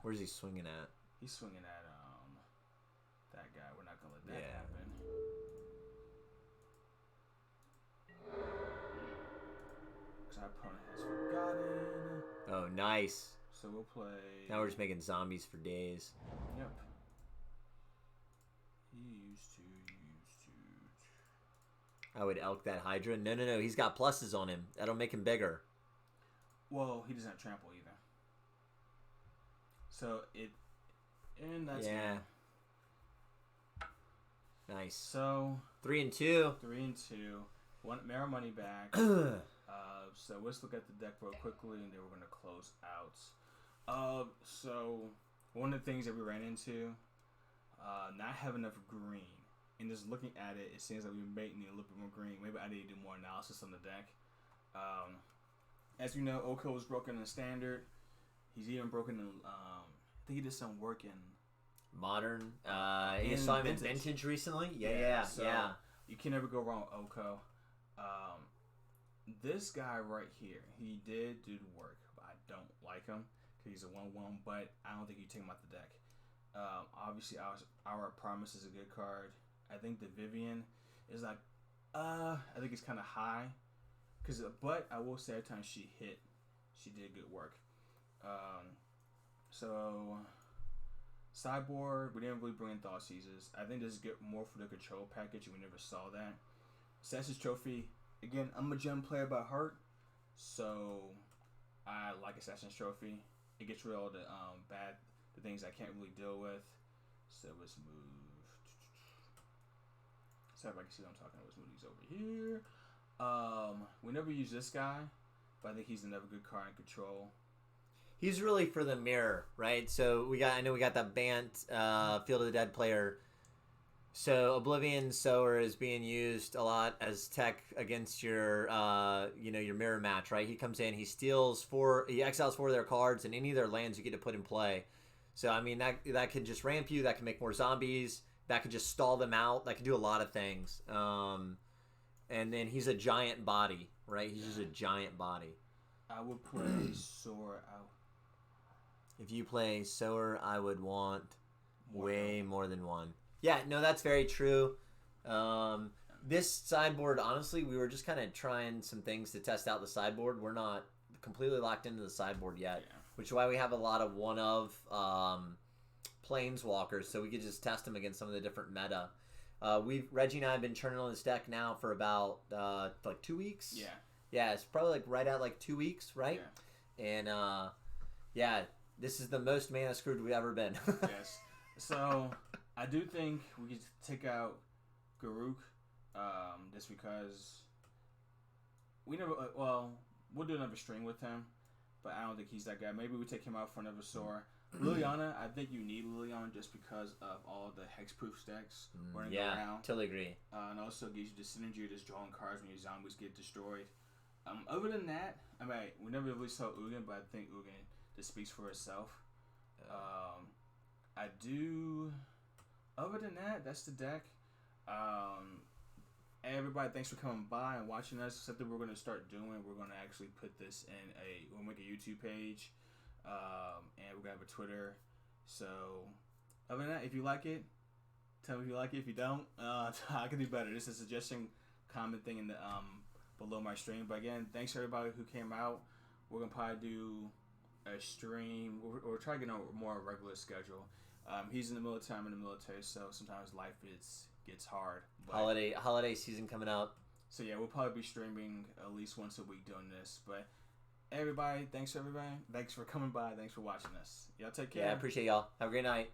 Speaker 2: Where's he swinging at?
Speaker 1: He's swinging at that guy. We're not gonna let that happen. Because our opponent has forgotten.
Speaker 2: Oh, nice.
Speaker 1: So we'll play.
Speaker 2: Now we're just making zombies for days.
Speaker 1: Yep. He used to.
Speaker 2: I would elk that Hydra. No. He's got pluses on him. That'll make him bigger.
Speaker 1: Well, he doesn't have trample either. So and that's
Speaker 2: yeah. Nice.
Speaker 1: So
Speaker 2: 3 and 2.
Speaker 1: 3 and 2. One Mara money back. So let's look at the deck real quickly, and then we're gonna close out. So one of the things that we ran into, not having enough green, and just looking at it, it seems like we may need a little bit more green. Maybe I need to do more analysis on the deck. As you know, Oko was broken in Standard. He's even broken in. I think he did some work in
Speaker 2: Modern. You saw him in Vintage recently. Yeah.
Speaker 1: You can never go wrong with Oko. This guy right here, he did do the work, but I don't like him because he's a 1/1. But I don't think you take him out the deck. Obviously, our Promise is a good card. I think the Vivien is like, I think it's kind of high. But I will say every time she hit, she did good work. So sideboard, we didn't really bring in Thoughtseizes. I think this is good more for the control package, and we never saw that. Assassin's Trophy, again, I'm a gem player by heart, so I like Assassin's Trophy. It gets rid of all the things I can't really deal with. So let's move. So if I can see what I'm talking about, let's move these over here. We never use this guy, but I think he's another good card in control.
Speaker 2: He's really for the mirror, right? So I know we got that Bant Field of the Dead player. So Oblivion Sower is being used a lot as tech against your your mirror match, right? He comes in, he exiles 4 of their cards, and any of their lands you get to put in play. So I mean that could just ramp you, that can make more zombies, that could just stall them out, that could do a lot of things. And then he's a giant body, right? He's just a giant body.
Speaker 1: I would play Sower out.
Speaker 2: If you play Sower, I would want way more than one. Yeah, no, that's very true. This sideboard, honestly, we were just kind of trying some things to test out the sideboard. We're not completely locked into the sideboard yet, which is why we have a lot of one-of planeswalkers, so we could just test them against some of the different meta. Reggie and I have been churning on this deck now for about 2 weeks.
Speaker 1: Yeah.
Speaker 2: Yeah, it's probably right at 2 weeks, right?
Speaker 1: Yeah.
Speaker 2: And this is the most mana screwed we've ever been.
Speaker 1: Yes. So I do think we could take out Garruk, just because we never. We'll do another string with him, but I don't think he's that guy. Maybe we take him out for another Sower. Liliana, I think you need Liliana just because of all the hexproof stacks running around.
Speaker 2: Totally agree.
Speaker 1: And also gives you the synergy of just drawing cards when your zombies get destroyed. Other than that, I mean, we never really saw Ugin, but I think Ugin just speaks for itself. I do. Other than that, that's the deck. Everybody, thanks for coming by and watching us. Something we're going to start doing. We're going to actually put this in we'll make a YouTube page. And we're going to have a Twitter. So, other than that, if you like it, tell me if you like it. If you don't, I can do better. This is a suggestion, comment thing in the below my stream. But again, thanks to everybody who came out. We're going to probably do a stream. We're trying to get on a more regular schedule. He's in the military, I'm in the military, so sometimes life gets hard. But,
Speaker 2: holiday season coming up.
Speaker 1: So yeah, we'll probably be streaming at least once a week doing this. But everybody, thanks for coming by. Thanks for watching us. Y'all take care.
Speaker 2: Yeah, I appreciate y'all. Have a great night.